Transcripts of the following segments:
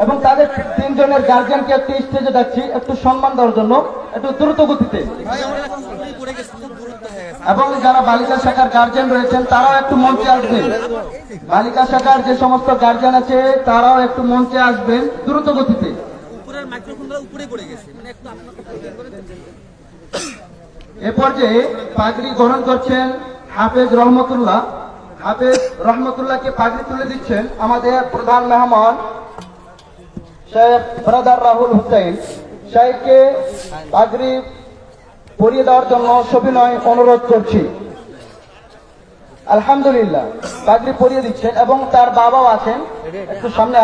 এবং তাদের তিনজনের গার্জিয়ানকে একটু স্টেজে ডাকছি একটু সম্মান দেওয়ার জন্য, একটু দ্রুত গতিতে। এবং যারা বালিকা শাখার গার্জিয়ান রয়েছেন তারাও একটু মঞ্চে আসবেন। বালিকা শাখার যে সমস্ত গার্জিয়ান আছে তারাও একটু মঞ্চে আসবেন দ্রুত গতিতে। এ পর্যায়ে পাগড়ি গ্রহণ করছেন হাফেজ রহমতুল্লাহ। হাফেজ রহমতুল্লাহকে পাগড়ি তুলে দিচ্ছেন আমাদের প্রধান মেহমান শেখ ব্রাদার রাহুল হুসাইন। শেখকে পাগড়ি পরিয়ে দেওয়ার জন্য সবিনয় অনুরোধ করছি। আলহামদুলিল্লাহ, পাগড়ি পরিয়ে দিচ্ছেন এবং তার বাবাও আছেন, একটু সামনে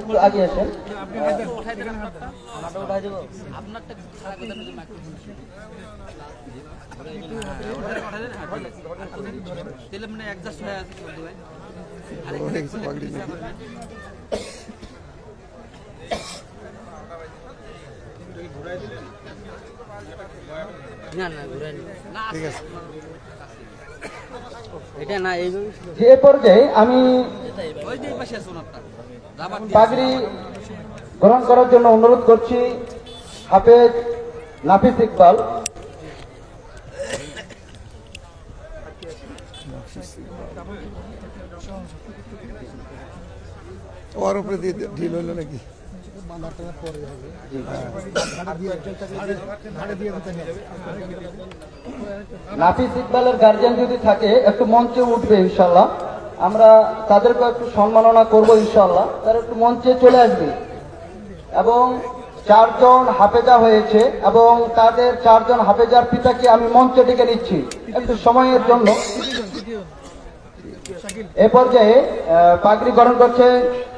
একটু আগে আসেন। এ পর্যায়ে আমি পাগড়ি গ্রহণ করার জন্য অনুরোধ করছি হাফেজ নাফিস ইকবাল। ওর উপরে দিয়ে ঢিল হইল নাকি? নাফিস ইকবালের গার্জিয়ান যদি থাকে একটু মঞ্চে উঠবে ইনশাল্লাহ, আমরা তাদেরকে একটু সম্মাননা করব ইনশাল্লাহ। তারা একটু মঞ্চে চলে আসবে। এবং 4 জন হাফেজা হয়েছে এবং তাদের 4 জন হাফেজার পিতাকে আমি মঞ্চে ডেকে নিচ্ছি একটু সময়ের জন্য। এ পর্যায়ে পাগড়ি গ্রহণ করছে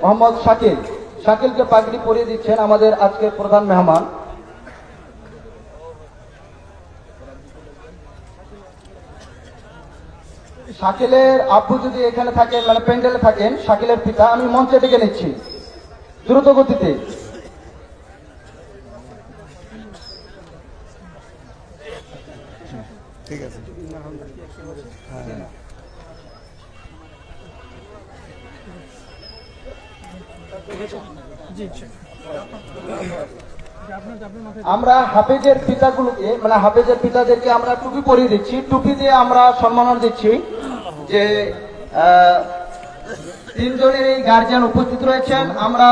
মোহাম্মদ শাকিল। শাকিলকে পাগড়ি পরিয়ে দিচ্ছেন আমাদের আজকের প্রধান মেহমান। শাকিলের আব্বু যদি এখানে থাকেন, মানে প্যান্ডেলে থাকেন, শাকিলের পিতা, আমি মঞ্চে ডেকে নিচ্ছি দ্রুত গতিতে। ঠিক আছে। আমরা হাফেজের পিতাগুলোকে, মানে হাফেজের পিতাদেরকে আমরা টুপি পরিয়ে দিচ্ছি। টুপি দিয়ে আমরা সম্মাননা দিচ্ছি যে 3 জনের এই গার্জিয়ান উপস্থিত রয়েছেন। আমরা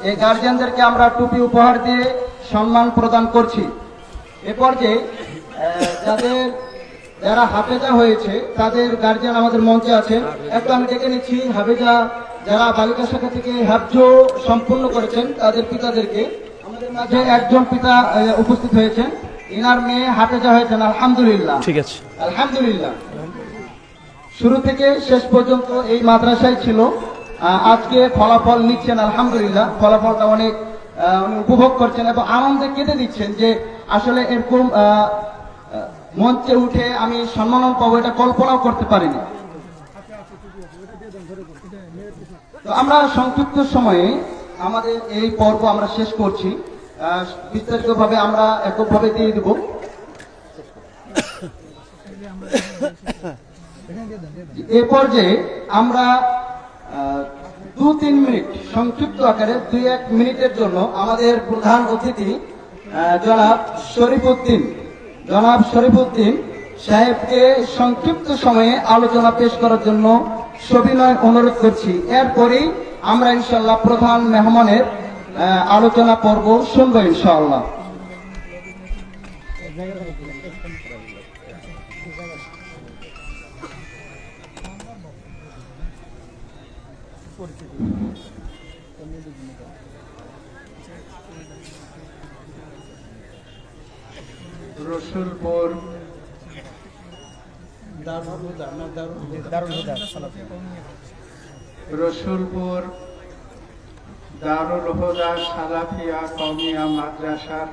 এই গার্জিয়ানদেরকে আমরা টুপি উপহার দিয়ে সম্মান প্রদান করছি। এ পর্যায়ে যারা হাফেজা হয়েছে তাদের গার্জিয়ান আমাদের মঞ্চে আছেন। একটু আমি ডেকে নিচ্ছি হাফেজা যারা বালিকা শাখা থেকে হাফজ সম্পূর্ণ করেছেন তাদের পিতাদেরকে। আমাদের মাঝে একজন পিতা উপস্থিত হয়েছেন, ইনার মেয়ে হাফেজা হয়েছেন। আলহামদুলিল্লাহ, ঠিক আছে, আলহামদুলিল্লাহ। শুরু থেকে শেষ পর্যন্ত এই মাদ্রাসায় ছিল, আজকে ফলাফল নিচ্ছেন। আলহামদুলিল্লাহ, ফলাফলটা অনেক উপভোগ করছেন এবং আনন্দে কেটে দিচ্ছেন যে আসলে এরকম মঞ্চে উঠে আমি সম্মাননা পাবো এটা কল্পনাও করতে পারিনি। তো আমরা সংক্ষিপ্ত সময়ে আমাদের এই পর্ব আমরা শেষ করছি। বিস্তারিতভাবে আমরা এককভাবে দিয়ে দেব। এ পর্যায়ে আমরা 2-3 মিনিট সংক্ষিপ্ত আকারে 2-1 মিনিটের জন্য আমাদের প্রধান অতিথি জনাব শরীফুদ্দিন সাহেবকে সংক্ষিপ্ত সময়ে আলোচনা পেশ করার জন্য সবিনয় অনুরোধ করছি। এরপরেই আমরা ইনশাআল্লাহ প্রধান মেহমানের আলোচনা পর্ব শুনবো ইনশাআল্লাহ। রসুলপুর দারুল হুদা সালাফিয়া কওমিয়া মাদ্রাসার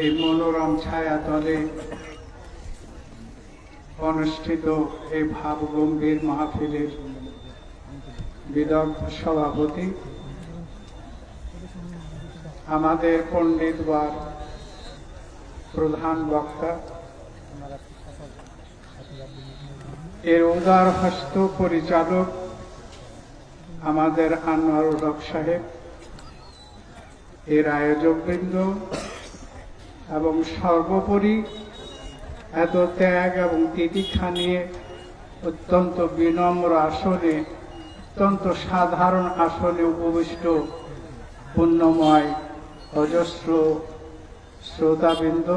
এই মনোরম ছায়াতলে অনুষ্ঠিত এই ভাবগম্ভীর মাহফিলের বিদগ্ধ সভাপতি আমাদের পণ্ডিতবার প্রধান বক্তা, এর উদার হস্ত পরিচালক আমাদের আনোয়ারুল হক সাহেব, এর আয়োজকবৃন্দ এবং সর্বোপরি এত ত্যাগ এবং তিতিক্ষা নিয়ে অত্যন্ত বিনম্র আসনে, অত্যন্ত সাধারণ আসনে উপবিষ্ট পুণ্যময় অজস্র শ্রোতাবৃন্দ,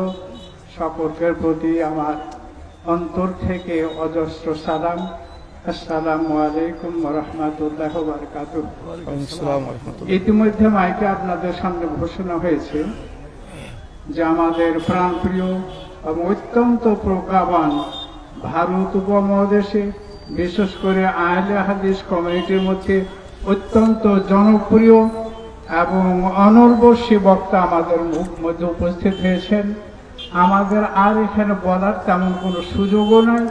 সকলের প্রতি আমার অন্তর থেকে অজস্র সালাম। আসসালামু আলাইকুম ওয়া রাহমাতুল্লাহি ওয়া বারাকাতুহু। ইতিমধ্যে মাইকে আপনাদের সামনে ঘোষণা হয়েছে যে আমাদের প্রাণপ্রিয় এবং অত্যন্ত প্রজ্ঞাবান ভারত উপমহাদেশে, বিশেষ করে আহলে হাদিস কমিউনিটির মধ্যে অত্যন্ত জনপ্রিয় এবং অনর্বশী বক্তা আমাদের মধ্যে উপস্থিত হয়েছেন। আমাদের আর এখানে বলার তেমন কোনো সুযোগও নাই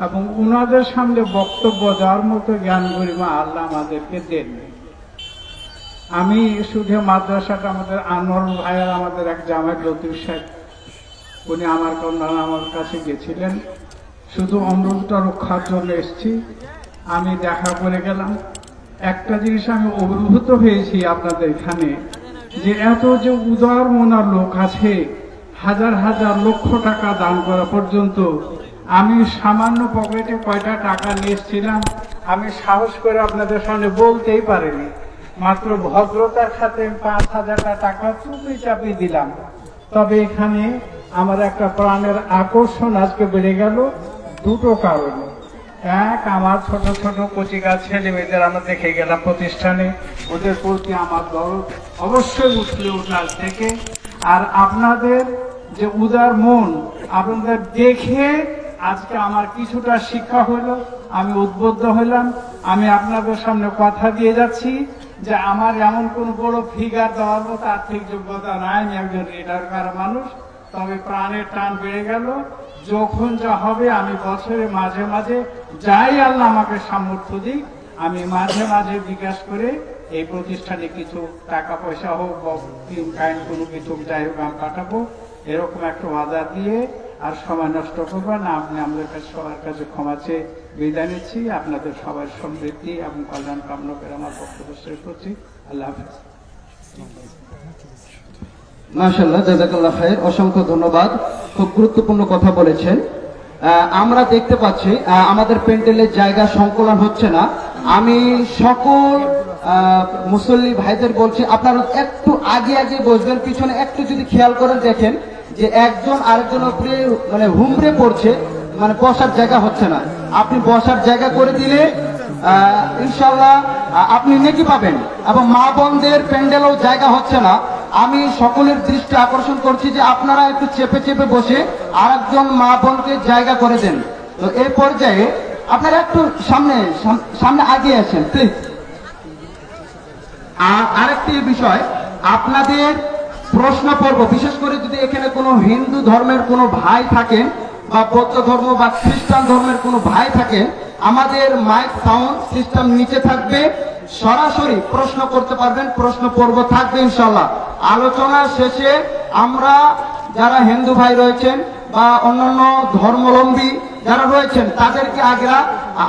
এবং উনাদের সামনে বক্তব্য দেওয়ার মতো জ্ঞান গরিমা আল্লাহ আমাদেরকে দেননি। আমি শুধু মাদ্রাসাটা আমাদের আনোয়ার ভাইয়ের, আমাদের এক জামাই লতিফ সাহেব, উনি আমার কন্যা আমার কাছে গেছিলেন, শুধু অনুরোধটা রক্ষার জন্য এসেছি। আমি দেখা করে গেলাম। একটা জিনিস আমি অভিভূত হয়েছি আপনাদের এখানে, যে এত যে উদার মনার লোক আছে, হাজার হাজার লক্ষ টাকা দান করা পর্যন্ত। আমি সামান্য পকেটে কয়টা টাকা নিয়েছিলাম আমি সাহস করে আপনাদের সামনে বলতেই পারিনি। মাত্র ভদ্রতার সাথে 5,000 টাকা চুপি চাপি দিলাম। তবে এখানে আমার একটা প্রাণের আকর্ষণ আজকে বেড়ে গেল দুটো কারণে। এক, আমার ছোট ছোট কচিকা ছেলে মেয়েদের আমরা দেখে গেলাম প্রতিষ্ঠানে, ওদের প্রতি আমার দরদ অবশ্যই উঠলে উঠার থেকে। আর আপনাদের যে উদার মন, আপনাদের দেখে আজকে আমার কিছুটা শিক্ষা হলো, আমি উদ্বুদ্ধ হলাম। আমি আপনাদের সামনে কথা দিয়ে যাচ্ছি যে আমার এমন কোন বড় ফিগার দেওয়ার মতো আর্থিক যোগ্যতা নাই, আমি একজন রিটায়ার মানুষ। তবে প্রাণের টান বেড়ে গেল। যখন যা হবে আমি বছরে মাঝে মাঝে যাই আল্লাহ আমাকে সামর্থ্য দিই, আমি মাঝে মাঝে বিকাশ করে এই প্রতিষ্ঠানে কিছু টাকা পয়সা হোক বা কোনো কিছু যাই হোক আমি পাঠাবো, এরকম একটা ওয়াদা দিয়ে আর সময় নষ্ট করবেন না। আপনি আমাদের কাছে সবার কাছে ক্ষমা চেয়ে বিদায় নিচ্ছি। আপনাদের সবার সমৃদ্ধি এবং কল্যাণ কামনা করে আমার বক্তব্য শেষ করছি। আল্লাহ হাফেজ। মাশাআল্লাহ, জাযাকাল্লাহ খায়ের, অসংখ্য ধন্যবাদ। খুব গুরুত্বপূর্ণ কথা বলেছেন। আমরা দেখতে পাচ্ছি আমাদের প্যান্ডেলের জায়গা সংকুলন হচ্ছে না। আমি সকল মুসল্লি ভাইদের বলছি, আপনারা একটু আগে আগে বসবেন। পিছনে একটু যদি খেয়াল করেন দেখেন যে একজন আরেকজনের উপরে মানে হুমড়ে পড়ছে, মানে বসার জায়গা হচ্ছে না। আপনি বসার জায়গা করে দিলে ইনশাআল্লাহ আপনি নেকি পাবেন। এবং মা বোনদের প্যান্ডেলও জায়গা হচ্ছে না। আমি সকলের দৃষ্টি আকর্ষণ করছি যে আপনারা একটু চেপে চেপে বসে আরেকজন মা বোনকে জায়গা করে দেন। তো এই পর্যায়ে আপনারা একটু সামনে আগিয়ে আসেন প্লিজ। আর আরেকটি বিষয়, আপনাদের প্রশ্ন পর্ব, বিশেষ করে যদি এখানে কোনো হিন্দু ধর্মের কোনো ভাই থাকেন বা বৌদ্ধ ধর্ম বা খ্রিস্টান ধর্মের কোনো ভাই থাকেন, আমাদের মাইক সাউন্ড সিস্টেম নিচে থাকবে, সরাসরি প্রশ্ন করতে পারবেন। প্রশ্ন পর্ব থাকবে ইনশাআল্লাহ। আলোচনা শেষে আমরা যারা হিন্দু ভাই রয়েছেন বা অন্যান্য ধর্মাবলম্বী যারা রয়েছেন তাদেরকে আগে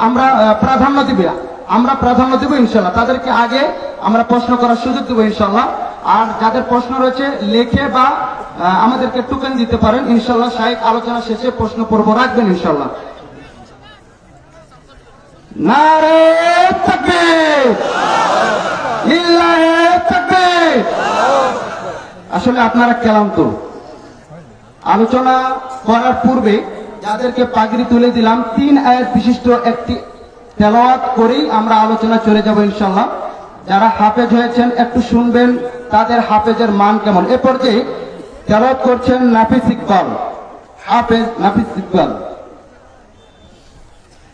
আমরা প্রাধান্য দিব ইনশাআল্লাহ। তাদেরকে আগে আমরা প্রশ্ন করার সুযোগ দেবো ইনশাআল্লাহ। আর যাদের প্রশ্ন রয়েছে লেখে বা আমাদেরকে টোকেন দিতে পারেন ইনশাআল্লাহ। শাইখ আলোচনা শেষে প্রশ্ন পর্ব রাখবেন ইনশাআল্লাহ। নারে তাকবীর, লিল্লাহি তাকবীর। আসলে আপনারা ক্লান্ত। আলোচনা করার পূর্বে যাদেরকে পাগড়ি তুলে দিলাম, 3 আয়াত বিশিষ্ট একটি তেলাওয়াত করেই আমরা আলোচনা চলে যাব ইনশাআল্লাহ। যারা হাফেজ হয়েছেন একটু শুনবেন তাদের হাফেজের মান কেমন। এ পর্যায়ে তেলাওয়াত করছেন নাফিস ইকবাল, হাফেজ নাফিস ইকবাল।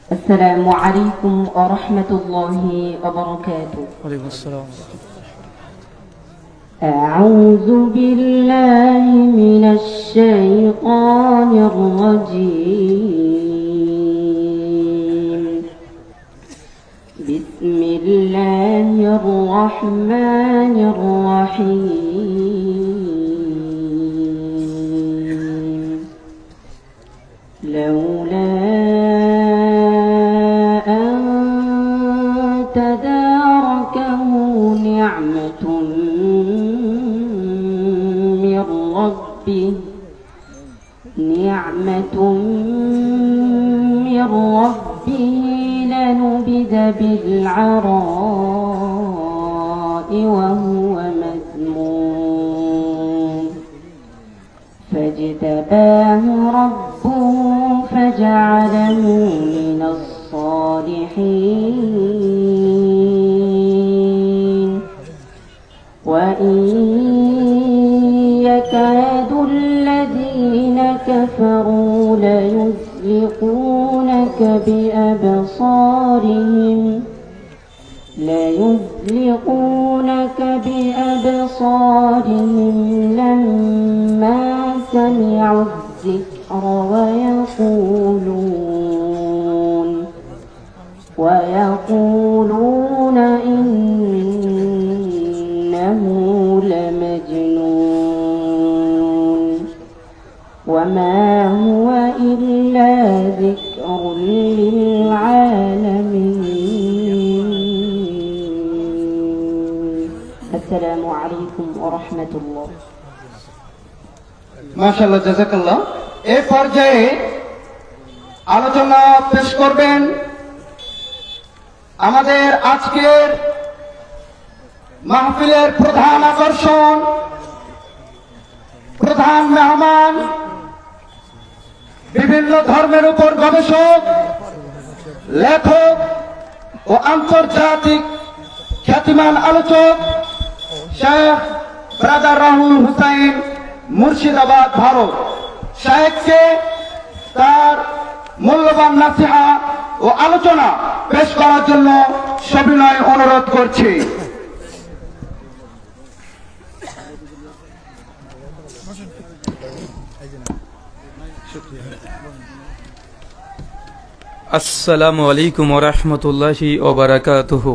السلام عليكم ورحمة الله وبركاته. وعليكم السلام. أعوذ بالله من الشيطان الرجيم. بسم الله الرحمن الرحيم. لولا نعمة من ربه لنبذ بالعراء وهو مذموم فاجتباه ربه فجعله من الصالحين وإن يكاد الذين كفروا ليزلقونك بأبصارهم لما سمعوا الذكر ويقولون إنه لمجنون وما هو إلا ذكر للعالمين. السلام عليكم ورحمة الله. মাশাআল্লাহ, জাযাকাল্লাহ। এই পর্যায়ে আলোচনা পেশ করবেন আমাদের আজকের মাহফিলের প্রধান আকর্ষণ, প্রধান মেহমান, বিভিন্ন ধর্মের উপর গবেষক, লেখক ও আন্তর্জাতিক খ্যাতিমান আলোচক শেখ ব্রাদার রাহুল হুসাইন, মুর্শিদাবাদ, ভারত। শেখকে তার মূল্যবান নাসিহা ও আলোচনা পেশ করার জন্য সবিনয় অনুরোধ করছি। আসসালামু আলাইকুম ওয়া রাহমাতুল্লাহি ওয়া বারাকাতুহু।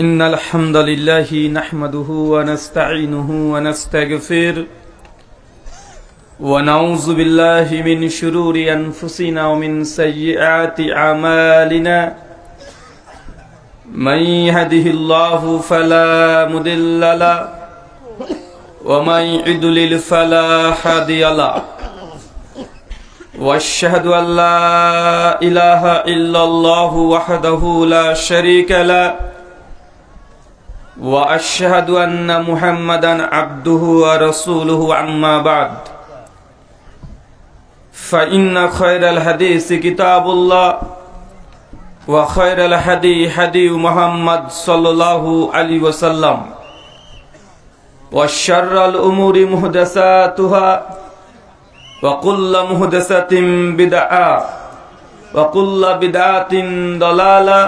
ইন্নাল হামদালিল্লাহি নাহমাদুহু ওয়া নাস্তাঈনুহু ওয়া নাস্তাগফির ওয়া নাউযু বিল্লাহি মিন শুরুরি আনফুসিনা ওয়া মিন সাইয়্যাতি আমালিনা মান ইয়াহদিহিল্লাহু ফালা মুদিল্লা লাহু ওয়া মান ইউদ্লিল ফালা হাদিয়া লাহু واشهد ان لا اله الا الله وحده لا شريك له واشهد ان محمدا عبده ورسوله اما بعد فان خير الحديث كتاب الله وخير الهدي هدي محمد صلى الله عليه وسلم وشر الامور محدثاتها وكل محدثة بدعة وكل بدعة ضلالة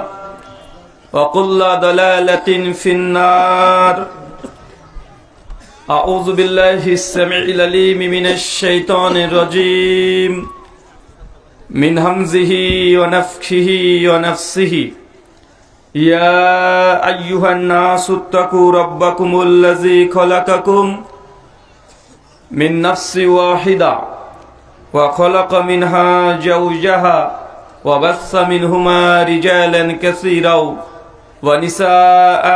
وكل ضلالة في النار. أعوذ بالله السميع العليم من الشيطان الرجيم من همزه ونفخه ونفسه. يا أيها الناس اتقوا ربكم الذي خلقكم من نفس واحدة وخلق منها زوجها وبث منهما رجالا كثيرا ونساء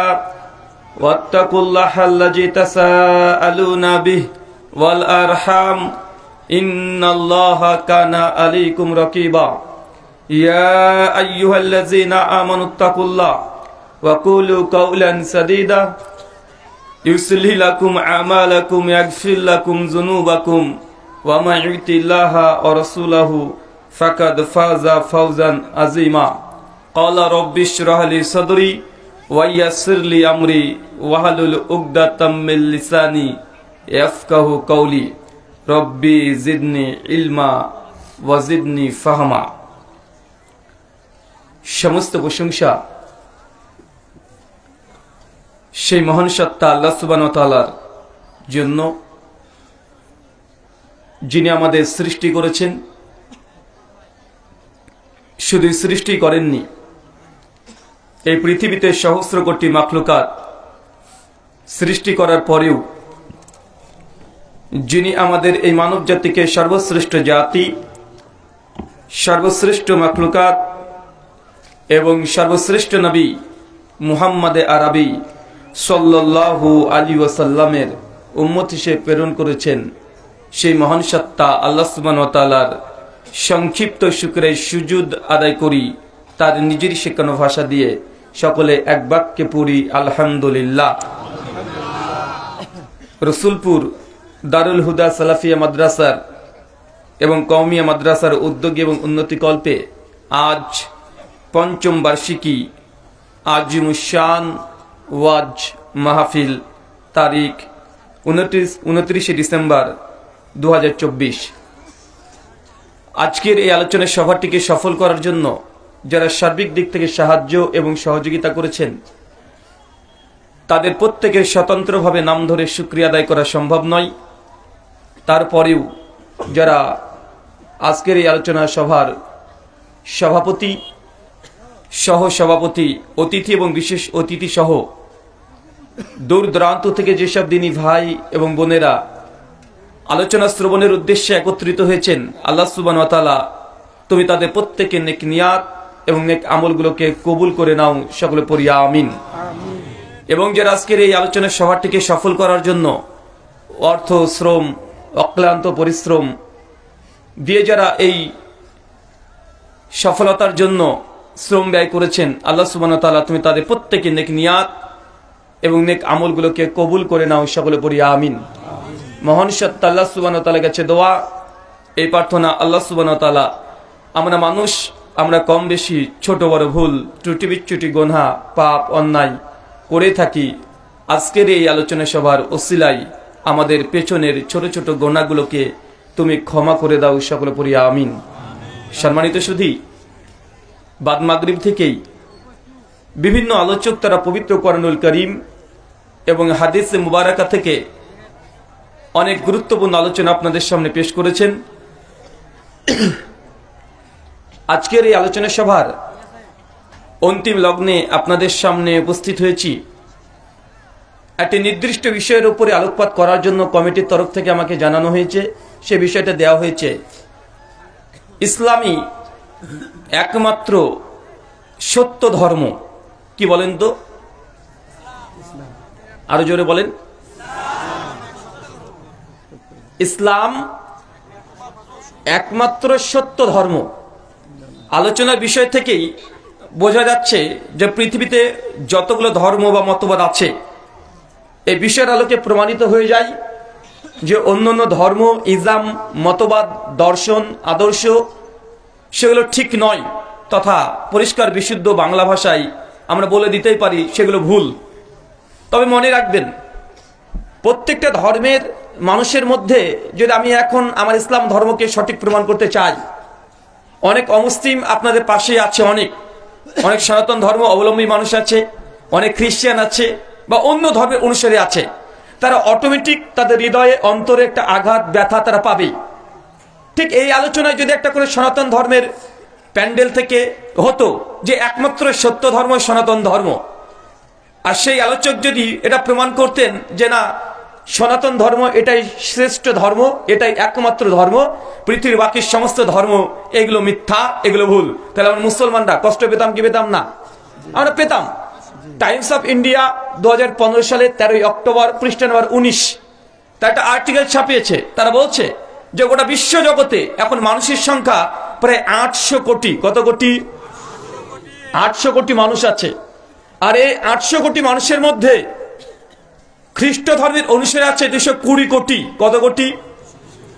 واتقوا الله الذي تساءلون به والأرحام إن الله كان عليكم رقيبا. يا أيها الذين آمنوا اتقوا الله وقولوا قولا سديدا يصلح لكم أعمالكم يغفر لكم ذنوبكم ومن يطع الله ورسوله فقد فاز فوزا عظيما. قال رب اشرح لي صدري ويسر لي أمري واحلل عقدة من لساني يفقهوا قولي ربي زدني علما وزدني فهما. সমস্ত প্রশংসা সেই মহান সত্তা আল্লাহ সুবহানাহু ওয়া তাআলার জন্য, যিনি আমাদের সৃষ্টি করেছেন। শুধু সৃষ্টি করেননি, এই পৃথিবীতে সহস্র কোটি মাখলুকাত সৃষ্টি করার পরেও যিনি আমাদের এই মানব জাতিকে সর্বশ্রেষ্ঠ জাতি, সর্বশ্রেষ্ঠ মাখলুকাত এবং সর্বশ্রেষ্ঠ নবী মুহাম্মাদে আরবি সাল্লাল্লাহু আলাইহি ওয়াসাল্লামের উম্মত হিসেবে প্রেরণ করেছেন, সেই মহান সত্তা আল্লাহ সুবহানাহু ওয়া তাআলার সংক্ষিপ্ত শুকরে সুজুদ আদায় করি তার নিজের শেখানো ভাষা দিয়ে। সকলে এক বাক্যে পড়ি আলহামদুলিল্লাহ। রসুলপুর দারুল হুদা সালাফিয়া মাদ্রাসার এবং কওমিয়া মাদ্রাসার উদ্যোগে এবং উন্নতিকল্পে আজ পঞ্চম বার্ষিকী আজিমুশান ওয়াজ মাহফিল, তারিখ 29 ডিসেম্বর 2024। আজকের এই আলোচনা সভাটিকে সফল করার জন্য যারা সার্বিক দিক থেকে সাহায্য এবং সহযোগিতা করেছেন, তাদের প্রত্যেকের স্বতন্ত্রভাবে নাম ধরে শুকরিয়া আদায় করা সম্ভব নয়। তারপরেও যারা আজকের এই আলোচনা সভার সভাপতি, সহ সভাপতি, অতিথি এবং বিশেষ অতিথি সহ দূর দূরান্ত থেকে যেসব দিনী ভাই এবং বোনেরা আলোচনা শ্রবণের উদ্দেশ্যে একত্রিত হয়েছেন, আল্লাহ সুবহানাহু ওয়া তাআলা তুমি তাদের প্রত্যেকের নেক নিয়াত এবং নেক আমলগুলোকে কবুল করে নাও, সকলে পড়ি আমিন। এবং যারা আজকের এই আলোচনা সভাটিকে সফল করার জন্য অর্থ, শ্রম, অক্লান্ত পরিশ্রম দিয়ে যারা এই সফলতার জন্য শ্রম ব্যয় করেছেন, আল্লাহ সুবহানাহু ওয়া তাআলা তুমি তাদের প্রত্যেকের নেক নিয়াত এবং নেক আমলগুলোকে কবুল করে নাও, সকলে পড়ি আমিন। মহান সত্তা আল্লাহ সুবহানাহু ওয়া তাআলার কাছে দোয়া, এই প্রার্থনা, আল্লাহ সুবহানাহু ওয়া তাআলা আমরা মানুষ, আমরা কম বেশি ছোট বড় ভুল ত্রুটি বিচ্যুতি গুনাহ পাপ অন্যায় করে থাকি, আজকের এই আলোচনা সভার ওসিলায় আমাদের পেছনের ছোট ছোট গুনাহগুলোকে তুমি ক্ষমা করে দাও, সকলে পড়ি আমিন। সম্মানিত সুধী, বাদ মাগরিব থেকেই বিভিন্ন আলোচক তারা পবিত্র কোরআনুল কারীম এবং হাদিসে মুবারাকা থেকে অনেক গুরুত্বপূর্ণ আলোচনা আপনাদের সামনে পেশ করেছেন। আজকের এই আলোচনা সভার অন্তিম লগ্নে আপনাদের সামনে উপস্থিত হয়েছি একটি নির্দিষ্ট বিষয়ের উপরে আলোকপাত করার জন্য কমিটির তরফ থেকে আমাকে জানানো হয়েছে, সে বিষয়টা দেওয়া হয়েছে ইসলামী একমাত্র সত্য ধর্ম। কি বলেন তো? আরো জোরে বলেন। ইসলাম একমাত্র সত্য ধর্ম। আলোচনার বিষয় থেকেই বোঝা যাচ্ছে যে পৃথিবীতে যতগুলো ধর্ম বা মতবাদ আছে, এই বিষয়ের আলোকে প্রমাণিত হয়ে যায় যে অন্যান্য ধর্ম, ইসলাম, মতবাদ, দর্শন, আদর্শ সেগুলো ঠিক নয়, তথা পরিষ্কার বিশুদ্ধ বাংলা ভাষায় আমরা বলে দিতেই পারি সেগুলো ভুল। তবে মনে রাখবেন, প্রত্যেকটা ধর্মের মানুষের মধ্যে যদি আমি এখন আমার ইসলাম ধর্মকে সঠিক প্রমাণ করতে চাই, অনেক অমুসলিম আপনাদের পাশে আছে, অনেক সনাতন ধর্ম অবলম্বী মানুষ আছে, অনেক খ্রিস্টান আছে বা অন্য ধর্মের অনুসারী আছে, তারা অটোমেটিক তাদের হৃদয়ে অন্তরে একটা আঘাত, ব্যথা তারা পাবেই। ঠিক এই আলোচনায় যদি একটা করে সনাতন ধর্মের প্যান্ডেল থেকে হতো যে একমাত্র সত্য ধর্ম সনাতন ধর্ম, আর সেই আলোচক যদি এটা প্রমাণ করতেন যে না, সনাতন ধর্ম এটাই শ্রেষ্ঠ ধর্ম, এটাই একমাত্র ধর্ম, পৃথিবীর বাকি সমস্ত ধর্ম এগুলো মিথ্যা, এগুলো ভুল, তাহলে আমরা মুসলমানরা কষ্ট পেতাম কি পেতাম না? আমরা পেতাম। টাইমস অফ ইন্ডিয়া 2015 সালে 13 অক্টোবর পৃষ্ঠা নম্বর 19 তার একটা আর্টিকেল ছাপিয়েছে। তারা বলছে যে গোটা বিশ্ব জগতে এখন মানুষের সংখ্যা প্রায় 800 কোটি। কত কোটি? 800 কোটি মানুষ আছে। আর এই 800 কোটি মানুষের মধ্যে খ্রিস্ট ধর্মের অনুসারী আছে 220 কোটি। কত কোটি?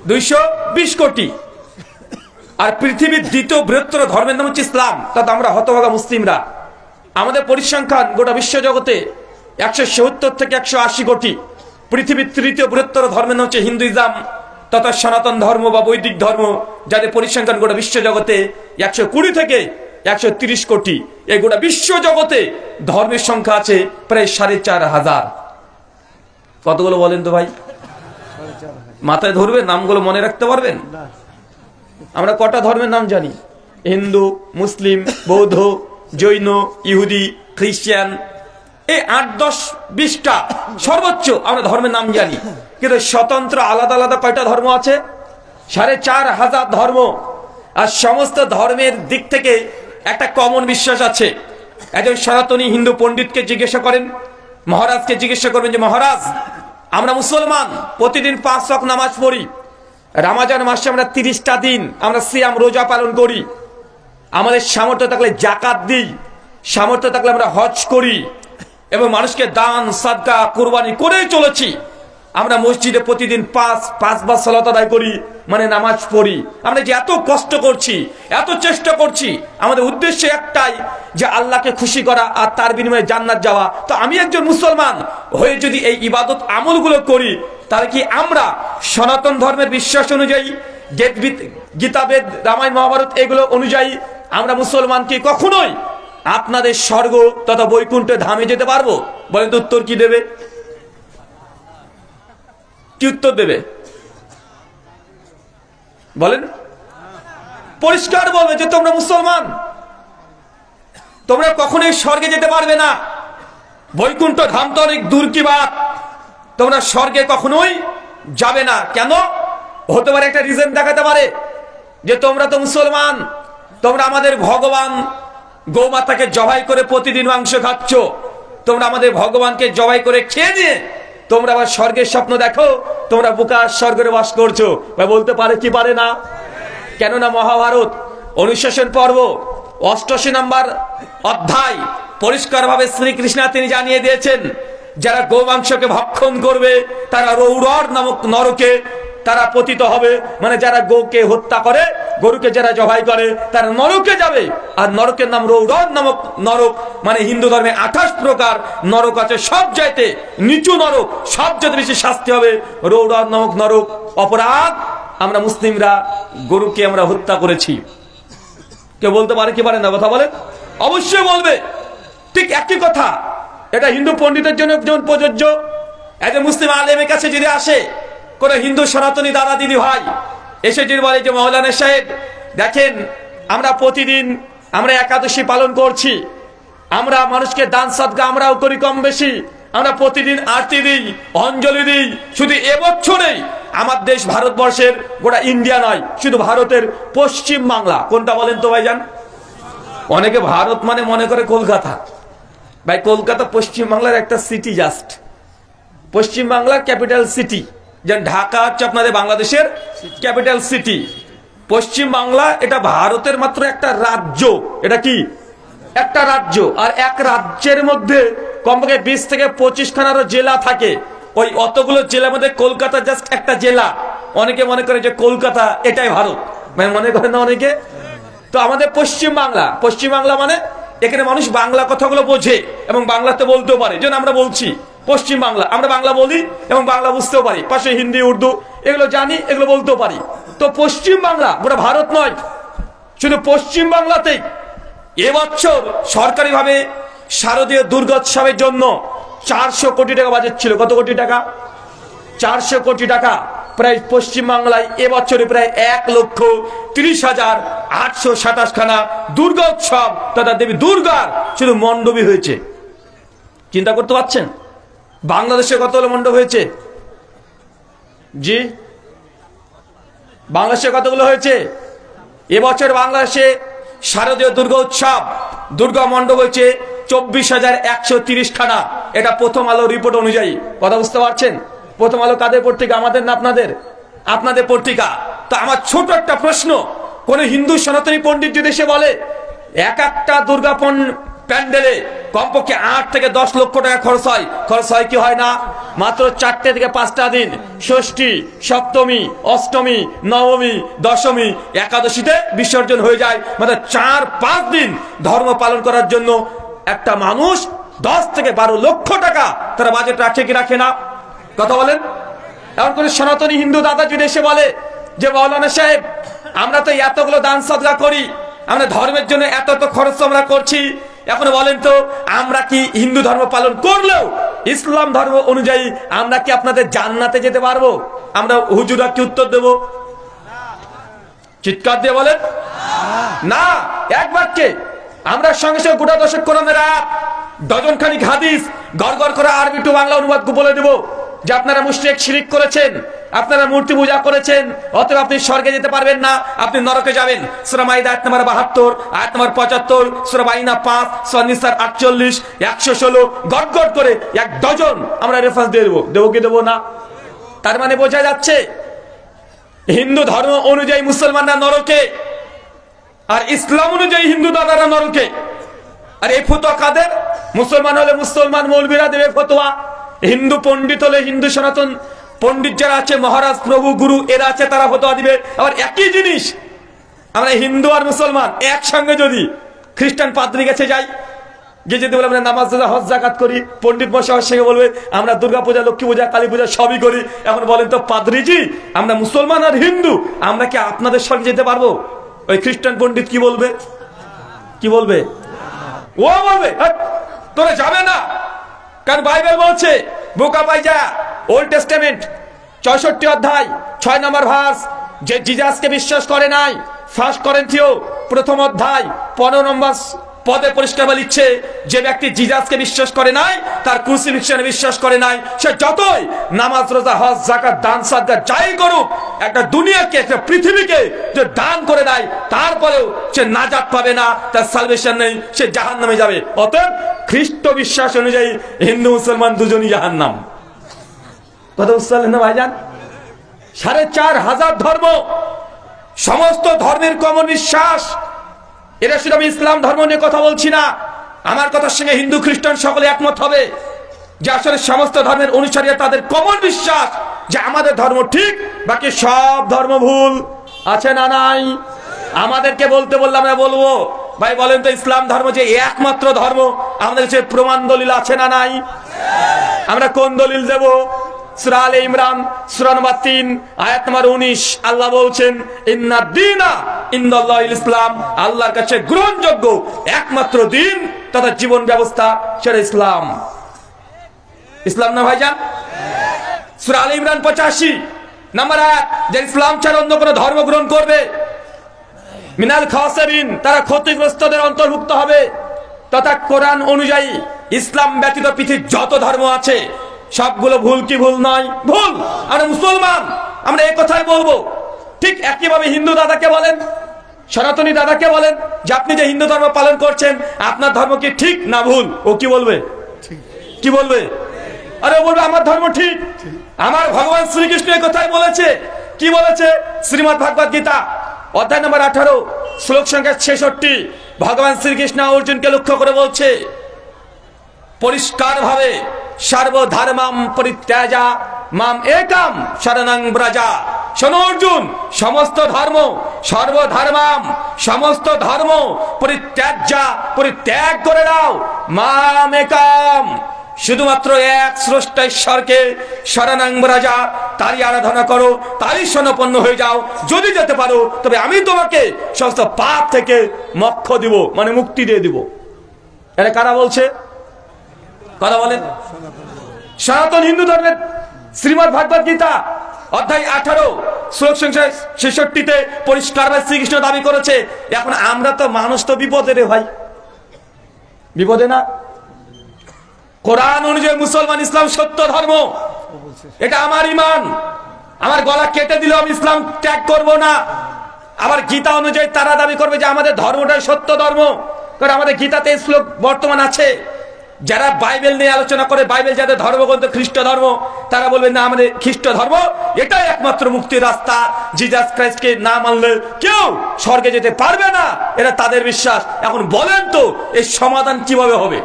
220 কোটি। আর পৃথিবীর দ্বিতীয় বৃহত্তর ধর্মের নাম হচ্ছে ইসলাম, তাতে আমরা হতভাগা মুসলিমরা। আমাদের পরিসংখ্যান গোটা বিশ্ব জগতে 170 থেকে 180 কোটি। পৃথিবীর তৃতীয় বৃহত্তর ধর্মের নাম হচ্ছে হিন্দুইজম তথা সনাতন ধর্ম বা বৈদিক ধর্ম, যাদের পরিসংখ্যান গোটা বিশ্ব জগতে 120 থেকে 130 কোটি। এই গোটা বিশ্ব জগতে ধর্মের সংখ্যা আছে প্রায় 4,500। কতগুলো বলেন তো ভাই? মাথায় ধরবেন, নামগুলো মনে রাখতে পারবেন? আমরা কটা ধর্মের নাম জানি? হিন্দু, মুসলিম, বৌদ্ধ, জৈন, ইহুদি, খ্রিস্টান, এই 8-10-20টা সর্বোচ্চ আমরা ধর্মের নাম জানি। কিন্তু স্বতন্ত্র আলাদা আলাদা কয়টা ধর্ম আছে? 4,500 ধর্ম। আর সমস্ত ধর্মের দিক থেকে একটা কমন বিশ্বাস আছে, একজন সনাতনী হিন্দু পণ্ডিতকে জিজ্ঞাসা করেন, মহারাজকে জিজ্ঞাসা করবেন যে মহারাজ, আমরা মুসলমান, প্রতিদিন 5 ওয়াক্ত নামাজ পড়ি, রমজান মাসে আমরা 30টা দিন আমরা সিয়াম রোজা পালন করি, আমাদের সামর্থ্য থাকলে যাকাত দিই, সামর্থ্য থাকলে আমরা হজ করি এবং মানুষকে দান সাদকা কুরবানি করেই চলেছি। আমরা মসজিদে প্রতিদিন 5 বার সালাত আদায় করি, মানে নামাজ পড়ি। আমরা যে এত কষ্ট করছি, এত চেষ্টা করছি, আমাদের উদ্দেশ্য একটাই যে আল্লাহকে খুশি করা আর তার বিনিময়ে জান্নাত যাওয়া। তো আমি একজন মুসলমান হয়ে যদি এই ইবাদত আমলগুলো করি, তাহলে কি আমরা সনাতন ধর্মের বিশ্বাস অনুযায়ী, গীতাবেদ, রামায়ণ, মহাভারত এগুলো অনুযায়ী আমরা মুসলমান কি কখনোই আপনাদের স্বর্গ তথা বৈকুণ্ঠে ধামে যেতে পারবো? বলেন তো উত্তর কি দেবে? কি উত্তর দেবে বলেন? পরিষ্কার বলবে যে তোমরা মুসলমান, তোমরা কখনোই স্বর্গে যেতে পারবে না। বৈকুণ্ঠ ধাম তো অনেক দূর কি বাত, তোমরা স্বর্গে কখনোই যাবে না। কেন? হতে পারে একটা রিজন দেখাতে পারে যে তোমরা তো মুসলমান, তোমরা আমাদের ভগবান গৌমাতাকে জবাই করে প্রতিদিন মাংস খাচ্ছ, তোমরা আমাদের ভগবানকে জবাই করে খেয়ে নিয়ে তোমরা আবার স্বর্গের স্বপ্ন দেখো, তোমরা বোকা স্বর্গের বাস করছো। বলতে পারে কি পারে না? কেননা মহাভারত অনুশাসন পর্ব 88 নম্বর অধ্যায় পরিষ্কারভাবে শ্রীকৃষ্ণ তিনি জানিয়ে দিয়েছেন, যারা গোমাংসকে ভক্ষণ করবে তারা রৌরর নামক নরকে তারা পতিত হবে। মানে যারা গোকে হত্যা করে, গরুকে যারা জবাই করে, তারা নরকে যাবে। আর নরকের নাম রৌরর নামক নরক। মানে হিন্দু ধর্মে 28 প্রকার নরক আছে, সব চাইতে নিচু নরক, সবচেয়ে বেশি শাস্তি হবে রৌরর নামক নরক। অপরাধ, আমরা মুসলিমরা গরুকে আমরা হত্যা করেছি। কেউ বলতে পারে কি পারে না? কথা বলে, অবশ্যই বলবে। ঠিক একই কথা এটা হিন্দু পণ্ডিতের জন্য যেমন প্রযোজ্য। একজন মুসলিম আলেমের কাছে যদি আসে কোন হিন্দু সনাতনী দাদা দিদি ভাই, এসে যদি বলে যে মাওলানা সাহেব দেখেন, আমরা প্রতিদিন আমরা একাদশী পালন করছি, আমরা মানুষকে দান সাদকা আমরাও করি কম বেশি, আমরা প্রতিদিন আরতি দিই, অঞ্জলি দিই, শুধু এবছরেই আমার দেশ ভারতবর্ষের, গোটা ইন্ডিয়া নয়, শুধু ভারতের পশ্চিম বাংলা। কোনটা বলেন তো ভাইজান? অনেকে ভারত মানে মনে করে কলকাতা। ভাই কলকাতা পশ্চিম বাংলার একটা সিটি, জাস্ট পশ্চিম বাংলার ক্যাপিটাল সিটি। যেমন ঢাকা হচ্ছে আপনাদের বাংলাদেশের ক্যাপিটাল সিটি, পশ্চিম বাংলা এটা ভারতের মাত্র একটা রাজ্য। এটা কি? একটা রাজ্য। আর এক রাজ্যের মধ্যে কমপক্ষে 20 থেকে 25 খানারও জেলা থাকে। ওই অতগুলো জেলার মধ্যে কলকাতা জাস্ট একটা জেলা। অনেকে মনে করে যে কলকাতা এটাই ভারত, মানে মনে করে না অনেকে। তো আমাদের পশ্চিম বাংলা, পশ্চিম বাংলা মানে এখানে মানুষ বাংলা কথাগুলো বোঝে এবং বাংলাতে বলতেও পারে। যেন আমরা বলছি পশ্চিম বাংলা, আমরা বাংলা বলি এবং বাংলা বুঝতেও পারি, পাশে হিন্দি উর্দু এগুলো জানি, এগুলো বলতেও পারি। তো পশ্চিম বাংলা গোটা ভারত নয়, শুধু পশ্চিম বাংলাতেই এবছর সরকারিভাবে শারদীয় দুর্গোৎসবের জন্য 400 কোটি টাকা বাজেট ছিল। কত কোটি টাকা? 400 কোটি টাকা। প্রায় পশ্চিম বাংলায় এবছরে প্রায় 1,30,827 খানা দুর্গোৎসব তথা দেবী দুর্গার শুধু মণ্ডপই হয়েছে। চিন্তা করতে পারছেন বাংলাদেশে কতগুলো মণ্ডপ হয়েছে? জি, বাংলাদেশে কতগুলো হয়েছে? এবছর বাংলাদেশে শারদীয় দুর্গোৎসব দুর্গা মণ্ডপ হয়েছে 24,130 খানা। এটা প্রথম আলো রিপোর্ট অনুযায়ী। কথা বুঝতে পারছেন? প্রথম আলো কাদের পত্রিকা? আমাদের না আপনাদের? আপনাদের পত্রিকা। তো আমার ছোট একটা প্রশ্ন, কোন হিন্দু সনাতনী পণ্ডিত যদি এসে বলে এক একটা দুর্গা প্যান্ডেলে কমপক্ষে 8 থেকে 10 লক্ষ টাকা খরচ হয়, খরচ হয় কি হয় না? মাত্র 4 থেকে 5টা দিন, ষষ্ঠী, সপ্তমী, অষ্টমী, নবমী, দশমী, একাদশীতে বিসর্জন হয়ে যায়। মানে 4-5 দিন ধর্ম পালন করার জন্য একটা মানুষ 10 থেকে 12 লক্ষ টাকা তারা বাজেট রাখে কি রাখে না? কথা বলেন। এমন করে সনাতনী হিন্দু দাদা যদি এসে বলে যে মাওলানা সাহেব আমরা তো এতগুলো দান সদকা করি, আমরা ধর্মের জন্য এত খরচ আমরা করছি, এখন বলেন তো আমরা কি হিন্দু ধর্ম পালন করলেও ইসলাম ধর্ম অনুযায়ী আমরা কি আপনাদের জান্নাতে যেতে পারবো? আমরা হুজুরা কি উত্তর দেব? চিৎকার দিয়ে বলেন না। এক বাক্যে আমরা সঙ্গে সঙ্গে গোটা দশক কোরআনের আয়াত, ডজন খানিক হাদিস গড় গড় করে আরবি টু বাংলা অনুবাদ বলে দেব যে আপনারা মুশরিক শিরিক করেছেন, আপনারা মূর্তি পূজা করেছেন, অতএব আপনি স্বর্গে যেতে পারবেন না, আপনি নরকে যাবেন। সূরা মাইদা আয়াত নম্বর 72, আয়াত নম্বর 75, সূরা বাইনা 5, সূরা নিসা 48, 116 গড়গড় করে 1 ডজন আমরা রেফারেন্স দিয়ে দেবো কি দেবো না? তার মানে বোঝা যাচ্ছে হিন্দু ধর্ম অনুযায়ী মুসলমানরা নরকে, আর ইসলাম অনুযায়ী হিন্দু দাদারা নরকে। আর এই ফতোয়া কাদের? মুসলমান হলে মুসলমান মৌলবীরা দেবে ফতোয়া, হিন্দু পণ্ডিত হলে হিন্দু সনাতন পণ্ডিত যারা আছে, মহারাজ প্রভু গুরু এরা আছে, তারা ফতোয়া দিবে। আবার একই জিনিস আমরা হিন্দু আর মুসলমান একসঙ্গে যদি খ্রিস্টান পাদ্রী কাছে যাই, গিয়ে যদি বলে আমরা নামাজ রোজা হজ যাকাত করি, পণ্ডিত মশাই সঙ্গে বলবে আমরা দুর্গা পূজা লক্ষ্মী পূজা কালী পূজা সবই করি। এখন বলেন তো পাদ্রীজি, আমরা মুসলমান আর হিন্দু, আমরা কি আপনাদের সঙ্গে যেতে পারবো? ওই খ্রিস্টান পণ্ডিত কি বলবে? কি বলবে? ও বলবে তোরা যাবে না, কারণ বাইবেল বলছে বোকা পাইজা ওল্ড টেস্টামেন্ট 64 অধ্যায় 6 নম্বর ভার্স, যে জিজাসকে বিশ্বাস করে নাই, 1 করিন্থীয় 1 অধ্যায় 15 নম্বর পদে পরিষ্কার লিখছে, যে ব্যক্তি জিজাসকে বিশ্বাস করে নাই, তার ক্রুসিফিক্সনে বিশ্বাস করে নাই, সে যতই নামাজ রোজা হজ যাকাত দান সাদকা যাই করুক, একটা দুনিয়াকে একটা পৃথিবীকে যে দান করে দেয়, তারপরেও সে নাজাত পাবে না, তার সালভেশন নেই, সে জাহান্নামে যাবে। অতএব খ্রিস্ট বিশ্বাস অনুযায়ী হিন্দু মুসলমান দুজনই জাহান্নাম। কথা বুঝতে পারলেন না ভাইজান? 4500 ধর্ম, সমস্ত ধর্মের কমন বিশ্বাস। এটা শুধু আমি ইসলাম ধর্ম নিয়ে কথা বলছি না, আমার কথার সঙ্গে হিন্দু খ্রিস্টান সকলে একমত হবে যে আসলে সমস্ত ধর্মের অনুসারীরা তাদের কমন বিশ্বাস যে আমাদের ধর্ম ঠিক, বাকি সব ধর্ম ভুল। আছে না নাই? আমাদেরকে বলতে বললে আমরা বলবো ভাই বলেন তো ইসলাম ধর্ম যে একমাত্র ধর্ম, আমাদের কাছে প্রমাণ দলিল আছে না নাই? আমরা কোন দলিল দেব? সূরা আলে ইমরান সূরা নম্বর 3 আয়াত নম্বর 19 আল্লাহ বলছেন ইন্নাদ দীনা ইনদাল্লাহিল ইসলাম, আল্লাহর কাছে গ্রহণযোগ্য একমাত্র দিন তথা জীবন ব্যবস্থা সেটা ইসলাম। ইসলাম না ভাইজান? সূরা আলে ইমরান 85 নম্বর আয়াত, যে ইসলাম ছাড়া অন্য কোনো ধর্ম গ্রহণ করবে মিনাল খাসিরিন, তারা ক্ষতিগ্রস্তদের অন্তর্ভুক্ত হবে। তথা কোরআন অনুযায়ী ইসলাম ব্যতীত পৃথিবীর যত ধর্ম আছে সবগুলো ভুল কি ভুল নয়? ভুল। আমরা মুসলমান, আমরা এই কথাই বলবো। ঠিক একইভাবে হিন্দু দাদাকে বলেন, সনাতনী দাদাকে বলেন যে আপনি যে হিন্দু ধর্ম পালন করছেন আপনার ধর্ম কি ঠিক না ভুল? ও কি বলবে? কি বলবে? আরে ও বলবে আমার ধর্ম ঠিক। আমার ভগবান শ্রীকৃষ্ণ এই কথাই বলেছে। কি বলেছে? শ্রীমদ্ ভাগবত গীতা অধ্যায় নম্বর 18 শ্লোক সংখ্যা 66 ভগবান শ্রীকৃষ্ণ অর্জুনকে লক্ষ্য করে বলছে পরিষ্কার ভাবে, সর্বধর্মাম পরিত্যাজা মাম একম শরণং ব্রজা। শোনো অর্জুন, সমস্ত ধর্ম, সর্বধর্মাম সমস্ত ধর্ম পরিত্যাজ্যা পরিত্যাগ করে দাও, মাম একম শুধুমাত্র এক স্রষ্টা ঈশ্বরকে শরণং ব্রজা তারই আরাধনা করো, তারই শরণাপন্ন হয়ে যাও। যদি যেতে পারো তবে আমি তোমাকে সমস্ত পাপ থেকে মোক্ষ দিব, মানে মুক্তি দিয়ে দিব। এটা কারা বলছে? কথা বলেন। সনাতন হিন্দু ধর্মের শ্রীমদ্ ভাগবত গীতা অধ্যায় 18 শ্লোক সংখ্যা 66 পরিষ্কার ভাবে শ্রীকৃষ্ণ দাবি করেছে। এখন আমরা তো মানুষ, তো বিপদে রে ভাই, বিপদে না? কোরআন অনুযায়ী মুসলমান ইসলাম সত্য ধর্ম, এটা আমার ঈমান। আমার গলা কেটে দিলেও আমি ইসলাম ত্যাগ করব না। আবার গীতা অনুযায়ী তারা দাবি করবে যে আমাদের ধর্মটাই সত্য ধর্ম, কারণ আমাদের গীতাতে শ্লোক বর্তমান আছে। যারা বাইবেল নিয়ে আলোচনা করে, বাইবেল যাদের ধর্মগ্রন্থ খ্রিস্ট ধর্ম, তারা বলবেন না আমাদের খ্রিস্ট ধর্ম এটাই একমাত্র মুক্তির রাস্তা, জিজাস ক্রাইস্টকে না মানলে কেউ স্বর্গে যেতে পারবে না, এটা তাদের বিশ্বাস। এখন বলেন তো এই সমাধান কিভাবে হবে?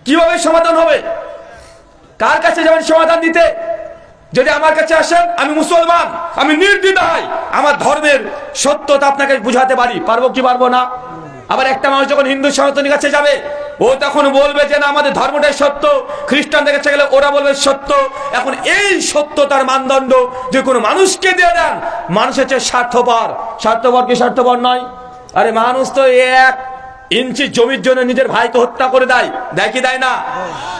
কিভাবে সমাধান হবে? কার কাছে যাবেন সমাধান দিতে? যদি আমার কাছে আসেন, আমি মুসলমান, আমি নির্দ্বিধায় আমার ধর্মের সত্যতা আপনাকে বুঝাতে পারি, পারবো কি পারবো না? আবার একটা মানুষ যখন হিন্দু সনাতনীর কাছে যাবে, ও তখন বলবে যে না আমাদের ধর্মটাই সত্য, খ্রিস্টানদের কাছে গেলে ওরা বলবে সত্য। এখন এই সত্যতার মানদণ্ড যে কোনো মানুষকে দিয়ে দেন, মানুষ হচ্ছে স্বার্থপর। স্বার্থপর কি স্বার্থপর নয়? আরে মানুষ তো 1 ইঞ্চি জমির জন্য নিজের ভাইকে হত্যা করে দেয়, দেয় কি দেয় না?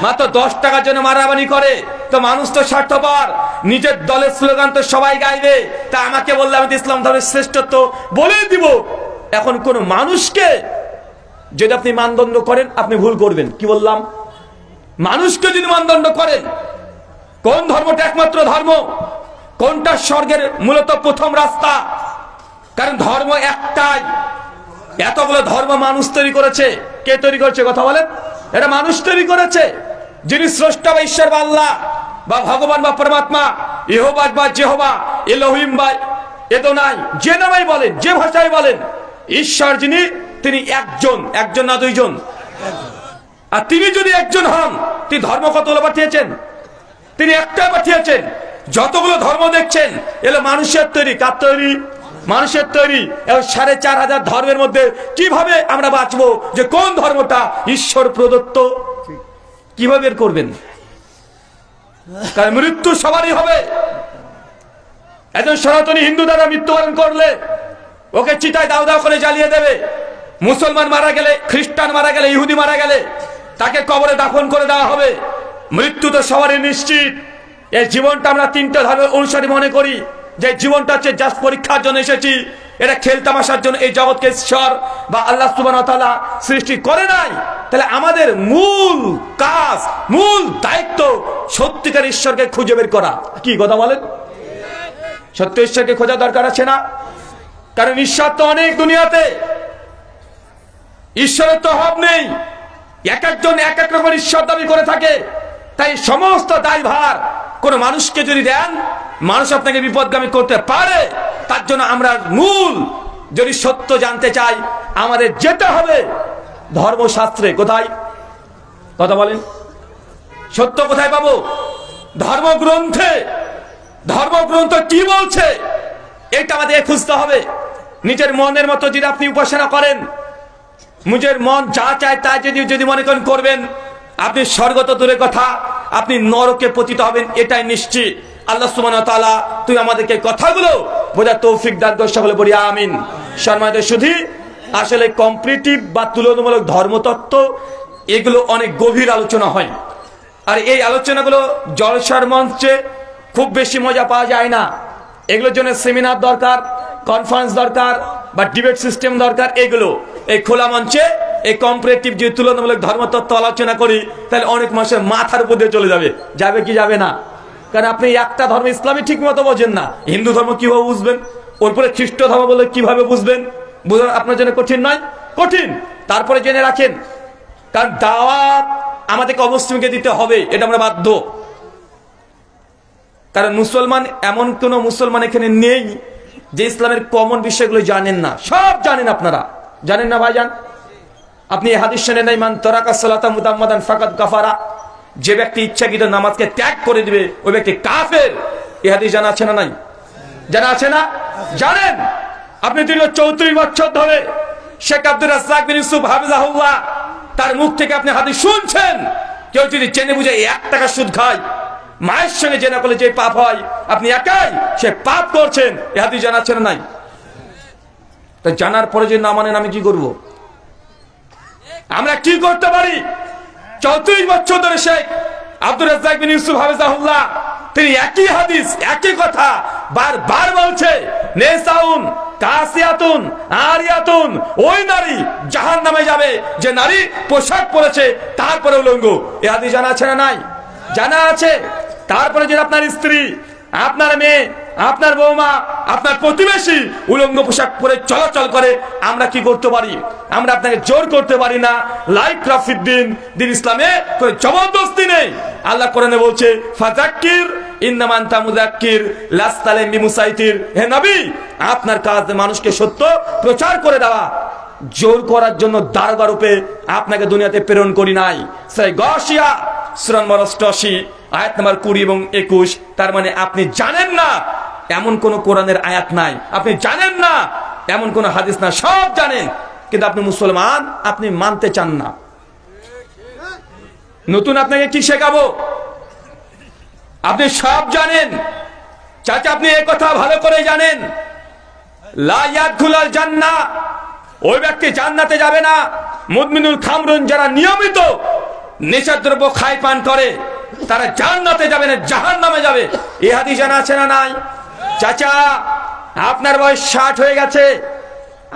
মাত্র 10 টাকার জন্য মারামারি করে, তো মানুষ তো স্বার্থপর। নিজের দলের স্লোগান তো সবাই গাইবে, তা আমাকে বললে আমি তো ইসলাম ধর্মের শ্রেষ্ঠত্ব বলে দিব। এখন কোন মানুষকে যদি আপনি মানদণ্ড করেন, আপনি ভুল করবেন। কি বললাম? মানুষকে যদি মানদণ্ড করেন কোন ধর্মটা একমাত্র ধর্ম, কোনটা স্বর্গের মূলত প্রথম রাস্তা? কারণ ধর্ম একটাই। এতগুলো ধর্ম মানুষ তৈরি করেছে। কে তৈরি করেছে কথা বলেন? এটা মানুষ তৈরি করেছে। যিনি স্রষ্টা বা ঈশ্বর বা আল্লাহ বা ভগবান বা পরমাত্মা, ইহোবা বা জেহোবা, এলোহিম বা এদোনাই, যে নামেই বলেন, যে ভাষায় বলেন, ঈশ্বর যিনি, তিনি একজন। একজন না দুইজন? আর তিনি যদি একজন হন, তিনি ধর্ম কতগুলো পাঠিয়েছেন? তিনি একটা পাঠিয়েছেন। যতগুলো ধর্ম দেখছেন এলো মানুষের তৈরি। কার তৈরি? মানুষের তৈরি। এবং 4500 ধর্মের মধ্যে কিভাবে আমরা বাঁচবো যে কোন ধর্মটা ঈশ্বর প্রদত্ত? কিভাবে বের করবেন? কারণ মৃত্যু সবারই হবে। একজন সনাতনী হিন্দু দ্বারা মৃত্যুবরণ করলে ওকে চিতায় দাও দাও করে জ্বালিয়ে দেবে। মুসলমান মারা গেলে, খ্রিস্টান মারা গেলে, ইহুদি মারা গেলে তাকে কবরে দাফন করে দেওয়া হবে। মৃত্যু তো সবারই নিশ্চিত। এই জীবনটা আমরা 3টে ধর্মের অনুসারী মনে করি যে জীবনটা হচ্ছে জাস্ট পরীক্ষার জন্য এসেছি, এটা খেলতামাশার জন্য এই জগৎকে ঈশ্বর বা আল্লাহ সুবহানাহু ওয়া তাআলা সৃষ্টি করে নাই। তাহলে আমাদের মূল কাজ, মূল দায়িত্ব সত্যিকার ঈশ্বরকে খুঁজে বের করা। কি কথা বলেন? সত্য ঈশ্বরকে খোঁজা দরকার আছে না? কারণ ঈশ্বর তো অনেক দুনিয়াতে, ঈশ্বরের তো অভাব নেই। এক একজন এক এক রকমের ঈশ্বর দাবি করে থাকে। তাই সমস্ত দায়ভার কোন মানুষকে যদি দেন, মানুষ আপনাকে বিপদগামী করতে পারে। তার জন্য আমরা মূল যদি সত্য জানতে চাই, আমাদের যেতে হবে ধর্মশাস্ত্রে। কোথায়? কথা বলেন। সত্য কোথায় পাবো? ধর্মগ্রন্থে। ধর্মগ্রন্থ কি বলছে এটা আমাদের খুঁজতে হবে। নিজের মনের মতো যদি আপনি উপাসনা করেন, নিজের মন যা চায় তা যদি মনে করেন করবেন, আপনি স্বর্গ তো দূরের কথা, আপনি নরকে পতিত হবেন, এটাই নিশ্চিত। আল্লাহ সুবহানাহু ওয়া তাআলা তুই আমাদেরকে কথাগুলো বোঝার তৌফিক দান কর, সকলে বলি আমিন। সম্মানিত সুধী, আসলে কম্পারেটিভ বা তুলনামূলক ধর্মতত্ত্ব এগুলো অনেক গভীর আলোচনা হয়। আর এই আলোচনাগুলো জলসার মঞ্চে খুব বেশি মজা পাওয়া যায় না। এগুলোর জন্য সেমিনার দরকার, কনফারেন্স দরকার বা ডিবেট সিস্টেম দরকার। এগুলো এই খোলা মঞ্চে এই কম্পারেটিভ যে তুলনামূলক ধর্মতত্ত্ব আলোচনা করি, তাহলে অনেক মানুষের মাথার উপর দিয়ে চলে যাবে। যাবে কি যাবে না? কারণ আপনি একটা ধর্ম ইসলামী ঠিক মতো বোঝেন না, হিন্দু ধর্ম কিভাবে বুঝবেন? ওরপরে খ্রিস্ট ধর্ম বলে কিভাবে বুঝবেন? বোঝা আপনার জন্য কঠিন নয়? কঠিন। তারপরে জেনে রাখেন, কারণ দাওয়াত আমাদেরকে অমুসলিমকে দিতে হবে, এটা আমরা বাধ্য। কারণ মুসলমান, এমন কোন মুসলমান এখানে নেই যে ইসলামের কমন বিষয়গুলো জানেন না। সব জানেন। আপনারা জানেন না ভাইজান? আপনি এই হাদিস শুনেন নাই, মান তারাকা সালাতা মুতাম্মাদান ফাকাদ কাফারা, যে ব্যক্তি ইচ্ছাকৃত নামাজকে ত্যাগ করে দিবে ওই ব্যক্তি কাফের। এই হাদিস জানা আছে না নাই? জানা আছে না? জানেন। আপনি দীর্ঘ 34 বছর ধরে শেখ আব্দুর রাজ্জাক বিন ইউসুফ হাফিজাহুল্লাহ তার মুখ থেকে আপনি হাদিস শুনছেন। কেউ যদি জেনে বুঝে 1 টাকা সুদ খায়, মায়ের সঙ্গে জেনা করলে যে পাপ হয়, আপনি একাই সে পাপ করছেন। এই হাদিস জানা আছে না নাই? তো জানার পরে যদি না মানেন, আমি কি করব? আমরা কি করতে পারি? 34 বছর ধরে শেখ আব্দুর রাজ্জাক বিন ইউসুফ হাফিজাহুল্লাহ তিনি একই হাদিস, একই কথা বারবার বলছে, নেসাউন কাসিয়াতুন আরিয়াতুন, ওই নারী জাহান্নামে যাবে যে নারী পোশাক পরেছে তারপরে উলঙ্গ। এই হাদিস জানা আছে না নাই? জানা আছে। তারপরে যদি আপনার স্ত্রী, আপনার মেয়ে, আপনার বৌমা, আপনার প্রতিবেশী উলঙ্গ পোশাক পরে চলাচল করে, আমরা কি করতে পারি? আমরা আপনাকে জোর করতে পারি না। লাইক রাফিদ্দিন, দিন ইসলামে কোনো জবরদস্তি নেই। আল্লাহ কোরআনে বলছে, ফাযাক্কির ইন্নামা আনতা মুযাক্কির লাস্তা আলাইহিম বিমুসাইতির। হে নবী, আপনার কাজ মানুষকে সত্য প্রচার করে দেওয়া, জোর করার জন্য দারোগা রূপে আপনাকে দুনিয়াতে প্রেরণ করি নাই। সেই গশিয়া সূরা নম্বর 88 আয়াত নম্বর 20 এবং 21। তার মানে আপনি জানেন না এমন কোন কোরআনের আয়াত নাই, আপনি জানেন না এমন কোন হাদিস না, সব জানেন, কিন্তু আপনি মুসলমান, আপনি মানতে চান না। নতুন আপনাকে কি শেখাবো? আপনি সব জানেন। চাচা, আপনি এই কথা ভালো করে জানেন, লা ইয়াদখুলুল জান্নাহ, ওই ব্যক্তি জান্নাতে যাবে না। মুদমিনুল খামরুন, যারা নিয়মিত নেশাদ্রব্য খায় পান করে, তারা জান্নাতে যাবে না, জাহান্নামে যাবে। এই হাদিস জানা আছে না নাই? চাচা, আপনার বয়স 60 হয়ে গেছে,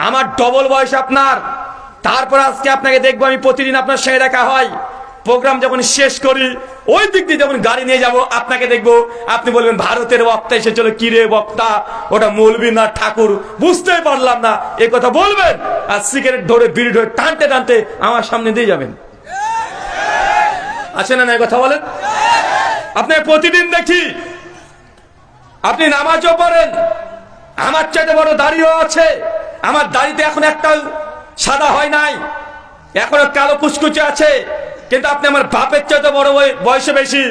আমার ডবল বয়স আপনার। তারপর আজকে আপনাকে দেখবো আমি, প্রতিদিন আপনার সঙ্গে দেখা হয়, প্রোগ্রাম যখন শেষ করি ওই দিক দিয়ে যখন গাড়ি নিয়ে যাব আপনাকে দেখবো, আপনি বলবেন ভারতের বক্তা এসেছিল, কি রে বক্তা, ওটা মৌলবী না ঠাকুর, বুঝতেই পারলাম না, এই কথা বলবেন। আর সিগারেট ধরে বিড়ি ধরে টানতে টানতে আমার সামনে দিয়ে যাবেন। আছে না নাই কথা বলেন? আপনি প্রতিদিন দেখি আপনি নামাজও পড়েন, আমার চাইতে বড় দাড়িও আছে, আমার দাড়িতে এখন একটা সাদা হয় নাই, এখনো কালো কুচকুচে আছে, কিন্তু আপনি আমার বাপের চাইতে বড় বয়সে বেশি,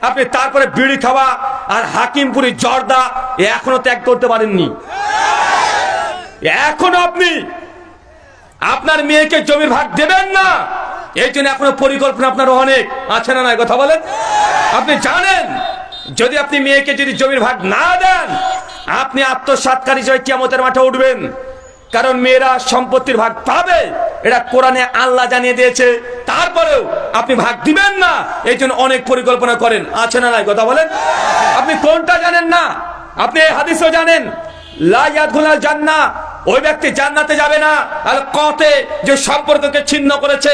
আপনি তারপরে বিড়ি খাওয়া আর হাকিমপুরি জর্দা এখনো ত্যাগ করতে পারেননি। এখনো আপনি আপনার মেয়েকে জমির ভাগ দেবেন না, এই জন্য এখনো পরিকল্পনা আপনার অনেক আছে না নাই কথা বলেন? আপনি জানেন যদি আপনি মেয়েকে যদি জমির ভাগ না দেন, আপনি আত্মসাৎকার হিসেবে কিয়ামতের মাঠে উঠবেন, কারণ মেয়েরা সম্পত্তির ভাগ পাবে, এটা কোরআনে আল্লাহ জানিয়ে দিয়েছে, তারপরেও আপনি ভাগ দিবেন না, এই জন্য অনেক পরিকল্পনা করেন আছে না নাই কথা বলেন? আপনি কোনটা জানেন না? আপনি এই হাদিসও জানেন, লা ইয়াদখুলুল জান্নাহ, ওই ব্যক্তি জান্নাতে যাবে না আল কতে, যে সম্পর্ককে ছিন্ন করেছে,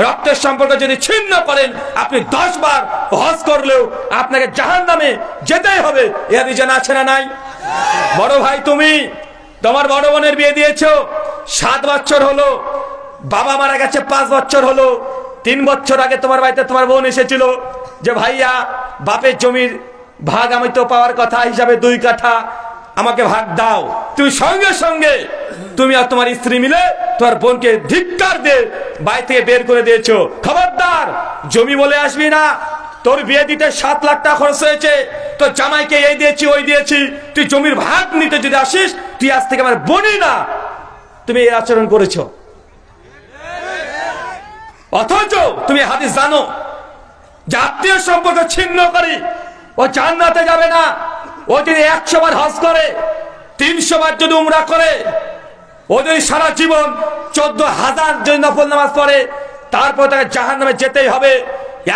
রক্তের সম্পর্ক যদি ছিন্ন করেন, আপনি 10 বার হজ করলেও আপনাকে জাহান্নামে যেতেই হবে। এই হাদিস জানা আছে না নাই? বড় ভাই, তুমি তোমার বড় বোনের বিয়ে দিয়েছো, 7 বছর হলো, বাবা মারা গেছে 5 বছর হলো, 3 বছর আগে তোমার বাড়িতে তোমার বোন এসেছিল যে ভাইয়া বাপের জমির ভাগ আমি তো পাওয়ার কথা হিসাবে 2 কাঠা আমাকে ভাগ দাও। তুমি সঙ্গে সঙ্গে তুমি আর তোমার স্ত্রী মিলে তোমার বোনকে ধিক্কার দিয়ে বাড়ি থেকে বের করে দিয়েছো। খবরদার, জমি বলে আসবি না, তোর বিয়ে দিতে 7 লাখ টাকা খরচ হয়েছে, তোর জামাইকে এই দিয়েছি ওই দিয়েছি, তুই জমির ভাগ নিতে যদি আসিস, তুই আজ থেকে আমার বোনই না। তুমি এই আচরণ করেছো, অথচ তুমি হাদিস জানো যে আত্মীয় সম্পর্ক ছিন্ন করি ও জান্নাতে যাবে না। ও যদি 100 বার হজ করে, 300 বার যদি উমরা করে, ও যদি সারা জীবন 14,000 যদি নফল নামাজ পড়ে, তারপর তাকে জাহান্নামে যেতেই হবে।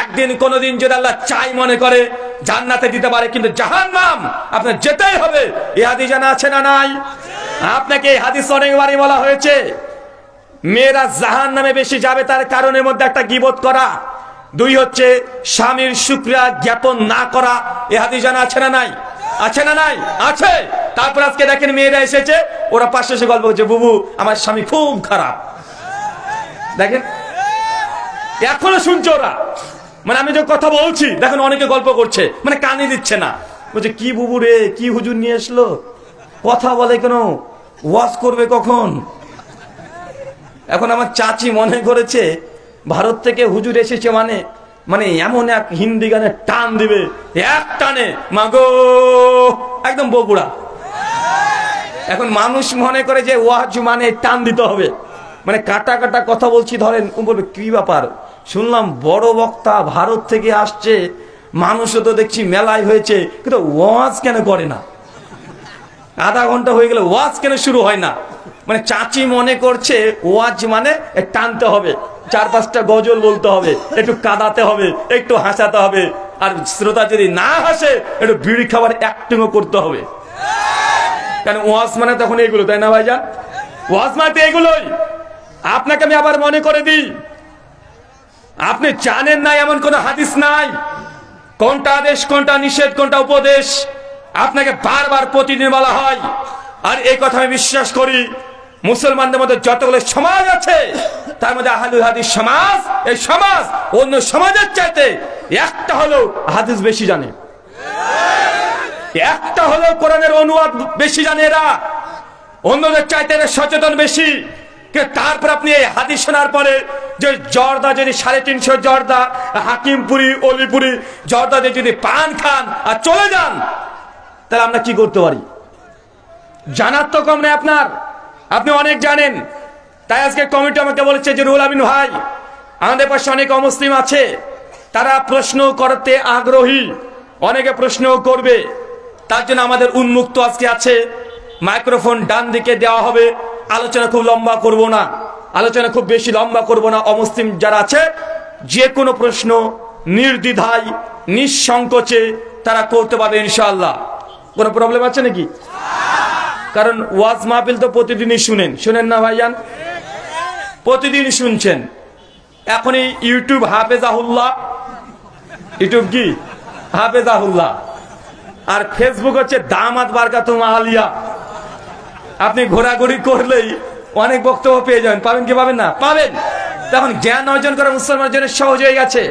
একদিন কোনদিন যদি আল্লাহ চাই মনে করে জান্নাতে দিতে পারে, কিন্তু জাহান্নাম আপনার যেতেই হবে। এই হাদিস জানা আছে না নাই? আপনাকে এই হাদিস অনেকবারই বলা হয়েছে, মেয়েরা জাহান্নামে বেশি যাবে তার কারণের মধ্যে একটা গীবত করা, 2 হচ্ছে স্বামীর শুকরিয়া জ্ঞাপন না করা। এই হাদিস জানা আছে না নাই? আছে না নাই? আছে। তারপর আজকে দেখেন মেয়েরা এসেছে, ওরা পাশে এসে গল্প করছে, বুবু আমার স্বামী খুব খারাপ। দেখেন এখনো শুনছে ওরা, মানে আমি যে কথা বলছি দেখেন অনেকে গল্প করছে, মানে কানে দিচ্ছে না, বলছে কি বুবু রে, কি হুজুর নিয়ে আসলো, কথা বলে কেন, ওয়াজ করবে কখন। এখন আমার চাচি মনে করেছে ভারত থেকে হুজুর এসেছে মানে মানে এমন এক হিন্দি গানে টান দিবে, এক টানে মাগো একদম বগুড়া। এখন মানুষ মনে করে যে ওয়াজ মানে টান দিতে হবে, মানে কাটা কাটা কথা বলছি, ধরেন বলবে কি ব্যাপার, শুনলাম বড় বক্তা ভারত থেকে আসছে, মানুষও তো দেখছি মেলায় হয়েছে, কিন্তু ওয়াজ কেন করে না, আধা ঘন্টা হয়ে গেলে ওয়াজ কেন শুরু হয় না। মানে চাচি মনে করছে ওয়াজ মানে টানতে হবে, 4-5টা গজল বলতে হবে, একটু কাঁদাতে হবে, একটু হাসাতে হবে, আর শ্রোতা যদি না হাসে একটু বিড়ি খাবার অ্যাক্টিংও করতে হবে। কেন ওয়াজ মানে তখন এগুলো, তাই না ভাইজান? ওয়াজ মানে এগুলোই। আপনাকে আমি আবার মনে করে দিই, আপনি জানেন না এমন কোন হাদিস নাই, কোনটা আদেশ কোনটা নিষেধ কোনটা উপদেশ, আপনাকে বারবার প্রতিদিন বলা হয়। আর এই কথা আমি বিশ্বাস করি, মুসলমানদের মধ্যে যতগুলো সমাজ আছে তার মধ্যে আহলুল হাদিস সমাজ, এই সমাজ অন্য সমাজের চাইতে একটা হলো হাদিস বেশি জানে, একটা হলো কোরআনের অনুবাদ বেশি জানে, এরা অন্যদের চাইতে সচেতন বেশি। তারপর আপনি এই হাদিস শোনার পরে যে জর্দা যদি 350 জর্দা হাকিমপুরি অলিপুরি জর্দা দিয়ে যদি পান খান আর চলে যান, তাহলে আমরা কি করতে পারি? জানার তো কম নেই আপনার, আপনি অনেক জানেন। তাই আজকে কমিটি আমাকে বলেছে যে রুহুল আমিন ভাই, আমাদের পাশে অনেক অমুসলিম আছে, তারা প্রশ্ন করতে আগ্রহী, অনেকে প্রশ্ন করবে, তার জন্য আমাদের উন্মুক্ত আজকে আছে, মাইক্রোফোন ডান দিকে দেওয়া হবে। আলোচনা খুব লম্বা করব না, আলোচনা খুব বেশি লম্বা করব না। অমুসলিম যারা আছে যে কোনো প্রশ্ন নির্দ্বিধায় নিঃসংকোচে তারা করতে পারবে ইনশাআল্লাহ। কোনো প্রবলেম আছে নাকি? কারণ ওয়াজ মাহফিল তো প্রতিদিনই শুনেন, শুনেন না ভাইজান? প্রতিদিন শুনছেন। এখনই ইউটিউব হাফেজাহুল্লাহ, ইউটিউব কি হাফেজাহুল্লাহ, আর ফেসবুক হচ্ছে দামাত বারকাতুম আলিয়া। আপনি ঘোরাঘুরি করলেই অনেক বক্তব্য পেয়ে যাবেন। পাবেন কি পাবেন না? পাবেন। তখন জ্ঞান অর্জন করা মুসলমানের জন্য সহজ হয়ে গেছে।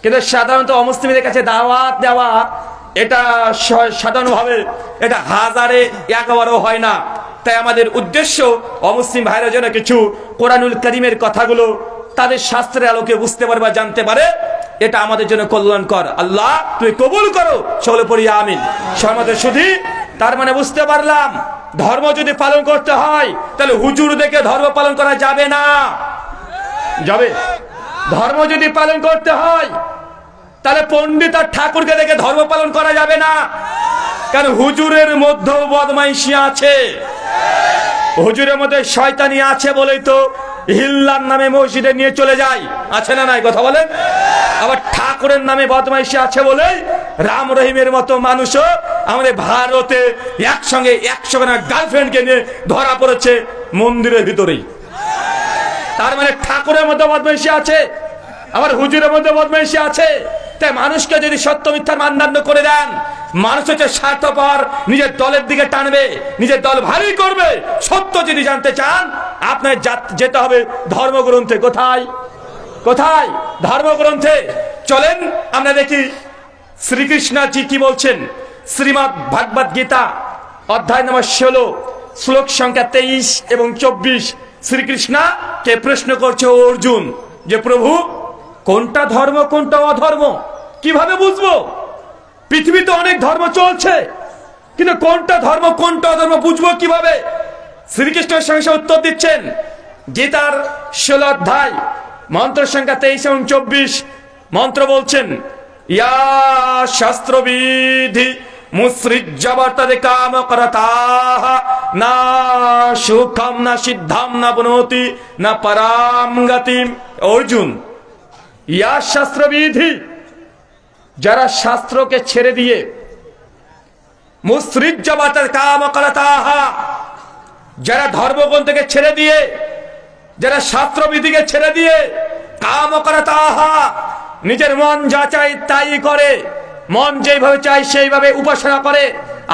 কিন্তু সাধারণত অমুসলিমদের কাছে দাওয়াত দেওয়া এটা সাধারণভাবে এটা হাজারে একবারও হয় না। তাই আমাদের উদ্দেশ্য অমুসলিম ভাইরা যেন কিছু কোরআনুল কারীমের কথাগুলো তাদের শাস্ত্রের আলোকে বুঝতে পারে বা জানতে পারে, এটা আমাদের জন্য কল্যাণকর। আল্লাহ তুই কবুল করো, সকলে পড়ি আমিন। সমাজে শুধু তার মানে বুঝতে পারলাম, ধর্ম যদি পালন করতে হয় তাহলে হুজুর দেখে ধর্ম পালন করা যাবে না। যাবে? ধর্ম যদি পালন করতে হয় তাহলে পণ্ডিত আর ঠাকুরকে দেখে ধর্ম পালন করা যাবে না। কারণ হুজুরের মধ্যেও বদমাইশি আছে, হুজুরের মধ্যে শয়তানি আছে বলেই তো হিল্লার নামে মসজিদে নিয়ে চলে যায়, আছে না নাই? কথা বলেন। আবার ঠাকুরের নামে বদমাইশি আছে বলেই রাম রহিমের মতো মানুষও আমাদের ভারতে একসঙ্গে 100 খানা গার্লফ্রেন্ডকে নিয়ে ধরা পড়েছে মন্দিরের ভিতরেই। তার মানে ঠাকুরের মধ্যে বদমাইশি আছে, আবার হুজুরের মধ্যে বদমাইশি আছে। তাই মানুষকে যদি সত্য মিথ্যার মানদণ্ড করে দেন, মানুষ হচ্ছে স্বার্থপর, নিজের দলের দিকে টানবে, নিজের দল ভারী করবে। সত্য যদি জানতে চান আপনার যেতে হবে ধর্মগ্রন্থে। কোথায়? কোথায়? ধর্মগ্রন্থে। চলেন আমরা দেখি শ্রীকৃষ্ণজি কি বলছেন। শ্রীমদ্ ভাগবত গীতা অধ্যায় নম্বর 16 শ্লোক সংখ্যা 23 এবং 24। শ্রীকৃষ্ণকে প্রশ্ন করছে অর্জুন যে প্রভু কোনটা ধর্ম কোনটা অধর্ম কিভাবে বুঝবো? পৃথিবীতে অনেক ধর্ম চলছে, কিন্তু কোনটা ধর্ম কোনটা অধর্ম বুঝবো কিভাবে? শ্রীকৃষ্ণের সঙ্গে উত্তর দিচ্ছেন গীতার 16 অধ্যায় মন্ত্র সংখ্যা 23 এবং 24। মন্ত্র বলছেন, ইয়া শাস্ত্রবিধি মুসৃজ্যবর্ততে কাম করতাহ না সুখম না সিদ্ধাম না বনতি না পরাম গতিম। অর্জুন, ইয়া শাস্ত্রবিধি, যারা শাস্ত্রকে ছেড়ে দিয়ে মুসৃজ্যবর্ততে কাম করতাহ, যারা ধর্মগ্রন্থকে ছেড়ে দিয়ে, যারা শাস্ত্রবিধিকে ছেড়ে দিয়ে কাম করতাহ, নিজের মন যা চাই তাই করে, মন যেভাবে চাই সেইভাবে উপাসনা করে,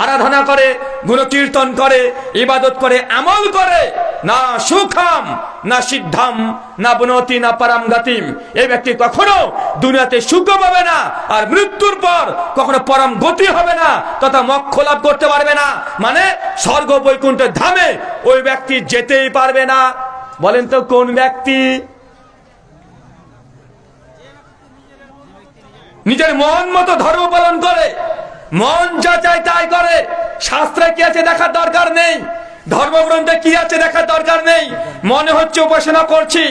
আরাধনা করে, গুণকীর্তন করে, ইবাদত করে, আমল করে, না সুখম না সিদ্ধাম না বনতি না পরম গতিম, এই ব্যক্তি কখনো দুনিয়াতে সুখ পাবে না, আর মৃত্যুর পর কখনো পরম গতি হবে না, তথা মোক্ষ লাভ করতে পারবে না। মানে স্বর্গ বৈকুণ্ঠের ধামে ওই ব্যক্তি যেতেই পারবে না। বলেন তো কোন ব্যক্তি? নিজের মন মতো ধর্ম পালন করে, মন যা চায় তাই করে, শাস্ত্রে কি আছে দেখার দরকার নেই, ধর্মগ্রন্থে কি আছে দেখার দরকার নেই। মনে হচ্ছে উপাসনা করছি,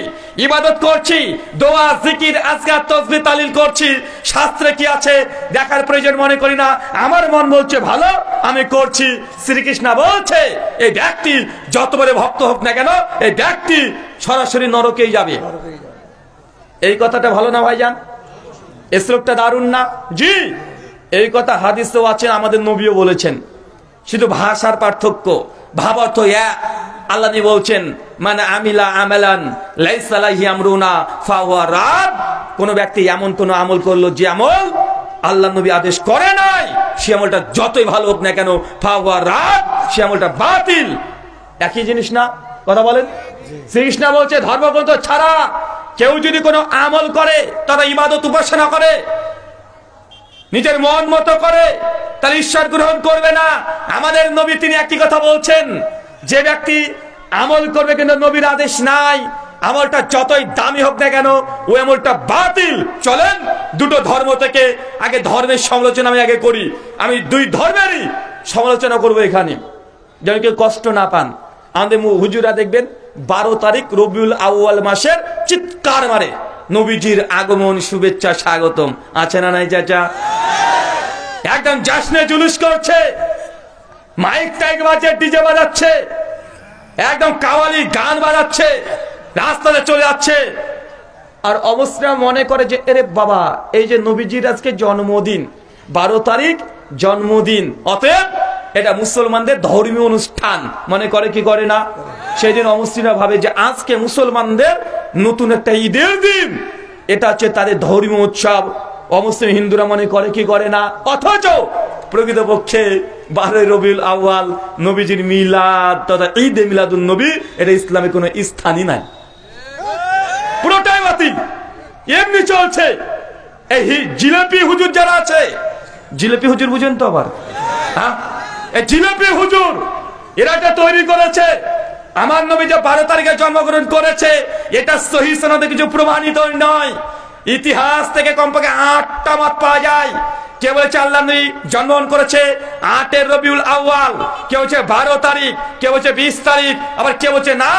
ইবাদত করছি, দোয়া জিকির আজকার তসবিহ তালিল করছি, শাস্ত্রে কি আছে দেখার প্রয়োজন মনে করি না। আমার মন বলছে ভালো, আমি করছি। শ্রীকৃষ্ণ বলছে এই ব্যক্তি যত বড় ভক্ত হোক না কেন, এই ব্যক্তি সরাসরি নরকেই যাবে। এই কথাটা ভালো না ভাইজান? এই শ্লোকটা দারুণ না? জি, এই কথা হাদিসেও আছে, আমাদের নবীও বলেছেন। শুধু ভাষার পার্থক্য, ভাব অর্থ এক। আল্লাহ নবী বলছেন মানে আমিলা আমালান লাইসা আলাইহি আমরুনা ফাহুয়া রাদ, কোন ব্যক্তি এমন কোন আমল করলো যে আমল আল্লাহ নবী আদেশ করে নাই, সে আমলটা যতই ভালো হোক না কেন ফাহুয়া রাদ, সে আমলটা বাতিল। একই জিনিস না? কথা বলেন। শ্রীকৃষ্ণ বলছে ধর্মগ্রন্থ ছাড়া কেউ যদি কোনো আমল করে, তবে ইবাদত উপাসনা করে, নিজের মন মতো করে, তাহলে ঈশ্বর গ্রহণ করবে না। আমাদের নবী তিনি একটি কথা বলছেন, যে ব্যক্তি আমল করবে কিন্তু নবীর আদেশ নাই, আমলটা যতই দামি হোক না কেন ওই আমলটা বাতিল। চলেন দুটো ধর্ম থেকে আগে ধর্মের সমালোচনা আমি আগে করি। আমি দুই ধর্মেরই সমালোচনা করবো এখানে, যেন কেউ কষ্ট না পান। আমাদের হুজুরা দেখবেন 12 তারিখ রবিউল আউয়াল মাসের চিৎকার মারে নবীজির আগমন শুভেচ্ছা স্বাগতম, আছে না নাই চাচা? একদম জাশনে জুলুস করছে, মাইক টাইক বাজে, ডিজে বাজাচ্ছে, একদম কাওয়ালি গান বাজাচ্ছে, রাস্তাতে চলে যাচ্ছে। আর অবশ্যই মনে করে যে এরে বাবা, এই যে নবীজির আজকে জন্মদিন, 12 তারিখ জন্মদিন, অতএব এটা মুসলমানদের ধর্মীয় অনুষ্ঠান মনে করে, কি করে না? সেই দিন অমুসলিমরা ভাবে যে আজকে মুসলমানদের নতুন একটা ঈদের দিন, এটা হচ্ছে তাদের ধর্মীয় উৎসব। অমুসলিম হিন্দুরা মনে করে কি করে না, অথচ প্রকৃতপক্ষে 12 রবিউল আউয়াল নবীজির মিলাদ তথা ঈদে মিলাদুন নবী, এটা ইসলামে কোনো স্থানই নাই, পুরোটাই বাতিল। এমনি চলছে। এই জিলাপি হুজুর যারা আছে, জিলাপি হুজুর বুঝেন তো আবার, হ্যাঁ, এই জিলাপি হুজুর এরা এটা তৈরি করেছে। আমার নবী যে 12 তারিখে জন্মগ্রহণ করেছে, এটা সহি সনদে কিছু প্রমাণিত নয়। ইতিহাস থেকে কমপক্ষে 8টা মত পাওয়া যায়। কে বলেছে আল্লাহ নবী জন্মগ্রহণ করেছে 8 রবিউল আউয়াল, কে বলছে 12 তারিখ, কে বলছে 20 তারিখ, আবার কে বলছে না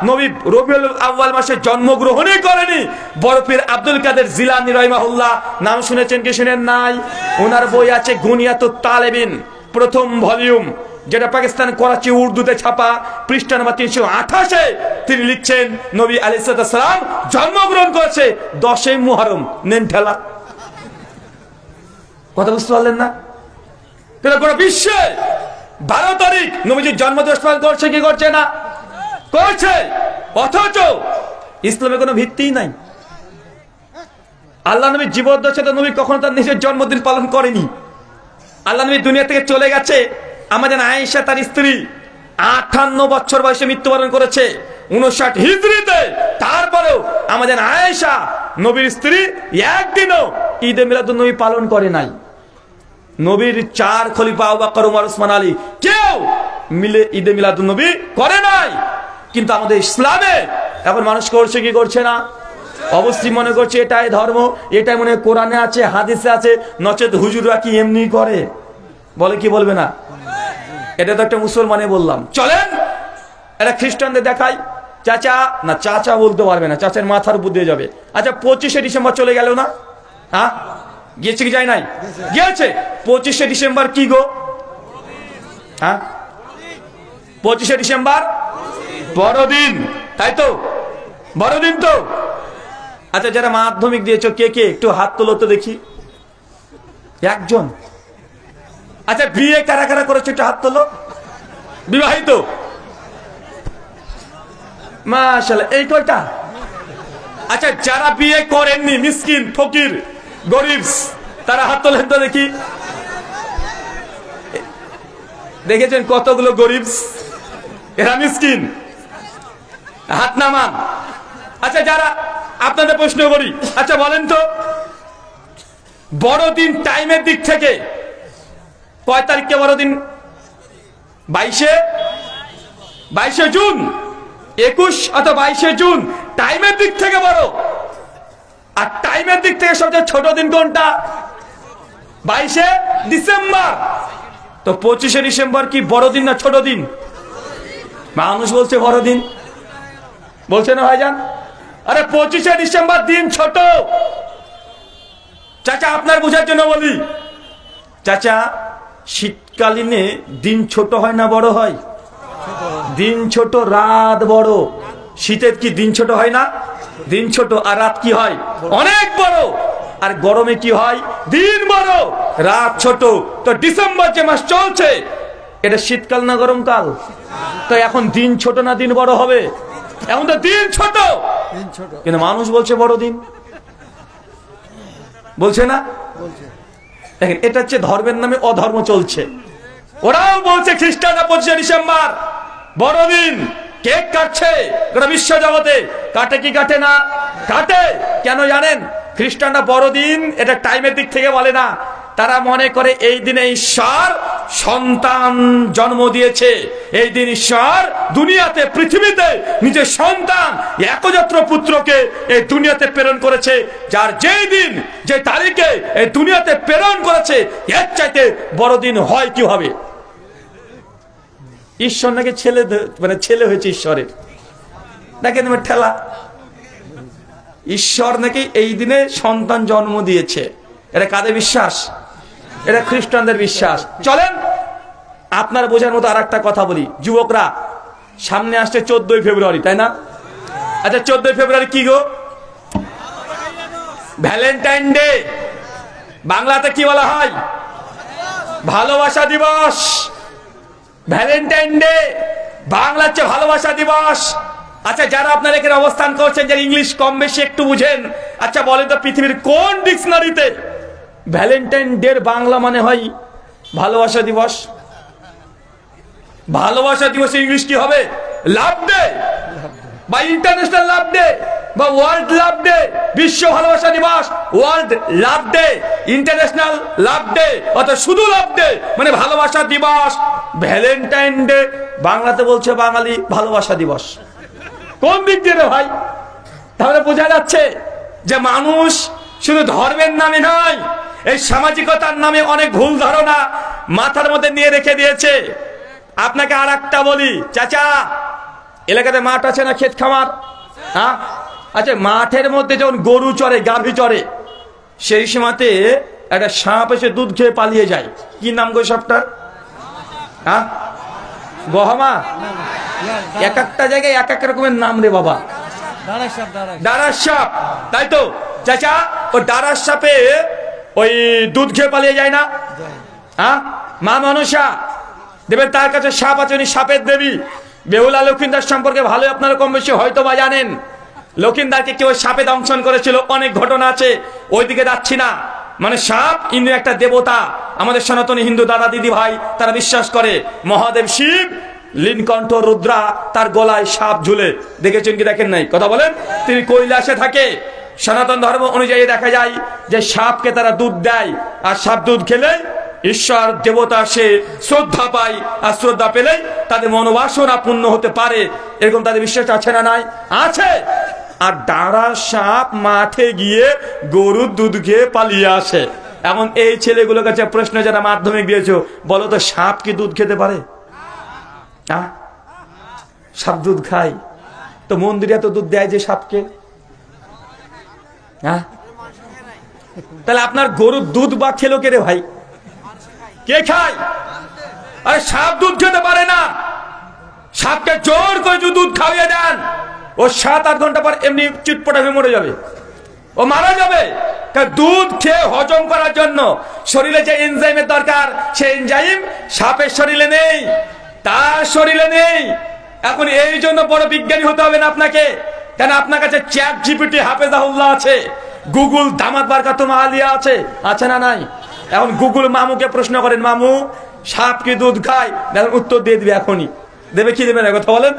নবী রবিউল আউয়াল মাসে জন্মগ্রহণই করেনি। বরফির আব্দুল কাদের জিলানী রাহিমাহুল্লাহ, নাম শুনেছেন কি শুনেন নাই? ওনার বই আছে গুনিয়াতুত তালেবিন, প্রথম ভলিউম, যেটা পাকিস্তান করাচি উর্দুতে ছাপা, পৃষ্ঠা নম্বর 328-এ তিনি লিখছেন নবী আলাইহিস সালাম জন্মগ্রহণ করেছে 10 মুহররম। নেন ঠেলা, কথা বুঝতে পারলেন না? কিন্তু গোটা বিশ্বে 12 তারিখ নবীজির জন্মদিবস পালন করছে কি করছে না? করছে। অথচ ইসলামে কোনো ভিত্তিই নাই। আল্লাহ নবী জীবদ্দশায় তো নবী কখনো তার নিজের জন্মদিন পালন করেনি। আল্লাহ নবী দুনিয়া থেকে চলে গেছে, আমাদের আয়েশা তার স্ত্রী 58 বছর বয়সে মৃত্যুবরণ করেছে 59 হিজরিতে। তারপরেও আমাদের আয়েশা নবীর স্ত্রী একদিনও ঈদে মিলাদুন নবী পালন করে নাই। নবীর 4 খলিফা আবু বকর, ওমর, ওসমান, আলী কেউ মিলে ঈদে মিলাদুন নবী করে নাই। কিন্তু আমাদের ইসলামে এখন মানুষ করছে কি করছে না? অবশ্যই মনে করছে এটাই ধর্ম, এটাই মনে কোরআনে আছে, হাদিসে আছে, নচেত হুজুররা কি এমনি করে? বলে কি বলবে না? এটা তো একটা মুসলমানে বললাম। চলেন এটা খ্রিস্টানদের দেখাই। চাচা না, চাচা বলতে পারবে না, চাচার মাথার উপর দিয়ে যাবে। আচ্ছা 25শে ডিসেম্বর চলে গেল না? হ্যাঁ, গিয়েছে কি যায় নাই? গিয়েছে। 25শে ডিসেম্বর কি গো? হ্যাঁ, 25শে ডিসেম্বর বড়দিন, তাই তো? বড়দিন তো। আচ্ছা যারা মাধ্যমিক দিয়েছো কে কে একটু হাত তোলো তো দেখি। একজন। আচ্ছা বিয়ে কারা কারা করেছে একটু হাত তোলো। বিবাহিত? মাশাআল্লাহ, এই কয়টা? আচ্ছা যারা বিয়ে করেননি, মিসকিন, ফকির, গরিব, তারা হাত তোলেন তো দেখি। দেখেছেন কতগুলো গরিব, এরা মিসকিন, হাত নামান। আচ্ছা যারা, আপনাদের প্রশ্ন করি, আচ্ছা বলেন তো বড়দিন টাইমের দিক থেকে কয় তারিখকে বড়দিন? 22শে জুন, 21 অথবা 22শে জুন টাইমের দিক থেকে বড়। আর টাইমের দিক থেকে সবচেয়ে ছোট দিন কোনটা? 22শে ডিসেম্বর। তো 25শে ডিসেম্বর কি বড়দিন না ছোট দিন? মানুষ বলছে বড়দিন, বলছে না ভাইজান? আরে 25শে ডিসেম্বর দিন ছোট। চাচা আপনার বোঝার জন্য বলি, চাচা শীতকালীনে দিন ছোট হয় না বড় হয়? দিন ছোট, রাত বড়। শীতের কি দিন ছোট হয় না? দিন ছোট, আর রাত কি হয়? অনেক বড়। আর গরমে কি হয়? দিন বড়, রাত ছোট। তো ডিসেম্বর যে মাস চলছে, এটা শীতকাল না গরমকাল? তো এখন দিন ছোট না দিন বড় হবে? এখন তো দিন ছোট, কিন্তু মানুষ বলছে বড় দিন, বলছে না? দেখেন এটা হচ্ছে ধর্মের নামে অধর্ম চলছে। ওরাও বলছে খ্রিস্টানরা 25শে ডিসেম্বর বড়দিন, কেক কাটছে গোটা বিশ্ব জগতে। কাটে কি কাটে না? কাটে। কেন জানেন? খ্রিস্টানরা বড়দিন এটা টাইমের দিক থেকে বলে না, তারা মনে করে এই দিনে ঈশ্বর সন্তান জন্ম দিয়েছে। এই দিন ঈশ্বর দুনিয়াতে, পৃথিবীতে নিজের সন্তান একজাত্র পুত্রকে এই দুনিয়াতে প্রেরণ করেছে। যার যেই দিন, যে তারিখে এই দুনিয়াতে প্রেরণ করেছে, এর চাইতে বড়দিন হয় কি হবে? ঈশ্বর নাকি ছেলে, মানে ছেলে হয়েছে ঈশ্বরের, দেখেন ঠেলা। ঈশ্বর নাকি এই দিনে সন্তান জন্ম দিয়েছে। এটা কাদের বিশ্বাস? এটা খ্রিস্টানদের বিশ্বাস। চলেন আপনার বোঝার মতো আর একটা কথা বলি। যুবকরা, সামনে আসছে 14ই ফেব্রুয়ারি, তাই না? আচ্ছা 14ই ফেব্রুয়ারি কি গো? Valentine day. বাংলাতে কি বলা হয়? ভালোবাসা দিবস। ভ্যালেন্টাইন ডে বাংলা হচ্ছে ভালোবাসা দিবস। আচ্ছা, যারা আপনারা এখানে অবস্থান করছেন, যারা ইংলিশ কম বেশি একটু বুঝেন, আচ্ছা বলেন তো পৃথিবীর কোন ডিকশনারিতে ভ্যালেন্টাইন ডে বাংলা মানে হয় ভালোবাসা দিবস? ভালোবাসা দিবস ইংলিশ কি হবে? লাভ ডে বা ইন্টারন্যাশনাল লাভ ডে বা ওয়ার্ল্ড লাভ ডে। বিশ্ব ভালোবাসা দিবস, ওয়ার্ল্ড লাভ ডে, ইন্টারন্যাশনাল লাভ ডে, অর্থাৎ শুধু লাভ ডে মানে ভালোবাসা দিবস। ভ্যালেন্টাইন ডে বাংলাতে বলছে বাঙালি ভালোবাসা দিবস। কোন দিক দিয়ে রে ভাই? তাহলে বোঝা যাচ্ছে যে মানুষ শুধু ধর্মের নামে নয়, এই সামাজিকতার নামে অনেক ভুল ধারণা মাথার মধ্যে নিয়ে রেখে দিয়েছে। আপনাকে আর একটা বলি, চাচা এলাকাতে মাঠ আছে না, ক্ষেত খামার? হ্যাঁ, আচ্ছা মাঠের মধ্যে যখন গরু চড়ে, গাভী চড়ে, সেই সময়তে একটা সাপ এসে দুধ খেয়ে পালিয়ে যায়। কি নাম গো সাপটার? হ্যাঁ, গহমা? এক একটা জায়গায় এক এক রকমের নাম রে বাবা। ডারাস সাপ, তাই তো চাচা? ও ডারাস সাপে ওই দুধ খেয়ে পালিয়ে যায় না? হ্যাঁ, মা মনসা দেবের তার কাছে সাপ আছে, উনি সাপের দেবী। বেহুলা লক্ষিন্দার সম্পর্কে ভালো আপনারা কম বেশি হয়তো বা জানেন। লক্ষিন্দারকে কেউ সাপে দংশন করেছিল, অনেক ঘটনা আছে, ওইদিকে যাচ্ছি না। মানে সাপ ইনি একটা দেবতা। আমাদের সনাতনী হিন্দু দাদা দিদি ভাই তারা বিশ্বাস করে মহাদেব শিব, লীলকণ্ঠ রুদ্রা, তার গলায় সাপ ঝুলে। দেখেছেন কি দেখেন নাই? কথা বলেন। তিনি কৈলাসে থাকে। সনাতন ধর্ম অনুযায়ী দেখা যায় যে সাপকে তারা দুধ দেয়, আর সাপ দুধ খেলে ঈশ্বর দেবতা সে শ্রদ্ধা পায়, আর শ্রদ্ধা পেলে তাদের মনোবাসনা পূর্ণ হতে পারে। এরকম তাদের বিশ্বাস আছে না নাই? আছে। আর ডাঁড়া সাপ মাঠে গিয়ে গরুর দুধ খেয়ে পালিয়ে আসে। এমন এই ছেলেগুলোর কাছে প্রশ্ন, যারা মাধ্যমিক দিয়েছো, বলো তো সাপ কি দুধ খেতে পারে? সাপ দুধ খায় তো মন্দিরে এত দুধ দেয় যে সাপকে? তাহলে আপনার গরুর দুধ বা খেলো কে রে ভাই? কে খায়? আরে সাপ দুধ খেতে পারে না। সাপকে জোর করে দুধ খাওয়িয়ে দেন, ও 7-8 ঘন্টা পর এমনি চিটপটা হয়ে মরে যাবে, ও মারা যাবে। দুধ খেয়ে হজম করার জন্য শরীরে যে এনজাইমের দরকার, সেই এনজাইম সাপের শরীরে নেই, তার শরীরে নেই। এখন এই জন্য বড় বিজ্ঞানী হতে হবে না আপনাকে, কেন আপনার কাছে চ্যাট জিপিটি হাফেজাহুল্লাহ আছে, গুগল দামাত বারকাত মালিয়া আছে, আছে না নাই? এখন গুগল মামুকে প্রশ্ন করেন, মামু সাপ কি দুধ খায়? দেখুন উত্তর দিয়ে দিবে এখনই। দেবে কি দেবে না? কথা বলেন।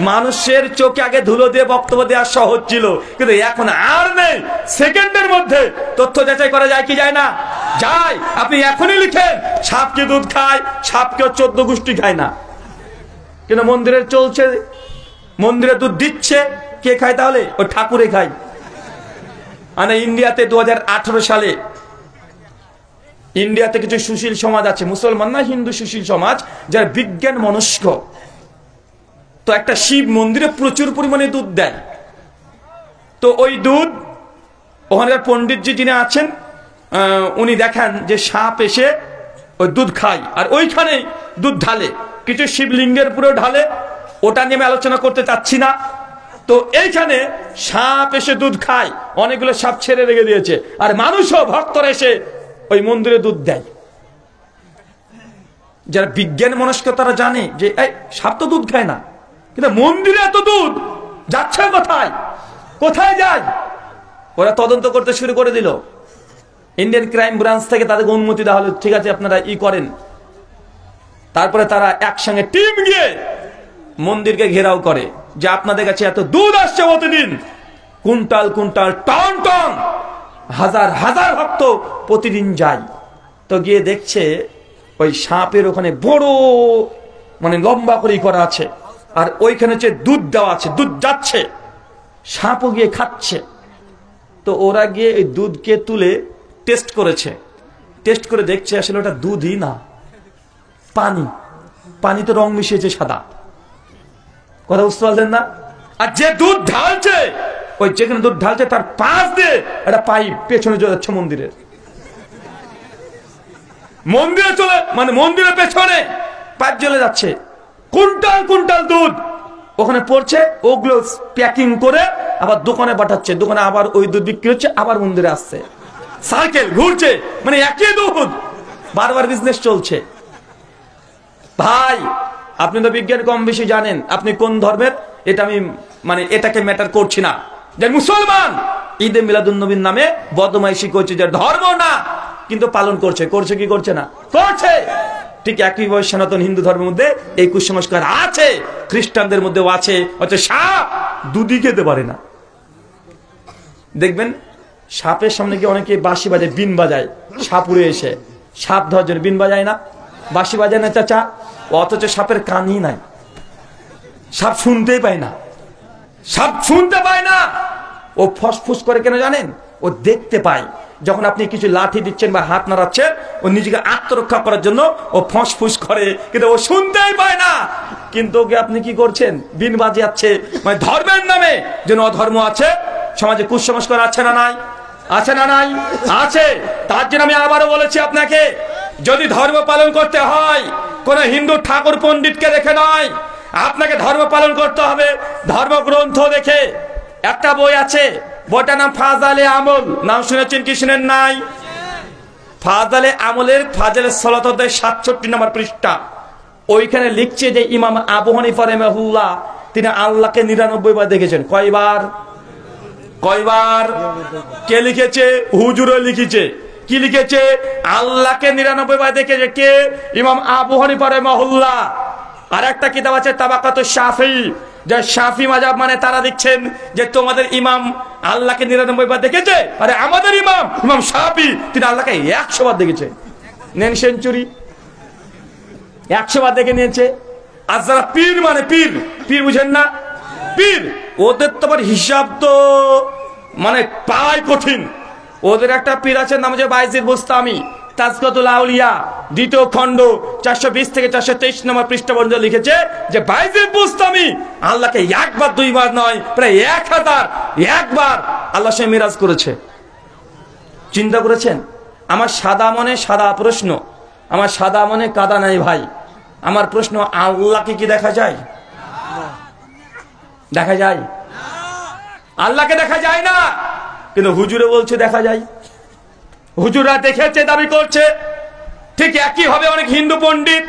মানুষের চোখে আগে ধুলো দিয়ে বক্তব্য দেওয়া সহজ ছিল, কিন্তু এখন আর নেই। সেকেন্ডের মধ্যে তথ্য যাচাই করা যায় কি যায় না? যায়। আপনি এখনই লিখেন সাপ কি দুধ খায়, সাপ কেউ 14 গোষ্ঠী খায় না। কিন্তু মন্দিরে চলছে, মন্দিরে দুধ দিচ্ছে, কে খায় তাহলে? ও ঠাকুরে খায়। মানে ইন্ডিয়াতে 2018 সালে ইন্ডিয়াতে কিছু সুশীল সমাজ আছে, মুসলমান না হিন্দু সুশীল সমাজ, যারা বিজ্ঞান মনস্ক। তো একটা শিব মন্দিরে প্রচুর পরিমাণে দুধ দেয়। তো ওই দুধ ওখানকার পণ্ডিতজি যিনি আছেন উনি দেখান যে সাপ এসে ওই দুধ খায়, আর ওইখানে দুধ ঢালে, কিছু শিবলিঙ্গের পুরো ঢালে। ওটা নিয়ে আমি আলোচনা করতে চাচ্ছি না। তো এইখানে সাপ এসে দুধ খায়, অনেকগুলো সাপ ছেড়ে রেখে দিয়েছে, আর মানুষও ভক্তরা এসে ওই মন্দিরে দুধ দেয়। যারা বিজ্ঞান মনস্ক তারা জানে যে এই সাপ তো দুধ খায় না, কিন্তু মন্দিরে এত দুধ যাচ্ছে কোথায়, কোথায় যায়? ওরা তদন্ত করতে শুরু করে দিল। ইন্ডিয়ান ক্রাইম ব্রাঞ্চ থেকে তাদেরকে অনুমতি দেওয়া হলো, ঠিক আছে আপনারা করেন। তারপরে তারা একসঙ্গে টিম গিয়ে মন্দিরকে ঘেরাও করে যে আপনাদের কাছে এত দুধ আসছে প্রতিদিন, কুইন্টাল কুইন্টাল, টন টন, হাজার হাজার ভক্ত প্রতিদিন যায়। তো গিয়ে দেখছে ওই সাপের ওখানে বড় মানে লম্বা করে করা আছে, আর ওইখানে হচ্ছে দুধ দেওয়া আছে, দুধ যাচ্ছে, সাপও গিয়ে খাচ্ছে। তো ওরা গিয়ে এই দুধকে তুলে টেস্ট করেছে, টেস্ট করে দেখছে আসলে ওটা দুধই না, পানি। পানিতে রং মিশিয়েছে সাদা। কথা বুঝতে পারলেন না? আর যে দুধ ঢালছে, ওই যেখানে দুধ ঢালছে তার পাশ দিয়ে একটা পাইপ পেছনে যাচ্ছে মন্দিরের, মন্দিরে চলে, মানে মন্দিরের পেছনে পাইপ চলে যাচ্ছে, কুইন্টাল কুইন্টাল দুধ ওখানে পড়ছে। ওগুলো প্যাকিং করে আবার দোকানে পাঠাচ্ছে, দোকানে আবার ওই দুধ বিক্রি হচ্ছে, আবার মন্দিরে আসছে, সাইকেল ঘুরছে, মানে একই দুধ, বারবার বিজনেস চলছে। ভাই আপনি তো বিজ্ঞান কম বেশি জানেন, আপনি কোন ধর্মের এটা আমি মানে এটাকে ম্যাটার করছি না। যে মুসলমান ঈদে মিলাদুন্নবীর নামে বদমাইশি করছে, যে ধর্ম না কিন্তু পালন করছে, করছে কি করছে না? করছে। ঠিক একইভাবে সনাতন হিন্দু ধর্মের মধ্যে এই কুসংস্কার আছে, খ্রিস্টানদের মধ্যেও আছে। হচ্ছে সাপ দুধই খেতে পারে না। দেখবেন সাপের সামনে গিয়ে অনেকে বাঁশি বাজায়, বিন বাজায়, সাপ উড়ে এসে সাপ ধরার জন্য বিন বাজায় না, বাঁশি বাজায় না চাচা, অথচ সাপের কানই নাই, সাপ শুনতেই পায় না, সাপ শুনতে পায় না। ও ফসফুস করে কেন জানেন? ও দেখতে পায়। যখন আপনি কিছু লাঠি দিচ্ছেন বা হাত নাড়াচ্ছেন, ও নিজেকে আত্মরক্ষা করার জন্য ও ফসফুস করে, কিন্তু ও শুনতেই পায় না। কিন্তু ওকে আপনি কি করছেন? বিন বাজিয়াচ্ছে, মানে ধর্মের নামে যেন অধর্ম আছে। সমাজে কুসংস্কার আছে না নাই? আছে না নাই? আছে। তার জন্য আমি আবারও বলেছি আপনাকে, যদি ধর্ম পালন করতে হয় কোন হিন্দু ঠাকুর পণ্ডিতকে দেখে নয়, আপনাকে ধর্ম পালন করতে হবে ধর্মগ্রন্থ দেখে। একটা বই আছে, বইটার নাম ফাজালে আমল, নাম শুনেছেন কি শুনেন নাই? ফাজালে আমলের ফাজালে সালাত অধ্যায় 67 নম্বর পৃষ্ঠা। ওইখানে লিখছে যে ইমাম আবু হানিফা রাহিমাহুল্লাহ তিনি আল্লাহকে 99 বার দেখেছেন। কয়বার? কয়বার? কে লিখেছে? হুজুরও লিখেছে। কি লিখেছে? আল্লাহকে 99 বার দেখেছে কে? ইমাম আবু হানিফা রাহিমাহুল্লাহ। আর একটা কিতাব আছে তাবাকাতুশ শাফি, যে শাফি মাযহাব মানে তারা দেখছেন যে তোমাদের ইমাম আল্লাহকে 99 বার দেখেছে, আরে আমাদের ইমাম ইমাম শাফি তিনি আল্লাহকে 100 বার দেখেছে। নেন সেঞ্চুরি, 100 বার দেখে নিয়েছে। আর যারা পীর মানে পীর, পীর বুঝেন না? পীর ওদের তো আবার হিসাব তো মানে পাওয়াই কঠিন। ওদের একটা পীর আছে, নাম হচ্ছে বাইজিদ বুস্তামি, তাজকিয়াতুল আউলিয়া 2য় খণ্ড 420 থেকে 423 নম্বর পৃষ্ঠা পর্যন্ত লিখেছে যে বাইজিদ বুস্তামি আল্লাহকে একবার দুইবার নয়, প্রায় 1001 বার আল্লাহর সঙ্গে মিরাজ করেছে। চিন্তা করেছেন? আমার সাদা মনে সাদা প্রশ্ন, আমার সাদা মনে কাদা নাই ভাই। আমার প্রশ্ন, আল্লাহকে কি দেখা যায়? দেখা যায়? আল্লাহকে দেখা যায় না, কিন্তু হুজুরে বলছে দেখা যায়। হুজুররা দেখেছে, দাবি করছে। ঠিক একই ভাবে অনেক হিন্দু পণ্ডিত,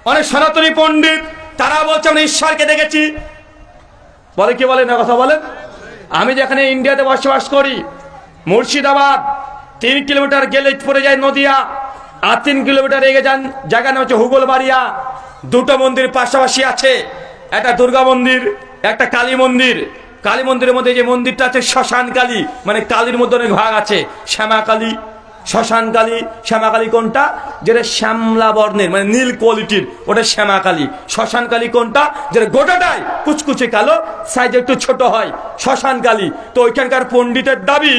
অনেক সনাতনী পণ্ডিত, তারা বলছে আমরা ঈশ্বরকে দেখেছি। বলে কি বলে না? কথা বলেন। আমি যেখানে ইন্ডিয়াতে বসবাস করি, মুর্শিদাবাদ 3 কিলোমিটার গেলে পড়ে যায় নদিয়া, আর 3 কিলোমিটার এগিয়ে যান জায়গা নাম হচ্ছে হুগলবাড়িয়া। 2টো মন্দির পাশাপাশি আছে, একটা দুর্গা মন্দির, একটা কালী মন্দির। কালী মন্দিরের মধ্যে যে মন্দিরটা আছে শ্মশান কালী, মানে কালীর মধ্যে অনেক ভাগ আছে, শ্যামা কালী, শ্মশান কালী। শ্যামা কালী কোনটা? যেটা শ্যামলা বর্ণের মানে নীল কোয়ালিটির, ওটা শ্যামা কালী। শ্মশান কালী কোনটা? যেটা গোটাটাই কুচকুচে কালো, সাইজ একটু ছোট হয়, শ্মশান কালী। তো ওইখানকার পণ্ডিতের দাবি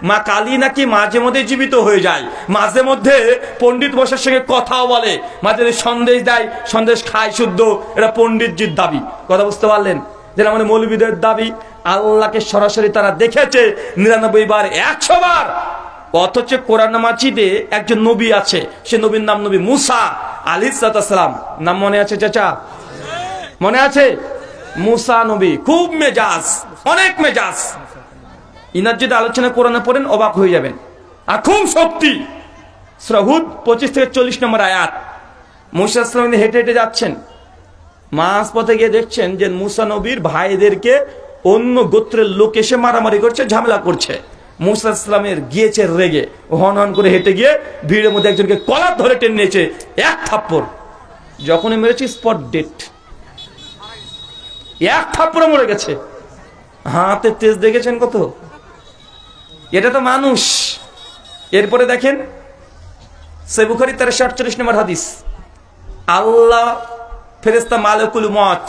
মা কালী নাকি মাঝে মধ্যে জীবিত হয়ে যায়, মাঝে মধ্যে পণ্ডিত মশাইয়ের সঙ্গে কথাও বলে, মাঝে সন্দেশ দেয়, সন্দেশ খায় শুদ্ধ। এটা পণ্ডিতজির দাবি। কথা বুঝতে পারলেন? যেটা মানে মৌলবীদের দাবি আল্লাহকে সরাসরি তারা দেখেছে 99 বার, 100 বার। অথচ কোরআন মাজিদে একজন নবী আছে, সে নবীর নাম নবী মুসা আলাইহিস সালাম। নাম মনে আছে চাচা? মনে আছে? মুসা নবী, খুব মেজাজ, অনেক মেজাজ। ইনার যদি আলোচনা কোরআনে পড়েন অবাক হয়ে যাবেন। আর খুব শক্তি। সূরা হুদ 25 থেকে 40 নম্বর আয়াত। মুসা সাল্লাল্লাহু আলাইহি হেঁটে হেঁটে যাচ্ছেন, মাঝ পথে গিয়ে দেখছেন যে মুসা নবীর ভাইদেরকে অন্য গোত্রের লোক এসে মারামারি করছে, ঝামেলা করছে। মুসা ইসলামের গিয়েছে রেগে, হন হন করে হেঁটে গিয়ে ভিড়ের মধ্যে একজনকে কলার ধরে টেনে নিয়েছে, 1 থাপ্পড়। যখনই মেরেছে স্পট ডেট, 1 থাপ্পড়ে মরে গেছে। হাতে তেজ দেখেছেন কত? এটা তো মানুষ। এরপরে দেখেন সহিহ বুখারী 1348 নম্বর হাদিস, আল্লাহ ফেরেশতা মালাকুল মউত,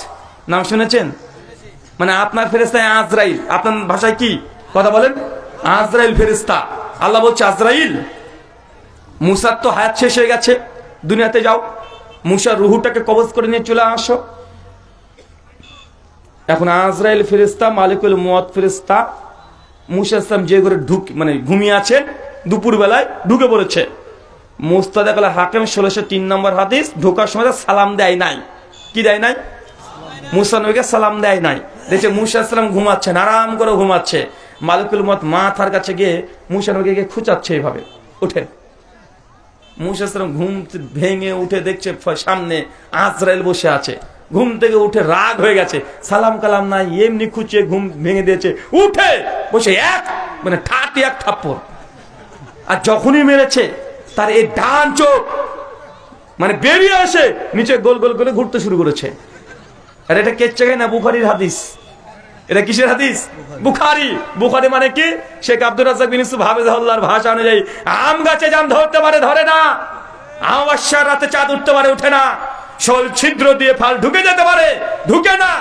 নাম শুনেছেন? মানে আপনার ফেরেশতা আজরাইল, আপনার ভাষায় কি কথা বলেন? আজরাইল ফেরেশতা। আল্লাহ বলছে আজরাইল, মুসার তো হায়াত শেষ হয়ে গেছে, দুনিয়াতে যাও, মুসার রুহুটাকে কবজ করে নিয়ে চলে আসো। এখন আজরাইল ফেরেশতা, মালিকুল মউত ফেরেশতা, মুসা ইসলাম যে ঘরে মানে ঘুমিয়ে আছেন, দুপুর বেলায় ঢুকে পড়েছে। মুস্তাদাক আল হাকিম 1603 নম্বর হাদিস, ঢোকার সময় সালাম দেয় নাই। কি দেয় নাই? মুসা নবীকে সালাম দেয় নাই। দেখছে মুসা ইসলাম ঘুমাচ্ছেন, আরাম করে ঘুমাচ্ছে। মালিকুল মউত মাথার কাছে গিয়ে মুসা নবীকে খুঁচাচ্ছে, এইভাবে উঠেন। মুসা সালাম ঘুম ভেঙে উঠে দেখছে সামনে আজরাইল বসে আছে। ঘুম থেকে উঠে রাগ হয়ে গেছে, সালাম কালাম নাই, এমনি খুঁচিয়ে ঘুম ভেঙে দিয়েছে। উঠে বসে মানে ঠাটি এক থাপ্পড়। আর যখনই মেরেছে তার এই ডান চোখ মানে বেরিয়ে আসে নিচে গোল গোল করে ঘুরতে শুরু করেছে। আর এটা কেচ্চে না, বুখারীর হাদিস। এটা কিসের হাদিস? বুখারী। বুখারী মানে কি? শেখ আব্দুর রাজ্জাক বিন ইউসুফ হাফিজাহুল্লাহর ভাষা অনুযায়ী আম গাছে জাম ধরতে পারে ধরে না, আমাবস্যার রাতে চাঁদ উঠতে পারে উঠে না, শোল ছিদ্র দিয়ে ফাল ঢুকে যেতে পারে ঢুকে না।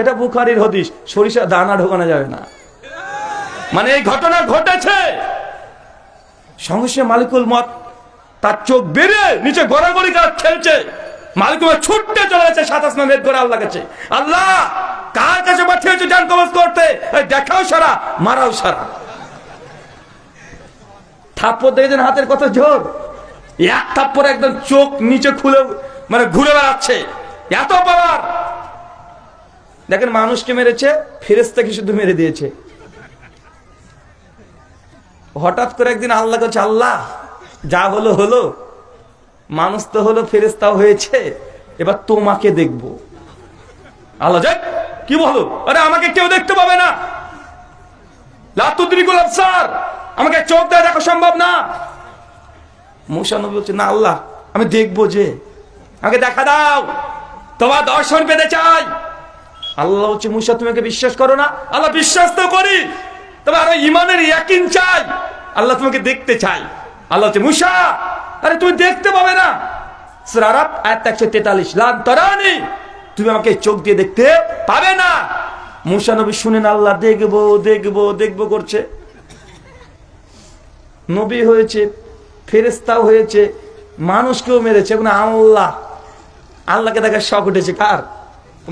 এটা বুখারীর হাদিস। সরিষা দানা ঢোকানো যাবে না। মানে এই ঘটনা ঘটেছে, সঙ্গে সঙ্গে মালিকুল মত তার চোখ বেরিয়ে নিচে গড়াগড়ি খেলছে। মালিকুল মত ছুটতে চলে গেছে 7 আসমান ভেদ করে আল্লাহর কাছে। আল্লাহ কার কাছে পাঠিয়েছে জান কবজ করতে? দেখাও সারা, মারাও সারা। থাপ্পড় দেখেছেন হাতের কত জোর? এক থাপ্পড় একদম চোখ নিচে খুলে মানে ঘুরে বেড়াচ্ছে, এত পাওয়ার। দেখেন মানুষকে মেরেছে, ফেরেশতাকে শুধু মেরে দিয়েছে। হঠাৎ করে একদিন আল্লাহ কাছে, আল্লাহ যা হলো হলো, মানুষ তো হলো, ফেরেশতাও হয়েছে, এবার তোমাকে দেখবো। আল্লাহ যাক কি বলো? আরে আমাকে কেউ দেখতে পাবে না, লা তুদরিকুল আবসার, আমাকে চোখ দিয়ে দেখা সম্ভব না। মুসা নবী বলছে, না আল্লাহ আমি দেখবো, যে আমাকে দেখা দাও, তোমার দর্শন পেতে চাই। আল্লাহ বলছে, মুসা তুমি আমাকে বিশ্বাস করো না? আল্লাহ বিশ্বাস তো করি, তবে আরো ইমানের ইয়াকিন চাই। আল্লাহ তোমাকে দেখতে চাই। আল্লাহ বলছে, মুসা আরে তুমি দেখতে পাবে না। সূরা আরাফ আয়াত 143, লান তারানি, তুমি আমাকে চোখ দিয়ে দেখতে পাবে না। মুসা নবী শুনেন আল্লাহ দেখবো দেখবো দেখবো করছে। নবী হয়েছে, ফেরেশতাও হয়েছে, মানুষকেও মেরেছে, এখন আল্লাহকে দেখার শখ উঠেছে কার?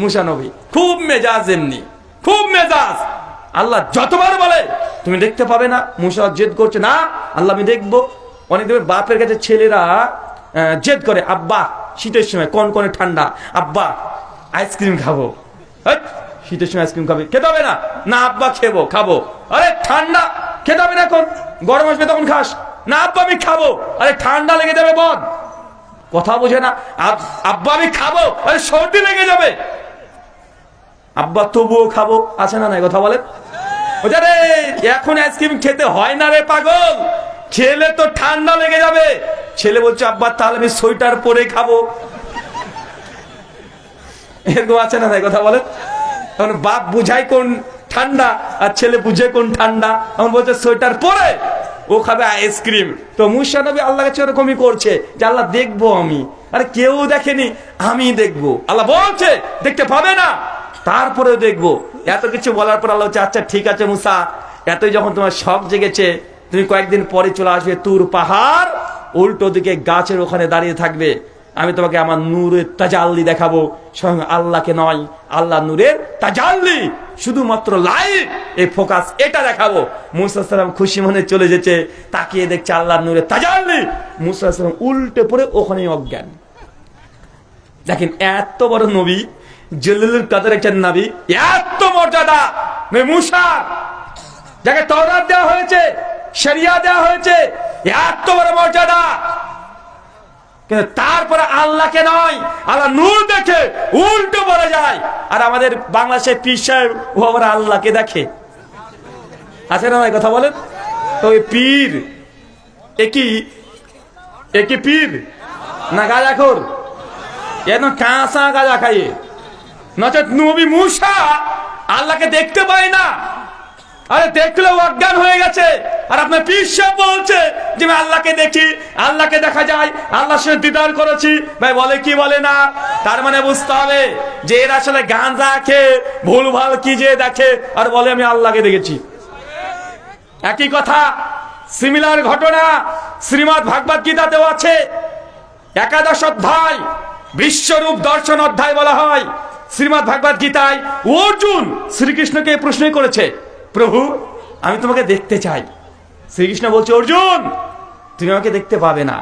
মুসা নবী। খুব মেজাজ, এমনি খুব মেজাজ। আল্লাহ যতবার বলে তুমি দেখতে পাবে না, মুসা জেদ করছে, না আল্লাহ আমি দেখবো। অনেক দিনের বাপের কাছে ছেলেরা জেদ করে, আব্বা শীতের সময় কনকনে ঠান্ডা, আব্বা আইসক্রিম খাবো। শীতের সময় আইসক্রিম খাবে, খেতে হবে না? না আব্বা খাবো। আরে ঠান্ডা খেতে হবে না, এখন গরম আসবে তখন খাস। না আব্বা আমি খাবো। আরে ঠান্ডা লেগে যাবে বল, কথা বোঝে না। আব্বা আমি খাবো, আরে সর্দি লেগে যাবে। আব্বা তবুও খাবো, আছে না নাই? কথা বলেন। রে এখন আইসক্রিম খেতে হয় না রে পাগল, খেলে তো ঠান্ডা লেগে যাবে। ছেলে বলছে, আব্বা তাহলে আমি সোয়েটার পরে খাবো। এরকম আছে না নাই? কথা বলেন। তখন বাপ বুঝায় কোন ঠান্ডা আর ছেলে বুঝে কোন ঠান্ডা, এখন বলছে সোয়েটার পরে ও খাবে আইসক্রিম। তো মুসা নবী আল্লাহ কাছে ওরকমই করছে যে আল্লাহ দেখবো আমি। আরে কেউ দেখেনি, আমি দেখবো। আল্লাহ বলছে দেখতে পাবে না, তারপরেও দেখবো। এত কিছু বলার পর আল্লাহ বলছে, আচ্ছা ঠিক আছে মুসা, এতই যখন তোমার শখ জেগেছে, তুমি কয়েকদিন পরে চলে আসবে তুর পাহাড়, উল্টো দিকে গাছের ওখানে দাঁড়িয়ে থাকবে। আমি তোমাকে আমার নূরের তাজাল্লি দেখাবো, স্বয়ং আল্লাহকে নয়, আল্লাহ নূরের তাজাল্লি, শুধুমাত্র লাইট, এই ফোকাস এটা দেখাবো। মুসা সালাম খুশি মনে চলে যেতে, তাকিয়ে দেখছে আল্লাহ নূরের তাজাল্লি। মুসা সালাম উল্টে পড়ে ওখানেই অজ্ঞান। দেখেন এত বড় নবী, জলিলুল কাদের একজন নবী, এত মর্যাদা মুসা, যাকে তাওরাত দেওয়া হয়েছে, শরিয়া দেওয়া হয়েছে, এত বড় মর্যাদা, কিন্তু তারপরে আল্লাহকে নয়, আল্লাহ নূর দেখে উল্টো পড়ে যায়। আর আমাদের বাংলাদেশের পীর সাহেব ও আবার আল্লাহকে দেখে, আছে না? কথা বলেন তো। পীর একই পীর না গাঁজাখোর? এত কাঁচা গাঁজা খাইয়ে। নচেত নবী মুসা আল্লাহকে দেখতে পায় না, আরে দেখলেও অজ্ঞান হয়ে গেছে। আর আপনার পীর সাহেব বলছে যে আমি আল্লাহকে দেখি, আল্লাহকে দেখা যায়, আল্লাহর সাথে দিদার করেছি। ভাই বলে কি বলে না? তার মানে বুঝতে হবে যে এরা আসলে গাঁজা খেয়ে ভুলভাল কি যে দেখে আর বলে আমি আল্লাহকে দেখেছি। একই কথা, সিমিলার ঘটনা শ্রীমদ্ ভাগবত গীতাতেও আছে। 11 অধ্যায় বিশ্বরূপ দর্শন অধ্যায় বলা হয় শ্রীমদ্ ভাগবত গীতায়। অর্জুন শ্রীকৃষ্ণকে প্রশ্ন করেছে, প্রভু আমি তোমাকে দেখতে চাই। শ্রীকৃষ্ণ বলছে, অর্জুন তুমি আমাকে দেখতে পাবে না।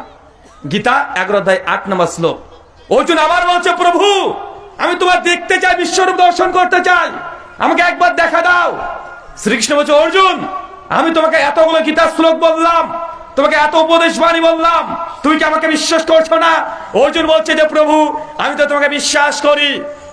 গীতা 11 অধ্যায় 8 নম্বর শ্লোক। অর্জুন আবার বলছে, প্রভু আমি তোমার দেখতে চাই, বিশ্বরূপ দর্শন করতে চাই, আমাকে একবার দেখা দাও। শ্রীকৃষ্ণ বলছে, অর্জুন আমি তোমাকে এতগুলো গীতার শ্লোক বললাম, তোমাকে এত উপদেশ বাণী বললাম, তুমি কি আমাকে বিশ্বাস করছো না? অর্জুন বলছে যে প্রভু, আমি তো তোমাকে বিশ্বাস করি।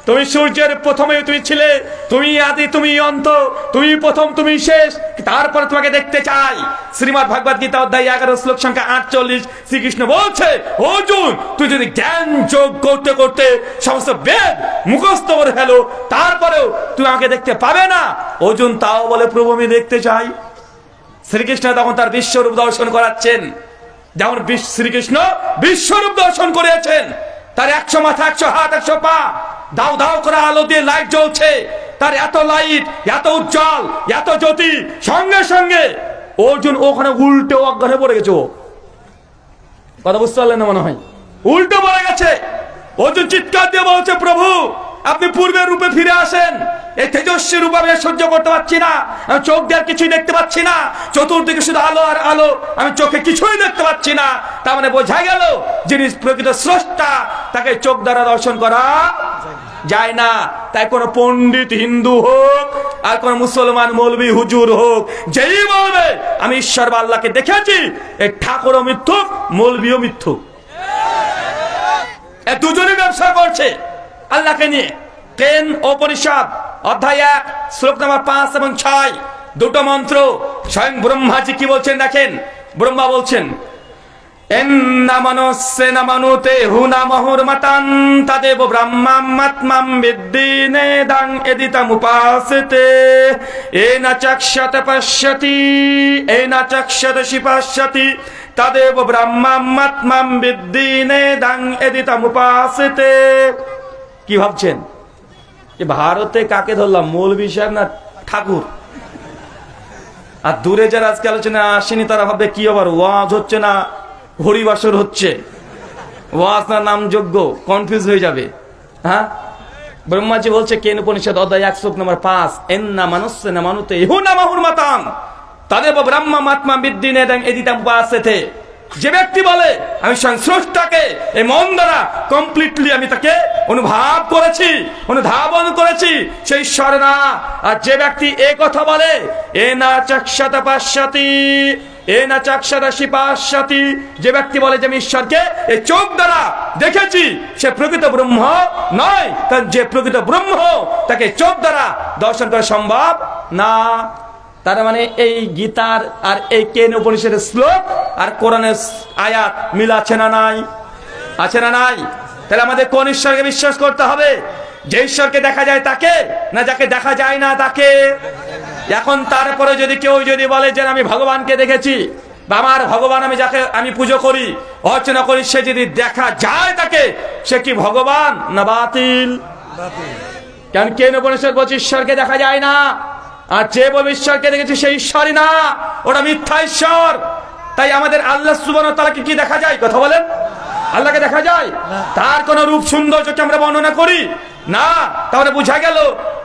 তুমি সূর্যের প্রথমে তুমি ছিলে, তুমি আদি, তুমি অন্ত, তুমি প্রথম, তুমি শেষ, তারপরে তোমাকে দেখতে চাই। শ্রীমদ্ ভাগবত গীতা অধ্যায় 11 শ্লোক সংখ্যা 48 শ্রীকৃষ্ণ বলছে, অর্জুন তুই যদি জ্ঞান যোগ করতে করতে সমস্ত বেদ মুখস্থ করে ফেলো, তারপরেও তুমি আমাকে দেখতে পাবে না। অর্জুন তাও বলে প্রভু আমি দেখতে চাই। শ্রীকৃষ্ণ তখন তার বিশ্বরূপ দর্শন করাচ্ছেন। যেমন শ্রীকৃষ্ণ বিশ্বরূপ দর্শন করেছেন, তার 100 মাথা, 100 হাত, 100 পা, দাও দাও করে আলো দিয়ে লাইট জ্বলছে, তার এত লাইট, এত উজ্জ্বল, এত জ্যোতি, সঙ্গে সঙ্গে অর্জুন ওখানে উল্টে অজ্ঞানে পড়ে গেছে। কথা বুঝতে পারলেন না মনে হয়? উল্টে পড়ে গেছে। অর্জুন চিৎকার দিয়ে বলছে প্রভু আপনি পূর্বের রূপে ফিরে আসেন, এই তেজস্বী রূপ আমি সহ্য করতে পারছি না, আমি চোখ দিয়ে আর কিছুই দেখতে পাচ্ছি না, চতুর্দিকে শুধু আলো আর আলো, আমি চোখে কিছুই দেখতে পাচ্ছি না। তার মানে বোঝা গেল যিনি প্রকৃত স্রষ্টা তাকে চোখ দ্বারা দর্শন করা যায় না। তাই কোন পণ্ডিত হিন্দু হোক আর কোন মুসলমান মৌলবি হুজুর হোক, যেই বলবে আমি ঈশ্বর বা আল্লাহকে দেখেছি, এই ঠাকুরও মিথ্যুক, মৌলবিও মিথ্যুক। দুজনই ব্যবসা করছে আল্লাহকে নিয়ে। 10 উপনিষদ অধ্যায় 1 শ্লোক নম্বর 5 এবং 6 দুটো মন্ত্র। স্বয়ং ব্রহ্মাজি কি বলছেন দেখেন। ব্রহ্মা বলছেন এন্নামানস্যে নামানুতে হুনামহুর্মতান তাদেব ব্রহ্মাত্মাম বিদ্দিনেদাং এদিতামুপাসতে এনা চক্ষতে পশ্যতি এনা চক্ষতে শিপশ্যতি তাদেব ব্রহ্মাত্মাম বিদ্দিনেদাং এদিতামুপাসতে। কি ভাবছেন ভারতে কাকে ধরলাম, মৌলভী সাহেব না ঠাকুর? আর দূরে যারা আজকে আলোচনা আসেনি তারা ভাববে কি আবার ওয়াজ হচ্ছে না হরিবাসর হচ্ছে, ওয়াজ না নাম যোগ্য, কনফিউজ হয়ে যাবে। হ্যাঁ, ব্রহ্মাজি বলছে কেন উপনিষদ অধ্যায় 1 শ্লোক নম্বর 5 এন্না মানুষে না মানুতে হুনামাহুর্মাতাম তাদেব ব্রহ্মাত্মা বিদ্দিনেদাং এদিতামুপাসতে। যে ব্যক্তি বলে আমি স্রষ্টাকে এই মন দ্বারা কমপ্লিটলি আমি তাকে অনুভব করেছি, অনুধাবন করেছি, সেই ঈশ্বর না। আর যে ব্যক্তি এই কথা বলে এনা চক্ষত পশ্যতি এনা চক্ষত শিপাশ্যতি, যে ব্যক্তি বলে যে আমি ঈশ্বরকে এই চোখ দ্বারা দেখেছি, সে প্রকৃত ব্রহ্ম নয়। কারণ যে প্রকৃত ব্রহ্ম তাকে চোখ দ্বারা দর্শন করা সম্ভব না। তার মানে এই গীতার আর এই কেন উপনিষদের শ্লোক আর কোরআনের আয়াত মিল আছে না নাই? আছে না নাই? তাহলে আমাদের কোন ঈশ্বরকে বিশ্বাস করতে হবে? যে ঈশ্বরকে দেখা যায় তাকে, না যাকে দেখা যায় না তাকে? এখন তারপরে যদি কেউ যদি বলে যে আমি ভগবানকে দেখেছি বা আমার ভগবান আমি যাকে আমি পুজো করি অর্চনা করি, সে যদি দেখা যায় তাকে, সে কি ভগবান না বাতিল? কারণ কেন উপনিষদ বলছে ঈশ্বরকে দেখা যায় না, আর যে বলবে ঈশ্বরকে দেখেছি সেই ঈশ্বরই না, ওটা মিথ্যা ঈশ্বর। তাই আমাদের আল্লাহ সুবহানাহু ওয়া তাআলাকে কি দেখা যায়? কথা বলেন, আল্লাহকে দেখা যায়? তার কোন রূপ সৌন্দর্যকে আমরা বর্ণনা করি না। তাহলে বোঝা গেল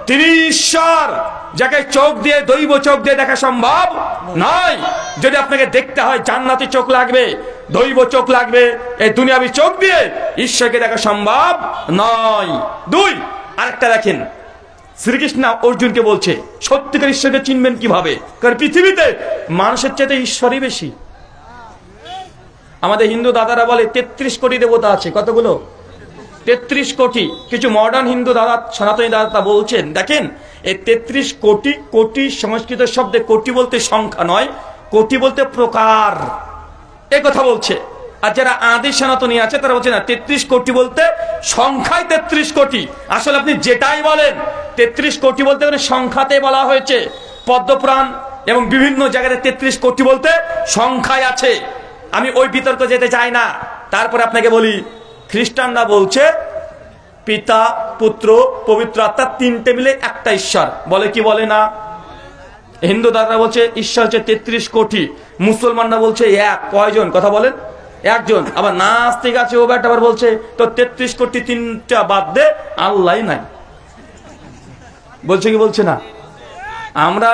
তিনি ঈশ্বর, যাকে চোখ দিয়ে দৈব চোখ দিয়ে দেখা সম্ভব নয়। যদি আপনাকে দেখতে হয় জান্নাতি চোখ লাগবে, দৈব চোখ লাগবে, এই দুনিয়াবি চোখ দিয়ে ঈশ্বরকে দেখা সম্ভব নয়। 2 আরেকটা দেখেন, শ্রীকৃষ্ণ অর্জুনকে বলছে সত্যিকার ঈশ্বরকে চিনবেন কিভাবে? কারণ পৃথিবীতে মানুষের চাইতে ঈশ্বরই বেশি। আমাদের হিন্দু দাদারা বলে 33 কোটি দেবতা আছে। কতগুলো? 33 কোটি। কিছু মডার্ন হিন্দু দাদা, সনাতনী দাদা বলছেন দেখেন এই 33 কোটি, কোটি সংস্কৃত শব্দে কোটি বলতে সংখ্যা নয়, কোটি বলতে প্রকার, এ কথা বলছে। আর যারা আদি সনাতনী আছে তারা বলছে না, 33 কোটি বলতে সংখ্যায় 33 কোটি। আসলে আপনি যেটাই বলেন 33 কোটি বলতে সংখ্যাতে বলা হয়েছে। পদ্মপুরাণ এবং বিভিন্ন জায়গায় 33 কোটি বলতে সংখ্যায় আছে। আমি ওই বিতর্ক যেতে চাই না। তারপরে আপনাকে বলি, খ্রিস্টানরা বলছে পিতা পুত্র পবিত্র আত্মা তিনটে মিলে একটা ঈশ্বর বলে, কি বলে না? হিন্দু দাদা বলছে ঈশ্বর হচ্ছে 33 কোটি, মুসলমানরা বলছে এক। কয়জন? কথা বলেন, একজন। আবার নাস্তিক আছে, ও ব্যাট আবার বলছে তো 33 কোটি তিনটা বাদ দে, আল্লাহ নাই। বলছে কি বলছে না? আমরা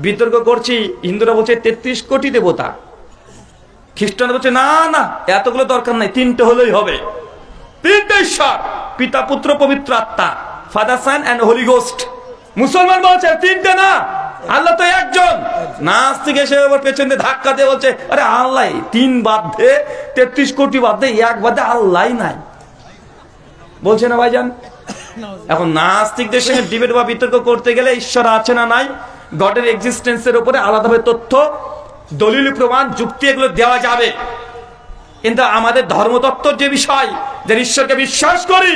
বিতর্ক করছি, হিন্দুরা বলছে 33 কোটি দেবতা, খ্রিস্টান বলছে না না এতগুলো দরকার নাই, 3টে হলেই হবে। 3টে ঈশ্বর, পিতা পুত্র পবিত্র আত্মা, Father Son and Holy Ghost. মুসলমান বলছে 3টে না, আল্লাহ তো একজন। নাস্তিক এসে ওর পেছন দিয়ে ধাক্কা দিয়ে বলছে আরে আল্লাহ 3 বাদে 33 কোটি বাদে এক বাদে আল্লাহ নাই বলছে না ভাইজান। এখন নাস্তিকদের সঙ্গে ডিবেট বা বিতর্ক করতে গেলে ঈশ্বর আছে না নাই, গডের এক্সিস্টেন্সের উপরে আলাদাভাবে তথ্য, দলিল, প্রমাণ, যুক্তি এগুলো দেওয়া যাবে। কিন্তু আমাদের ধর্মতত্ত্বর যে বিষয়, যে ঈশ্বরকে বিশ্বাস করি,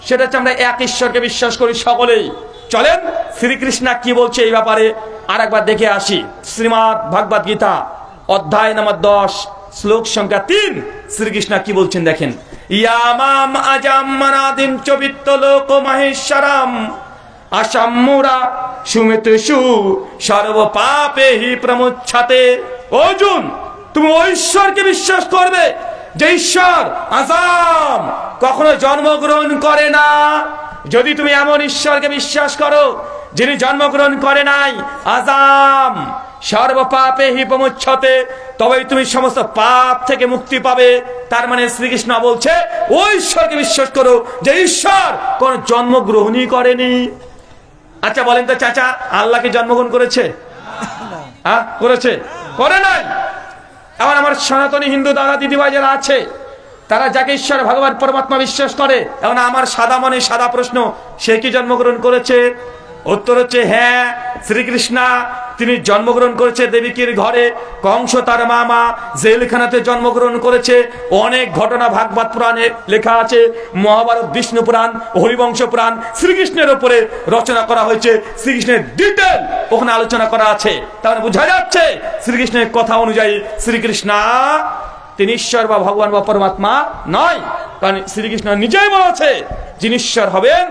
সেটা হচ্ছে আমরা এক ঈশ্বরকে বিশ্বাস করি সকলেই। চলেন শ্রীকৃষ্ণ কি বলছে এই ব্যাপারে আর একবার দেখে আসি। শ্রীমদ্ ভাগবত গীতা অধ্যায় নম্বর 10 শ্লোক সংখ্যা 3 শ্রীকৃষ্ণ কি বলছেন দেখেন। ইয়ামাম আজাম মানাদিম চবিত্ত লোক মহেশ্বরম আসাম্মুরা সুমিতসু সর্ব পাপে হি প্রমুচ্ছতে। অর্জুন, তুমি ওই ঈশ্বরকে বিশ্বাস করবে যে ঈশ্বর আজাম, কখনো জন্মগ্রহণ করে না। যদি তুমি এমন ঈশ্বরকে বিশ্বাস করো যিনি জন্মগ্রহণ করে নাই, আজাম, সর্ব পাপে হি প্রমুচ্ছতে, তবেই তুমি সমস্ত পাপ থেকে মুক্তি পাবে। তার মানে শ্রীকৃষ্ণ বলছে ওই ঈশ্বরকে বিশ্বাস করো যে ঈশ্বর কোন জন্মগ্রহণই করেনি। আচ্ছা বলেন তো চাচা, আল্লাহ কি জন্মগ্রহণ করেছে? করেছে? করে নাই। এখন আমার সনাতনী হিন্দু দাদা দিদিভাই যারা আছে, তারা যাকে ঈশ্বর ভগবান পরমাত্মা বিশ্বাস করে, এখন আমার সাদা মনে সাদা প্রশ্ন, সে কি জন্মগ্রহণ করেছে? উত্তর হচ্ছে হ্যাঁ, শ্রীকৃষ্ণ তিনি জন্মগ্রহণ করেছে দেবকীর ঘরে। কংস তার মামা জেলখানাতে জন্মগ্রহণ করেছে। অনেক ঘটনা ভাগবত পুরাণে লেখা আছে, মহাভারত, বিষ্ণু পুরাণ, হরিবংশ পুরাণ শ্রীকৃষ্ণের উপরে রচনা করা হয়েছে। শ্রীকৃষ্ণের ডিটেল ওখানে আলোচনা করা আছে। তাহলে বোঝা যাচ্ছে শ্রীকৃষ্ণের কথা অনুযায়ী শ্রীকৃষ্ণ তিনি ঈশ্বর বা ভগবান বা পরমাত্মা নয়। কারণ শ্রীকৃষ্ণ নিজেই বলেছে যিনি ঈশ্বর হবেন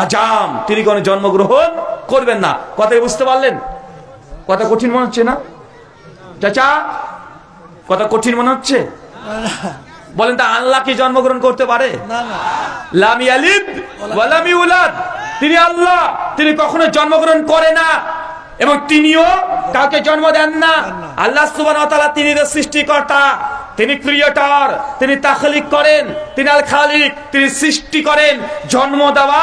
আজাম, তিনি কোনো জন্মগ্রহণ করবেন না। কথা বুঝতে পারলেন? কথা কঠিন মনে হচ্ছে না চাচা? কথা কঠিন মনে হচ্ছে? বলেন তো, আল্লাহ কি জন্মগ্রহণ করতে পারে? লাম ইয়ালিদ ওয়া লাম ইউলাদ। তিনি আল্লাহ, তিনি কখনো জন্মগ্রহণ করে না এবং তিনিও কাউকে জন্ম দেন না। আল্লাহ সুবহানাহু ওয়া তাআলা তিনি সৃষ্টিকর্তা, তিনি ক্রিয়েটর, তিনি তাখলিক করেন, তিনি আল খালিক, তিনি সৃষ্টি করেন। জন্ম দেওয়া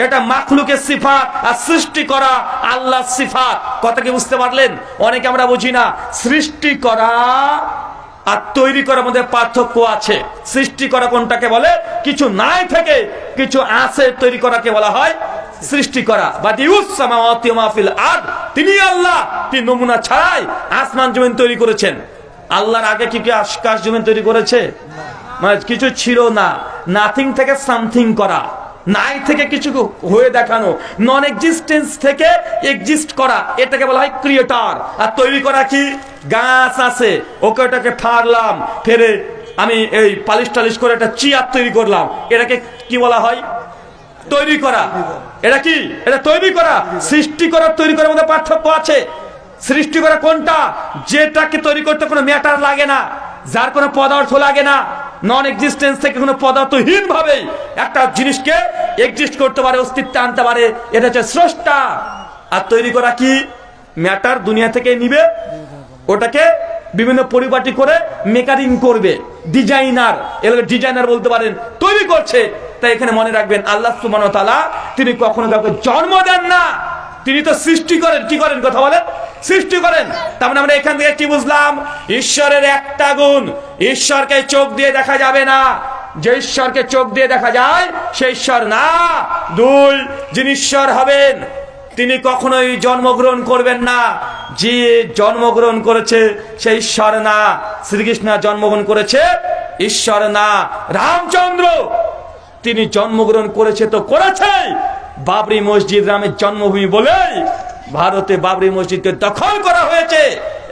এটা মাখলুকের সিফাত, আর সৃষ্টি করা আল্লাহর সিফাত। কথা কি বুঝতে পারলেন? অনেকে আমরা বুঝি না, সৃষ্টি করা আর তৈরি করার মধ্যে পার্থক্য আছে। সৃষ্টি করা কোনটাকে বলে? কিছু নাই থেকে কিছু আছে তৈরি করাকে বলা হয় সৃষ্টি করা। বাদিউস সামাওয়াতি ওয়া মা ফিল আরদ, তিনি আল্লাহ, তিনি নমুনা ছাড়াই আসমান জমিন তৈরি করেছেন। আল্লাহর আগে কি কি আকাশ জমিন তৈরি করেছে? মানে কিছু ছিল না, নাথিং থেকে সামথিং করা, নাই থেকে কিছু হয়ে দেখানো, নন এক্সিস্টেন্স থেকে এক্সিস্ট করা, এটাকে বলা হয় ক্রিয়েটর। আর তৈরি করা কি? গাছ আছে, ওকে ওটাকে ফাড়লাম, ফেরে আমি এই পালিশ টালিশ করে একটা চেয়ার তৈরি করলাম, এটাকে কি বলা হয়? তৈরি করা। এটা কি? এটা তৈরি করা। সৃষ্টি করার তৈরি করার মধ্যে পার্থক্য আছে। সৃষ্টি করা কোনটা? যেটাকে তৈরি করতে কোনো ম্যাটার লাগে না, যার কোনো পদার্থ লাগে না, নন এক্সিস্টেন্স থেকে কোনো পদার্থহীন ভাবে একটা জিনিসকে এক্সিস্ট করতে পারে, অস্তিত্বে আনতে পারে, এটা হচ্ছে স্রষ্টা। আর তৈরি করা কি? ম্যাটার দুনিয়া থেকে নিবে, ওটাকে বিভিন্ন পরিপাটি করে মেকারিং করবে, ডিজাইনার, এগুলো ডিজাইনার বলতে পারেন, তৈরি করছে। তাই এখানে মনে রাখবেন আল্লাহ সুবহানাহু ওয়া তাআলা তিনি কখনো কাউকে জন্ম দেন না, তিনি তো সৃষ্টি করেন। কি করেন? কথা বলেন, সৃষ্টি করেন। তার মানে আমরা এখান থেকে কি বুঝলাম? ঈশ্বরের একটা গুণ, ঈশ্বরকে চোখ দিয়ে দেখা যাবে না। যে ঈশ্বরকে চোখ দিয়ে দেখা যায় সেই ঈশ্বর না। 2, যিনি ঈশ্বর হবেন তিনি কখনোই জন্মগ্রহণ করবেন না। যে জন্মগ্রহণ করেছে সেই ঈশ্বর না। শ্রীকৃষ্ণ জন্মগ্রহণ করেছে, ঈশ্বর না। রামচন্দ্র তিনি জন্মগ্রহণ করেছে তো করেছে, বাবরি মসজিদ রামের জন্মভূমি বলে ভারতে বাবরি মসজিদকে দখল করা হয়েছে।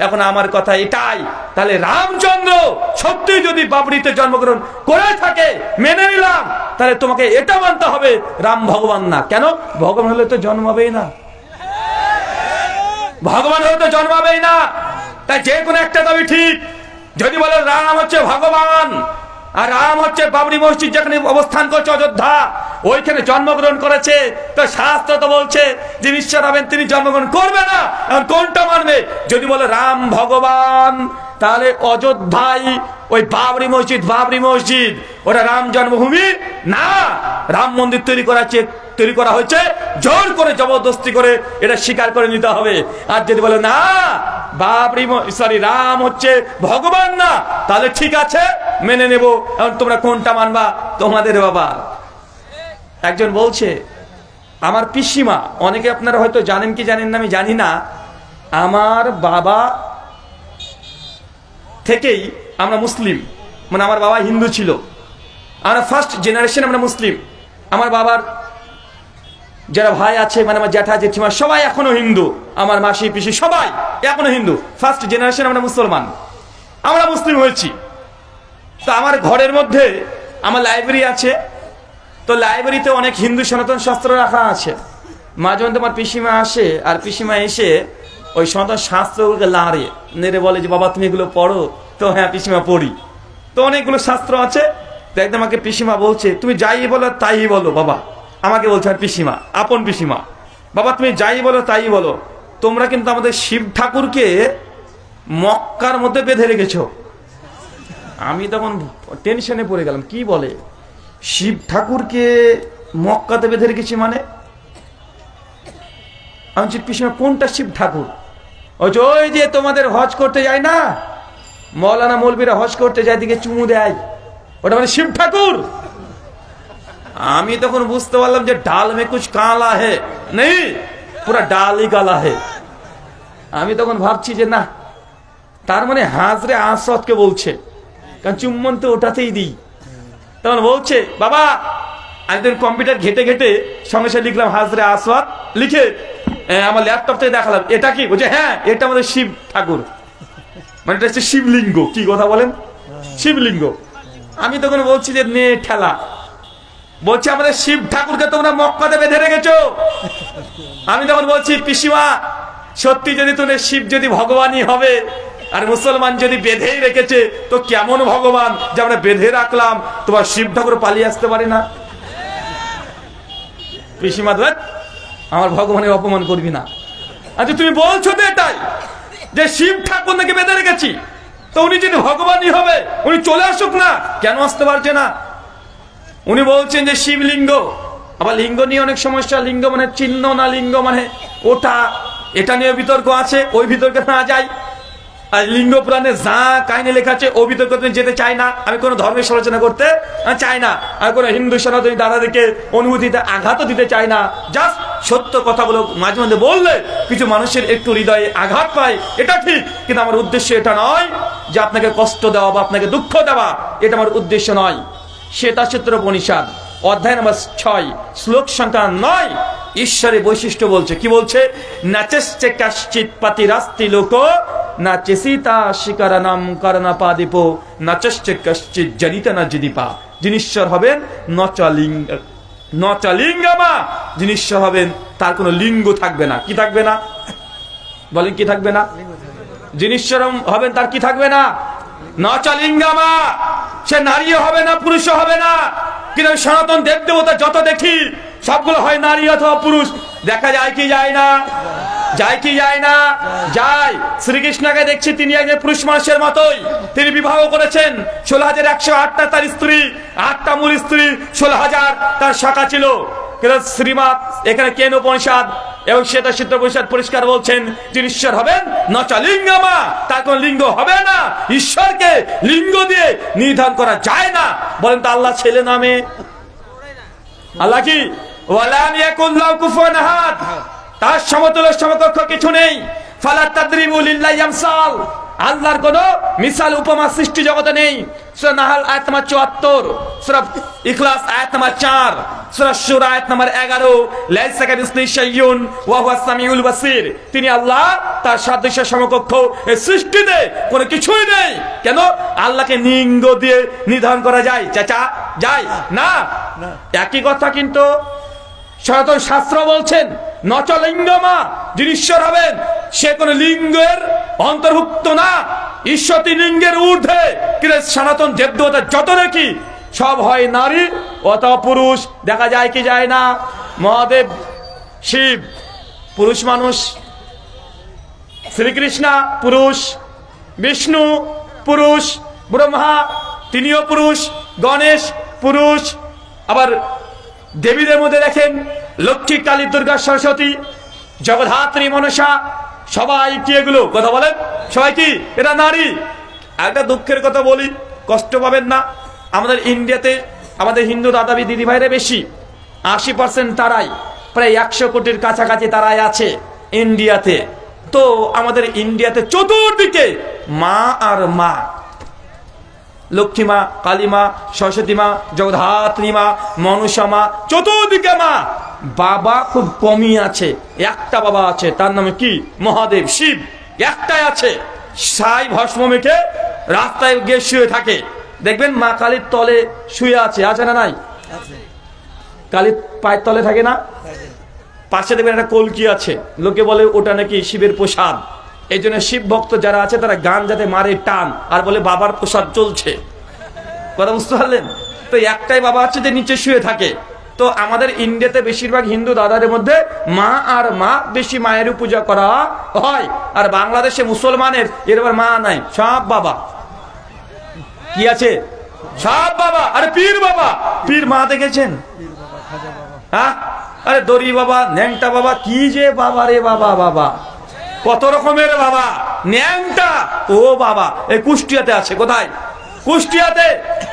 এখন আমার কথা এটাই, তাহলে রামচন্দ্র সত্যি যদি বাবরিতে জন্মগ্রহণ করে থাকে মেনে নিলাম, তাহলে তোমাকে এটা মানতে হবে রাম ভগবান না। কেন? ভগবান হলে তো জন্মাবেই না, ভগবান হলে তো জন্মাবেই না। তাই যে কোনো একটা দাবি ঠিক। যদি বলে রাম হচ্ছে ভগবান আর রাম হচ্ছে বাবরি মসজিদ যেখানে অবস্থান করছে অযোধ্যা, ওইখানে জন্মগ্রহণ করেছে, তো শাস্ত্র তো বলছে যে ঈশ্বর হবেন তিনি জন্মগ্রহণ করবে না। এখন কোনটা মানবে? যদি বলে রাম ভগবান, তাহলে অযোধ্যায় ওই বাবরি মসজিদ ওটা রাম জন্মভূমি না, রাম মন্দির তৈরি করা হয়েছে জোর করে, জবরদস্তি করে, এটা স্বীকার করে নিতে হবে। আর যদি বলে না রাম হচ্ছে ভগবান না, তাহলে ঠিক আছে মেনে নেব। এখন তোমরা কোনটা মানবা তোমাদের বাবা। একজন বলছে আমার পিসিমা, অনেকে আপনারা হয়তো জানেন কি জানেন না আমি জানি না, আমার বাবা থেকেই আমরা মুসলিম, মানে আমার বাবা হিন্দু ছিল, আমরা ফার্স্ট জেনারেশন আমরা মুসলিম। আমার বাবার যারা ভাই আছে, মানে আমার জ্যাঠা জেঠিমা সবাই এখনো হিন্দু, আমার মাসি পিসি সবাই এখনো হিন্দু, ফার্স্ট জেনারেশন আমরা মুসলমান, আমরা মুসলিম হয়েছি। তো আমার ঘরের মধ্যে আমার লাইব্রেরি আছে, তো লাইব্রেরিতে অনেক হিন্দু সনাতন শাস্ত্র রাখা আছে। মাঝে মধ্যে আমার পিসিমা আসে, আর পিসিমা এসে ওই সনাতন শাস্ত্রগুলোকে নেড়ে বলে যে বাবা তুমি এগুলো পড়ো। তো হ্যাঁ পিসিমা পড়ি, তো অনেকগুলো শাস্ত্র আছে। তো একদম আমাকে পিসিমা বলছে তুমি যাই বলো তাই বলো বাবা, আমাকে বলছে আর পিসিমা, আপন পিসিমা, বাবা তুমি যাই বলো তাই বলো, তোমরা কিন্তু আমাদের শিব ঠাকুরকে মক্কার মধ্যে বেঁধে রেখেছো। আমি তখন টেনশনে পড়ে গেলাম, কি বলে শিব ঠাকুরকে মক্কাতে বেঁধে রেখেছি মানে? আমি পিসিমা কোনটা শিব ঠাকুর? ওই যে তোমাদের হজ করতে যায় না, মৌলানা মৌলবীরা হজ করতে যায় দিকে চুমু দেয়, ওটা মানে শিব ঠাকুর। আমি তখন বুঝতে পারলাম যে ডাল মে কুছ কালা হে নেই, পুরা ডালই কালা হে। আমি তখন ভাবছি যে না, তার মানে হাজরে আসওয়াদকে বলছে, কারণ চুম্বন তো ওটাতেই দিই। তখন বলছে বাবা, একদিন কম্পিউটার ঘেটে ঘেটে সঙ্গে সঙ্গে লিখলাম হাজরে আসওয়াদ, লিখে আমার ল্যাপটপ থেকে দেখালাম, এটা কি? বলছে হ্যাঁ এটা আমাদের শিব ঠাকুর, মানে এটা হচ্ছে শিবলিঙ্গ। কি কথা বলেন, শিবলিঙ্গ। আমি তখন বলছি যে নে ঠেলা, বলছে আমাদের শিব ঠাকুরকে তোমরা মক্কাতে বেঁধে রেখেছো। আমি তখন বলছি পিসিমা সত্যি যদি তোমাদের শিব যদি ভগবানই হবে আর মুসলমান যদি বেঁধেই রেখেছে, তো কেমন ভগবান যে আমরা বেঁধে রাখলাম, তোমার শিব ঠাকুর পালিয়ে আসতে পারে না? পিসিমা আমার ভগবানের অপমান করবি না। আচ্ছা তুমি বলছো তো এটাই যে শিব ঠাকুর নাকি বেঁধে রেখেছি, তো উনি যদি ভগবানই হবে উনি চলে আসুক না, কেন আসতে পারছে না? উনি বলছেন যে শিবলিঙ্গ, আবার লিঙ্গ নিয়ে অনেক সমস্যা, লিঙ্গ মানে চিহ্ন না লিঙ্গ মানে ওটা, এটা নিয়ে বিতর্ক আছে, ওই বিতর্কে না যাই। আর লিঙ্গ পুরাণে যা কাহিনী লেখা আছে ও বিতর্কে যেতে চাই না, আমি কোনো ধর্মের সমালোচনা করতে চাই না, আর কোনো হিন্দু সনাতনী দাদাদেরকে অনুভূতিতে আঘাতও দিতে চাই না। জাস্ট সত্য কথাগুলো মাঝে মাঝে বললে কিছু মানুষের একটু হৃদয়ে আঘাত পায়, এটা ঠিক, কিন্তু আমার উদ্দেশ্য এটা নয় যে আপনাকে কষ্ট দেওয়া বা আপনাকে দুঃখ দেওয়া, এটা আমার উদ্দেশ্য নয়। শ্বেতাচিত্র উপনিষদ অধ্যায় নম্বর 6 শ্লোক সংখ্যা 9 ঈশ্বরের বৈশিষ্ট্য বলছে, কি বলছে? নাচেশ্চে কাশ্চিৎ পাতিরাস্তি লোক নাচেসিতা শিকারানাম করণা পাদিপো নাচেশ্চে কাশ্চিৎ জনিতা না জিদিপা। যিনি ঈশ্বর হবেন নচলিঙ্গমা, যিনি ঈশ্বর হবেন তার কোনো লিঙ্গ থাকবে না। কি থাকবে না বলেন? কি থাকবে না? যিনি ঈশ্বর হবেন তার কি থাকবে না? নচলিঙ্গমা। সে নারীও হবে না, পুরুষও হবে না। কিন্তু সনাতন দেব দেবতা যত দেখি সবগুলো হয় নারী অথবা পুরুষ। দেখা যায় কি যায় না? যায় কি যায় না? যায়। শ্রীকৃষ্ণকে দেখছি তিনি একজন পুরুষ মানুষের মতোই, তিনি বিবাহ করেছেন। 16,108টা তার স্ত্রী, 8টা মূল স্ত্রী, 16,000 তার শাখা ছিল। কিন্তু শ্রীমৎ এখানে কেন উপনিষদ এবং শ্বেতাচিত্র উপনিষদ পরিষ্কার বলছেন যিনি ঈশ্বর হবেন নচলিঙ্গমা, তার কোন লিঙ্গ হবে না। ঈশ্বরকে লিঙ্গ দিয়ে নির্ধারণ করা যায় না। বলেন তো আল্লাহ ছেলে নামে? আল্লাহ কি? ওয়ালাম ইয়াকুল লাহু কুফুয়ান আহাদ, তার সমতুল্য সমকক্ষ কিছু নেই। ফালা তাদরিবু লিল্লাহি আমসাল, আল্লাহর কোন মিসাল উপমা সৃষ্টি জগতে নেই। সূরা নাহল আয়াত নম্বর 74, সূরা ইখলাস আয়াত নম্বর 4, সূরা শুরা আয়াত নম্বর 11, লাইসা কামিসলিহি শাইউন ওয়া হুয়াস সামিউল বাসীর। তিনি আল্লাহ, তার সাদৃশ্য সমকক্ষ এই সৃষ্টিতে কোনো কিছুই নেই। কেন? আল্লাহকে লিঙ্গ দিয়ে নির্ধারণ করা যায়? চাচা যায় না। একই কথা কিন্তু সনাতন শাস্ত্র বলছেন নচলিঙ্গমা, যিনি ঈশ্বর হবেন সে কোন লিঙ্গের অন্তর্ভুক্ত না। ঈশ্বরী লিঙ্গের ঊর্ধ্বে। কিন্তু সনাতন দেবদেবতা যত দেখি সব হয় নারী অথবা পুরুষ। দেখা যায় কি যায় না? মহাদেব শিব পুরুষ মানুষ, শ্রীকৃষ্ণ পুরুষ, বিষ্ণু পুরুষ, ব্রহ্মা তিনিও পুরুষ, গণেশ পুরুষ, আবার দেবীদের মধ্যে দেখেন লক্ষ্মী, কালী, দুর্গা, সরস্বতী, জগদ্ধাত্রী, মনসা, সবাই কি এগুলো কথা বলেন? সবাই কি এরা নারী? একটা দুঃখের কথা বলি, কষ্ট পাবেন না, আমাদের ইন্ডিয়াতে আমাদের হিন্দু দাদাবি দিদি ভাইরা বেশি, 80% তারাই, প্রায় 100 কোটির কাছাকাছি তারাই আছে ইন্ডিয়াতে। তো আমাদের ইন্ডিয়াতে চতুর্দিকে মা আর মা, লক্ষ্মী মা, কালী মা, সরস্বতী মা, জগদ্ধাত্রী মা, মনসা মা, চতুর্দিকে মা। বাবা খুব কমই আছে, একটা বাবা আছে, তার নামে কি? মহাদেব, শিব একটাই আছে। সাই ভস্ম মেখে রাস্তায় গিয়ে শুয়ে থাকে, দেখবেন মা কালীর তলে শুয়ে আছে, আছে না নাই? কালীর পায়ের তলে থাকে না? পাশে দেখবেন একটা কলকি আছে, লোকে বলে ওটা নাকি শিবের প্রসাদ। এই জন্য শিব ভক্ত যারা আছে তারা গান যাতে মারে টান, আর বলে বাবার প্রসাদ চলছে। কথা বুঝতে পারলেন? তো একটাই বাবা আছে যে নিচে শুয়ে থাকে। তো আমাদের ইন্ডিয়াতে বেশিরভাগ হিন্দু দাদাদের মধ্যে মা আর মা, বেশি মায়ের পূজা করা হয়। আর বাংলাদেশে মুসলমানের এরবার মা নাই, সব বাবা। কি আছে? সব বাবা। আরে পীর বাবা, পীর মা দেখেছেন? হ্যাঁ, আরে দড়ি বাবা, ন্যাংটা বাবা, কি যে বাবা রে বাবা, বাবা কত রকমের বাবা। ন্যাংটা ও বাবা এই কুষ্টিয়াতে আছে। কোথায়? কুষ্টিয়াতে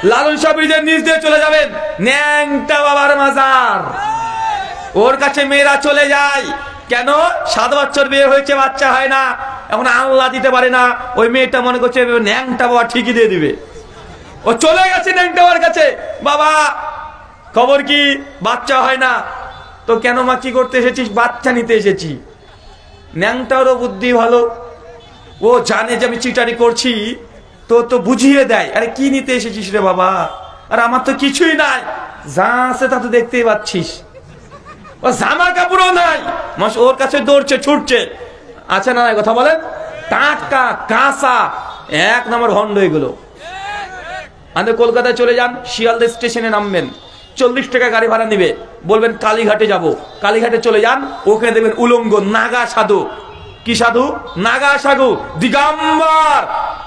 লালন শাহ ব্রিজের নিচ দিয়ে চলে যাবেন, ন্যাংটা বাবার মাজার। ওর কাছে মেয়েরা চলে যায়। কেন? 7 বছর বিয়ে হয়েছে, বাচ্চা হয় না, এখন আল্লাহ দিতে পারে না। ওই মেয়েটা মনে করছে ন্যাংটা বাবা ঠিকই দিয়ে দিবে। ও চলে গেছে ন্যাংটা বাবার কাছে, বাবা খবর কি? বাচ্চা হয় না। তো কেন মা, কি করতে এসেছিস? বাচ্চা নিতে এসেছি। ন্যাংটারও বুদ্ধি ভালো, ও জানে যে আমি চিটারি করছি, তো বুঝিয়ে দেয়, আরে কি নিতে এসেছিস রে বাবা? আর আমার তো কিছুই নাই, যা আছে তা তো দেখতেই পাচ্ছিস। ও জামা কাপড়ও নাই, ওর কাছে দৌড়ছে, ছুটছে। আচ্ছা না, কথা বলেন? টাটকা কাঁচা 1 নম্বর ভণ্ড এগুলো। আমাদের কলকাতায় চলে যান, শিয়ালদা স্টেশনে নামবেন, 40 টাকা গাড়ি ভাড়া নিবে, বলবেন কালীঘাটে যাব। কালীঘাটে চলে যান, ওখানে দেখবেন উলঙ্গ নাগা সাধু। কি সাধু? নাগা সাধু, দিগম্বর।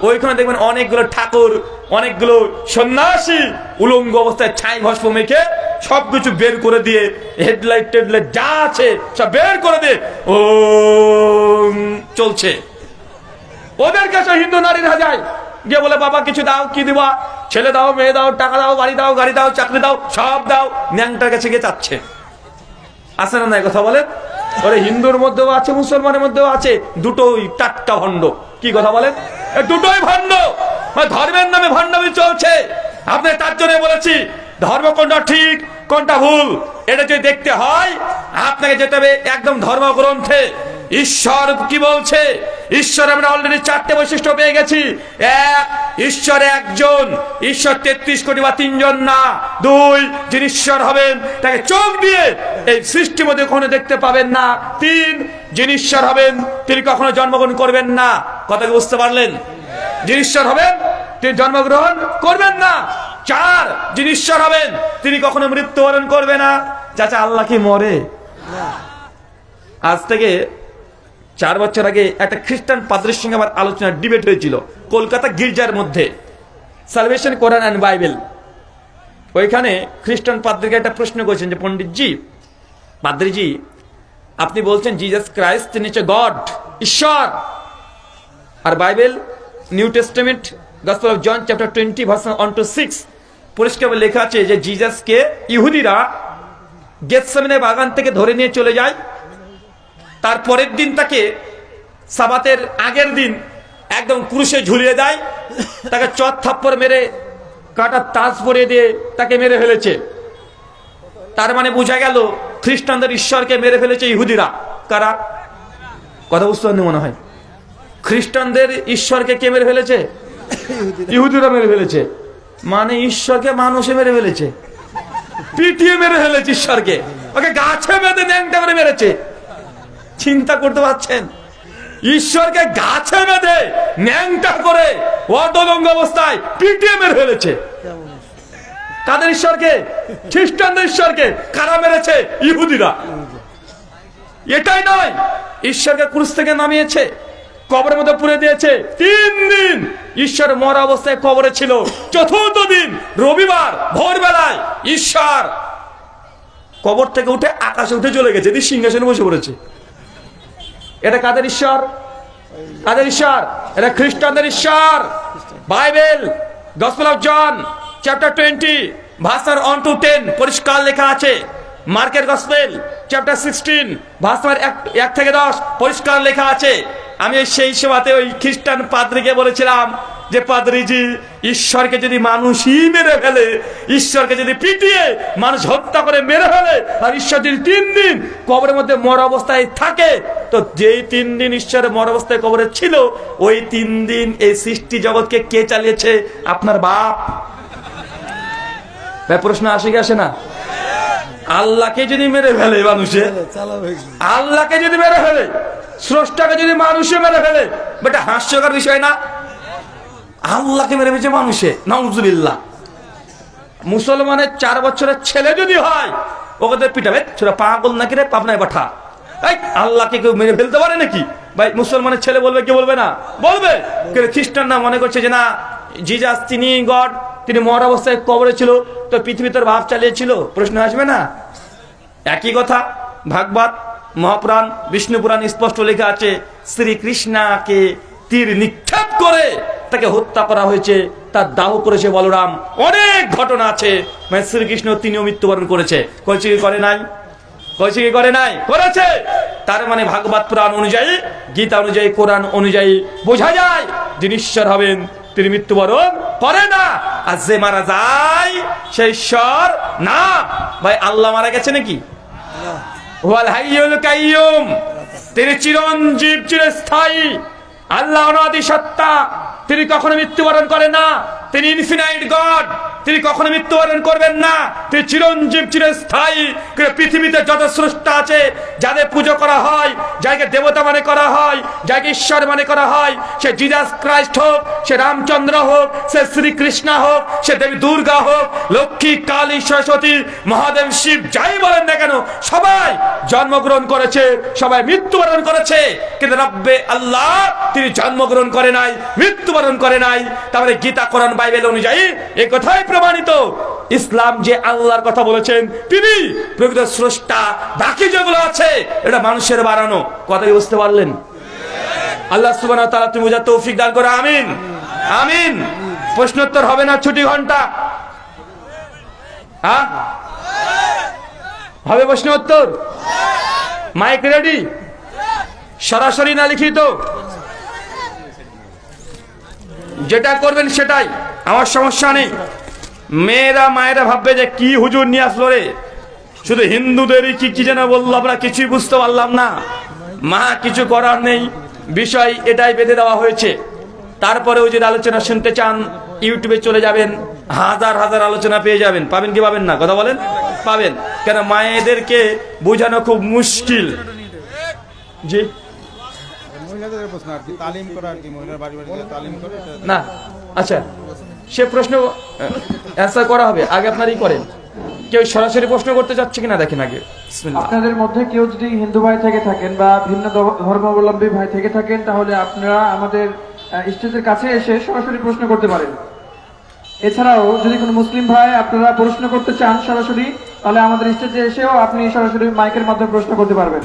ওইখানে দেখবেন অনেকগুলো ঠাকুর, অনেকগুলো সন্ন্যাসী উলঙ্গ অবস্থায় ছাই ভস্ম মেখে সবকিছু বের করে দিয়ে, হেডলাইট টেডলাইট যা আছে সব বের করে দিয়ে ও চলছে। ওদের কাছে হিন্দু নারীরা যায়, গিয়ে বলে বাবা কিছু দাও। কি দিবা? ছেলে দাও, মেয়ে দাও, টাকা দাও, বাড়ি দাও, গাড়ি দাও, চাকরি দাও, সব দাও। ন্যাংটার কাছে গিয়ে চাচ্ছে। আছে না নাই কথা বলেন? ওরে হিন্দুর মধ্যেও আছে, মুসলমানের মধ্যেও আছে, দুটোই টাটকা ভণ্ড। কি কথা বলেন? দুটোই ভণ্ড, ধর্মের নামে ভণ্ডামি চলছে। আপনি তার জন্য বলেছি ধর্ম কোনটা ঠিক কোনটা ভুল এটা যদি দেখতে হয় আপনাকে যেতে হবে একদম ধর্মগ্রন্থে। ঈশ্বর কি বলছে? ঈশ্বর আমরা অলরেডি 4টে বৈশিষ্ট্য পেয়ে গেছি। 1, ঈশ্বর একজন, ঈশ্বর 33 কোটি বা 3 জন না। 2, যিনি ঈশ্বর হবেন তাকে চোখ দিয়ে এই সৃষ্টির মধ্যে কখনো দেখতে পাবেন না। 3, যিনি ঈশ্বর হবেন তিনি কখনো জন্মগ্রহণ করবেন না। কথা বুঝতে পারলেন? যিনি ঈশ্বর হবেন তিনি জন্মগ্রহণ করবেন না। 4, যিনি ঈশ্বর হবেন তিনি কখনো মৃত্যুবরণ করবে না। চাচা, আল্লাহ কি মরে? আজ থেকে 4 বছর আগে একটা খ্রিস্টান পাদ্রীর সঙ্গে আমার আলোচনা, ডিবেট হয়েছিল কলকাতা গির্জার মধ্যে, সালভেশন কোরআন অ্যান্ড বাইবেল। ওইখানে খ্রিস্টান পাদ্রীকে একটা প্রশ্ন করেছেন যে পণ্ডিতজি, পাদ্রীজি আপনি বলছেন জিজাস ক্রাইস্ট তিনি হচ্ছে গড, ঈশ্বর, আর Bible New Testament gospel of John chapter 20 verse 1 to 6 পরিষ্কার লেখা আছে যে জিজাসকে ইহুদিরা গেতসেমানে বাগান থেকে ধরে নিয়ে চলে যায়। তারপরের দিন তাকে সাবাতের আগের দিন একদম ক্রুশে ঝুলিয়ে দেয়, তাকে চট থাপ্পড় মেরে কাটার তাজ পরিয়ে দিয়ে তাকে মেরে ফেলেছে। তার মানে বোঝা গেল খ্রিস্টানদের ঈশ্বরকে মেরে ফেলেছে ইহুদিরা। কারা? কথা বুঝতে পারেন মনে হয়? খ্রিস্টানদের ঈশ্বরকে কে মেরে ফেলেছে? ইহুদিরা মেরে ফেলেছে। মানে ঈশ্বরকে মানুষে মেরে ফেলেছে, পিটিয়ে মেরে ফেলেছে ঈশ্বরকে, ওকে গাছে বেঁধে ন্যাংটা করে মেরেছে। চিন্তা করতে পারছেন? ঈশ্বরকে গাছে বেঁধে ন্যাংটা করে অর্ধনগ্ন অবস্থায় পিটিয়ে মেরে ফেলেছে। কাদের ঈশ্বরকে? খ্রিস্টানদের ঈশ্বরকে। কারা মেরেছে? ইহুদিরা। এটাই নয়, ঈশ্বরকে ক্রুশ থেকে নামিয়েছে, কবরের মধ্যে পুড়ে দিয়েছে। 3 দিন ঈশ্বর মরা অবস্থায় কবরে ছিল। চতুর্থ দিন রবিবার ভোরবেলায় ঈশ্বর কবর থেকে উঠে আকাশে উঠে চলে গেছে, সিংহাসনে বসে পড়েছে। এটা কাদের ঈশ্বর? কাদের ঈশ্বর? এটা খ্রিস্টানদের ঈশ্বর। Bible Gospel of John chapter 20 verse 1 to 10 পরিষ্কার লেখা আছে। মার্কের গসপেল চ্যাপ্টার 16 ভার্স 1 থেকে 10 পরিষ্কার লেখা আছে। আমি সেই সেবাতে ওই খ্রিস্টান পাদ্রীকে বলেছিলাম যে পাদ্রীজি, ঈশ্বরকে যদি মানুষই মেরে ফেলে, ঈশ্বরকে যদি পিটিয়ে মানুষ হত্যা করে মেরে ফেলে, আর ঈশ্বর যদি 3 দিন কবরের মধ্যে মর অবস্থায় থাকে, তো যেই 3 দিন ঈশ্বরের মর অবস্থায় কবরে ছিল, ওই 3 দিন এই সৃষ্টি জগৎকে কে চালিয়েছে? আপনার বাপ। প্রশ্ন আসে কি আসে না? আল্লাহকে যদি মেরে ফেলে মানুষে, আল্লাহকে যদি মেরে ফেলে, স্রষ্টাকে যদি মানুষে মেরে ফেলে, বেটা হাস্যকর বিষয় না? আল্লাহকে মেরে ফেলেছে মানুষে, নাউজুবিল্লাহ। মুসলমানের 4 বছরের ছেলে যদি হয়, ওকে পিটাবে, ছোট পাগল নাকি রে, পাবনায় পাঠা। আল্লাহকে কেউ মেরে ফেলতে পারে নাকি? ভাই মুসলমানের ছেলে বলবে, কে বলবে না? বলবে। খ্রিস্টানরা মনে করছে যে না, জিজাস তিনি গড, তিনি মর অবস্থায় কবরে ছিল, তো পৃথিবী তোর ভাব চালিয়েছিল। প্রশ্ন আসবে না? একই কথা ভাগবত মহাপুরাণ বিষ্ণু পুরাণ স্পষ্ট লেখা আছে, শ্রীকৃষ্ণকে তীর নিক্ষেপ করে তাকে হত্যা করা হয়েছে, তার দাহ করেছে বলরাম। অনেক ঘটনা আছে। শ্রীকৃষ্ণ তিনিও মৃত্যুবরণ করেছে। করেছে কি করে নাই? করেছে কি করে নাই? করেছে। তার মানে ভাগবত পুরাণ অনুযায়ী, গীতা অনুযায়ী, কোরআন অনুযায়ী বোঝা যায় যিনি ঈশ্বর হবেন তিনি মৃত্যুবরণ করে না। আর যে মারা যায় সে ঈশ্বর না। ভাই আল্লাহ মারা গেছে নাকি? ওয়াল হাইয়ুল কাইয়ুম, তিনি চিরঞ্জীব, চিরস্থায়ী। আল্লাহ অনাদি সত্তা, তিনি কখনো মৃত্যুবরণ করেন না। তিনি ইনফিনাইট গড, তিনি কখনো মৃত্যুবরণ করবেন না। তিনি চিরঞ্জীব, চিরস্থায়ী। পৃথিবীতে যত স্রষ্টা আছে, যাদের পুজো করা হয়, যাকে দেবতা মানে করা হয়, যাকে ঈশ্বর মানে করা হয়, সে জিজাস ক্রাইস্ট হোক, সে রামচন্দ্র হোক, সে শ্রীকৃষ্ণ হোক, সে দেবী দুর্গা হোক, লক্ষ্মী, কালী, সরস্বতী, মহাদেব, শিব, যাই বলেন না কেন, সবাই জন্মগ্রহণ করেছে, সবাই মৃত্যুবরণ করেছে। কিন্তু রব্বে আল্লাহ তিনি জন্মগ্রহণ করে নাই, মৃত্যুবরণ করে নাই। তারপরে গীতা, কোরআন, বাইবেল অনুযায়ী এই কথাই প্রমাণিত। ইসলাম যে আল্লাহর কথা বলেছেন, তিনি প্রকৃত স্রষ্টা। বাকি যেগুলো আছে এটা মানুষের বানানো। কথা বুঝতে পারলেন? আল্লাহ সুবহানাহু ওয়া তাআলা তুমি বুঝার তৌফিক দান করো। আমিন, আমিন। প্রশ্নোত্তর হবে না ছুটি ঘন্টা? হ্যাঁ হবে প্রশ্নোত্তর? Mike ready? সরাসরি না লিখিত? যেটা করবেন সেটাই, আমার সমস্যা নেই। মেয়েরা মায়েরা ভাববে যে কি হুজুর নিয়ে আসলো রে, শুধু হিন্দুদেরই কি যেন বললো, আমরা কিছুই বুঝতে পারলাম না। মা কিছু করার নেই, বিষয় এটাই বেঁধে দেওয়া হয়েছে। তারপরে ওই যে আলোচনা শুনতে চান, ইউটিউবে চলে যাবেন, হাজার হাজার আলোচনা পেয়ে যাবেন। পাবেন কি পাবেন না? কথা বলেন। পাবেন। কেন মায়েদেরকে বোঝানো খুব মুশকিল। জি না, আচ্ছা সে প্রশ্ন অ্যান্সার করা হবে, আগে আপনারই করেন। কেউ সরাসরি প্রশ্ন করতে চাচ্ছে কিনা দেখেন আগে। আপনাদের মধ্যে কেউ যদি হিন্দু ভাই থেকে থাকেন বা ভিন্ন ধর্মাবলম্বী ভাই থেকে থাকেন, তাহলে আপনারা আমাদের স্টেজের কাছে এসে সরাসরি প্রশ্ন করতে পারেন। এছাড়াও যদি কোনো মুসলিম ভাই আপনারা প্রশ্ন করতে চান সরাসরি, তাহলে আমাদের স্টেজে এসেও আপনি সরাসরি মাইকের মাধ্যমে প্রশ্ন করতে পারবেন।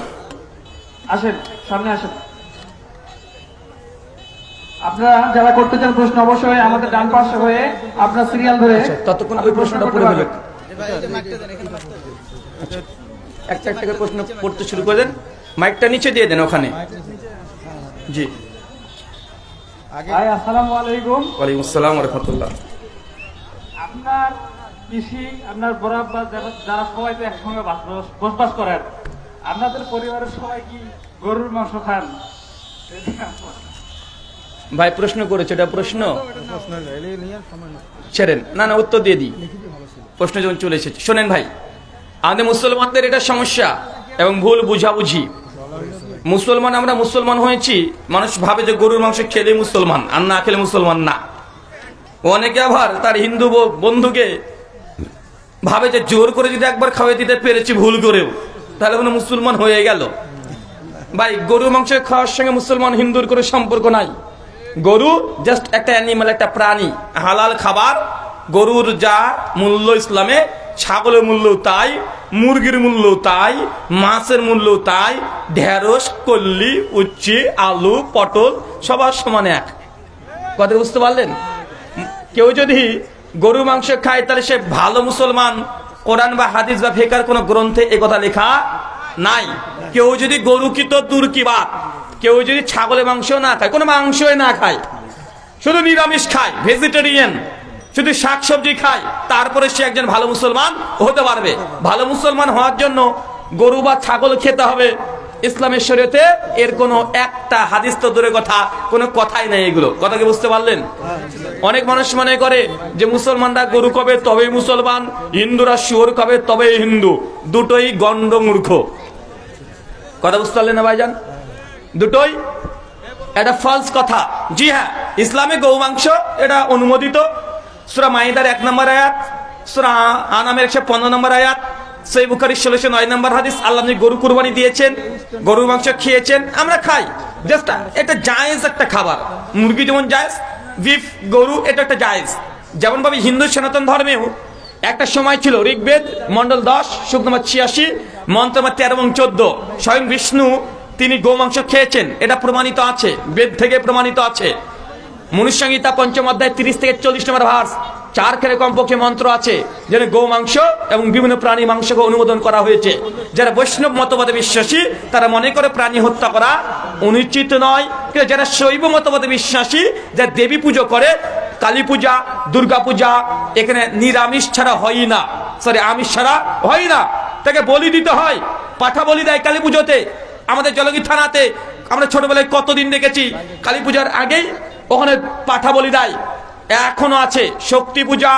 আসেন, সামনে আসেন। আপনারা যারা করতে চান প্রশ্ন, অবশ্যই আমাদের ডান পাশে হয়ে আপনার সিরিয়াল ধরে ততক্ষণ ওই প্রশ্নটা পড়ে ফেলবেন। একটা একটা করে প্রশ্ন পড়তে শুরু করে দেন। মাইকটা নিচে দিয়ে দেন ওখানে। জি ভাই, আসসালামু আলাইকুম। ওয়ালাইকুম আসসালাম ওয়া রাহমাতুল্লাহ। আপনার পিসি, আপনার বরাব্বা, যারা সবাই তো একসঙ্গে বসবাস করেন, আপনাদের পরিবারের সবাই কি গরুর মাংস খান? ভাই প্রশ্ন করেছে, এটা প্রশ্ন ছেড়েন না, না উত্তর দিয়ে দিই। প্রশ্ন যখন চলে এসেছে, শোনেন ভাই, আমাদের মুসলমানদের এটা সমস্যা এবং ভুল বুঝাবুঝি। মুসলমান, আমরা মুসলমান হয়েছি, মানুষ ভাবে যে গরুর মাংস খেলে মুসলমান, আর না খেলে মুসলমান না। অনেকে আবার তার হিন্দু বন্ধুকে ভাবে যে জোর করে যদি একবার খাওয়াই দিতে পেরেছি ভুল করেও, তাহলে কোনো মুসলমান হয়ে গেল। ভাই গরু মাংস খাওয়ার সঙ্গে মুসলমান হিন্দুর কোনো সম্পর্ক নাই। গরু জাস্ট একটা অ্যানিমাল, একটা প্রাণী, হালাল খাবার। গরুর যা মূল্য ইসলামে, ছাগলের মূল্য তাই, মুরগির মূল্য তাই, মাছের মূল্য তাই, ঢেঁড়স, কল্লি, উচ্চি, আলু, পটল সবার সমান এক। কথা বুঝতে পারলেন? কেউ যদি গরু মাংস খায় তাহলে সে ভালো মুসলমান। কোরআন বা হাদিস বা ফিকহের কোন গ্রন্থে এ কথা লেখা নাই। কেউ যদি গরু কি তো দূর কি বাত, কেউ যদি ছাগলের মাংস না খায়, কোনো মাংসই না খায়, শুধু নিরামিষ খায়, ভেজিটেরিয়ান, শুধু শাকসবজি খায়, তারপরে সে একজন ভালো মুসলমান হতে পারবে। ভালো মুসলমান হওয়ার জন্য গরু বা ছাগল খেতে হবে ইসলামের শরীয়তে এর কোনো একটা হাদিস তো দূরের কথা, কোনো কথাই নাই এগুলো। কথা কি বুঝতে পারলেন? অনেক মানুষ মনে করে যে মুসলমানরা গরু খাবে তবেই মুসলমান, হিন্দুরা শুয়োর খাবে তবেই হিন্দু। দুটোই গন্ড মূর্খ। কথা বুঝতে পারলেন না ভাইজান? দুটোই এটা ফলস কথা। জি হ্যাঁ, ইসলামে গৌ মাংস এটা অনুমোদিত। সূরা মাইদার 1 নম্বর আয়াত, সূরা আনামের 115 নম্বর আয়াত, সহিহ বুখারী 1609 নম্বর হাদিস। আল্লাহ নবী গরু কুরবানি দিয়েছেন, গরুর মাংস খেয়েছেন, আমরা খাই। জাস্ট এটা জায়েজ একটা খাবার। মুরগি যেমন জায়েজ, বিফ গরু এটা একটা জায়েজ। যেমন ভাবে হিন্দু সনাতন ধর্মেও একটা সময় ছিল, ঋগ্বেদ মন্ডল 10 সূক্ত নম্বর 86 মন্ত্র নম্বর 13 এবং 14, স্বয়ং বিষ্ণু তিনি গোমাংস খেয়েছেন, এটা প্রমাণিত আছে, বেদ থেকে প্রমাণিত আছে। মনুসংহিতা 5ম অধ্যায় 30 থেকে 40 নম্বর ভার্স 4 খেলে কমপক্ষে মন্ত্র আছে যেন গৌ মাংস এবং বিভিন্ন প্রাণী মাংসকে অনুমোদন করা হয়েছে। যারা বৈষ্ণব মতবাদে বিশ্বাসী তারা মনে করে প্রাণী হত্যা করা অনুচিত নয়, কিন্তু যারা শৈব মতবাদে বিশ্বাসী, যারা দেবী পুজো করে, কালী পূজা, দুর্গা পূজা, এখানে নিরামিষ ছাড়া হয় না, সরি আমিষ ছাড়া হয় না, তাকে বলি দিতে হয়। পাঠা বলি দেয় কালী পুজোতে। আমাদের জলগি থানাতে আমরা ছোটবেলায় কতদিন দেখেছি, কালী পূজার আগেই ওখানে পাঠা বলি দেয়, এখনো আছে। শক্তি পূজা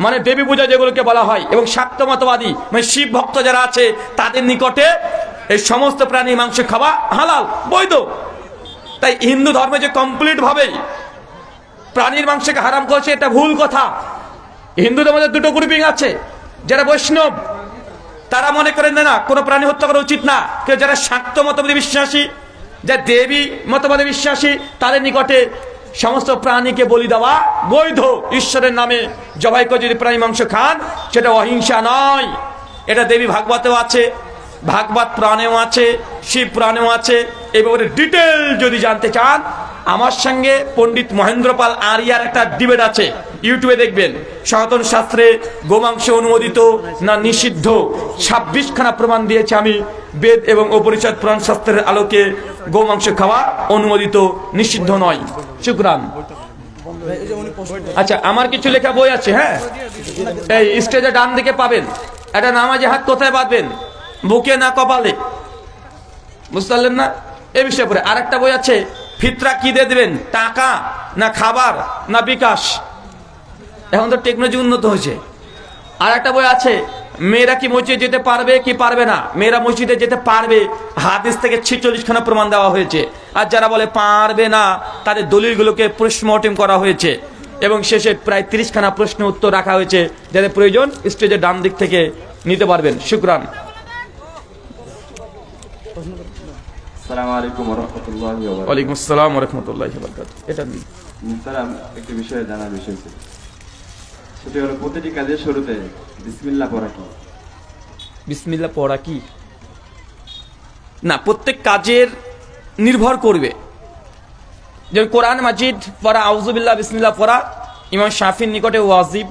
মানে দেবী পূজা যেগুলোকে বলা হয়, এবং শাক্ত মতবাদী মানে শিব ভক্ত যারা আছে তাদের নিকটে এই সমস্ত প্রাণী মাংস খাওয়া হালাল, বৈধ। তাই হিন্দু ধর্মে যে কমপ্লিট ভাবে প্রাণীর মাংসকে হারাম করেছে এটা ভুল কথা। হিন্দুদের মধ্যে দুটো গ্রুপিং আছে, যারা বৈষ্ণব তারা মনে করেন না কোনো প্রাণী হত্যা করা উচিত না, কেউ যারা শাক্ত মতবাদে বিশ্বাসী, যারা দেবী মতবাদে বিশ্বাসী, তাদের নিকটে সমস্ত প্রাণীকে বলি দেওয়া বৈধ। ঈশ্বরের নামে জবাই করে যদি প্রাণী মাংস খান সেটা অহিংসা নয়। এটা দেবী ভাগবতেও আছে, ভাগবত পুরাণেও আছে, শিব পুরাণেও আছে। এই ব্যাপারে ডিটেল যদি জানতে চান আমার সঙ্গে পণ্ডিত মহেন্দ্র পাল আরিয়ার একটা ডিবেট আছে, ইউটিউবে দেখবেন। সনাতন শাস্ত্রে গোমাংস অনুমোদিত না নিষিদ্ধ 26খানা প্রমাণ দিয়েছে আমি, বেদ এবং উপনিষদ পুরাণ শাস্ত্রের আলোকে গোমাংস খাওয়া অনুমোদিত, নিষিদ্ধ নয়। শুকরান। আচ্ছা, আমার কিছু লেখা বই আছে, হ্যাঁ, এই স্টেজে ডান দিকে পাবেন। এটা নামাজে হাত কোথায় বাঁধবেন, বুকে না কপালে, বুঝতে পারলেন না? এই বিষয়ে পরে আরেকটা বই আছে, ফিতরা কি দিয়ে দেবেন, টাকা না খাবার না বিকাশ। এখন তো টেকনোলজি উন্নত হয়েছে। আর একটা বই আছে, মেয়েরা কি মসজিদে যেতে পারবে কি পারবে না। মেয়েরা মসজিদে যেতে পারবে, হাদিস থেকে 46খানা প্রমাণ দেওয়া হয়েছে। আর যারা বলে পারবে না তাদের দলিলগুলোকে পোস্টমর্টেম করা হয়েছে, এবং শেষে প্রায় 30খানা প্রশ্ন উত্তর রাখা হয়েছে, যাদের প্রয়োজন স্টেজের ডান দিক থেকে নিতে পারবেন। শুকরান। আসসালামু আলাইকুম ওয়া রাহমাতুল্লাহি ওয়া বারাকাতুহু। ওয়ালাইকুম আসসালাম ওয়া রাহমাতুল্লাহি ওয়া বারাকাতুহু। এটা মুহতারাম, একটা বিষয় জানার বিষয় ছিল, সেটা হলো প্রতিটি কাজের শুরুতে বিসমিল্লাহ পড়া কি? বিসমিল্লাহ পড়া কি না, প্রত্যেক কাজের নির্ভর করবে। যেমন কোরআন মাজিদ পড়া, আউযুবিল্লাহ বিসমিল্লাহ পড়া ইমাম শাফির নিকটে ওয়াজিব।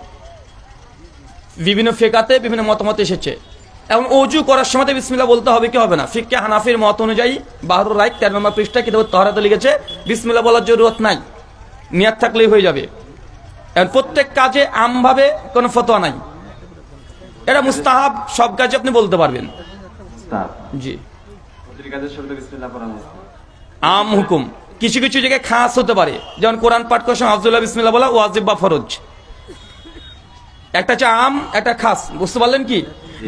বিভিন্ন ফিকাতে বিভিন্ন মতামত এসেছে। এখন ওযু করার সময় বিসমিল্লাহ বলতে হবে কি হবে না, ফিকহে হানাফির মত অনুযায়ী বাহরুর রাইক 13 নম্বর পৃষ্ঠা কিতাব তাহারাতে লিখেছে বিসমিল্লাহ বলার জরুরত নাই, নিয়াত থাকলেই হয়ে যাবে। এখন প্রত্যেক কাজে আমভাবে কোনো ফতোয়া নাই, এটা মুস্তাহাব, সব কাজে আপনি বলতে পারবেন। জি, প্রতিটি কাজের শুরুতে বিসমিল্লাহ পড়া আম হুকুম। কিছু কিছু জায়গায় খাস হতে পারে, যেমন কোরআন পাঠ করার সময় আব্দুল্লাহ বিসমিল্লাহ বলা ওয়াজিব বা ফরজ। একটা হচ্ছে আম, একটা খাস, বুঝতে পারলেন কি?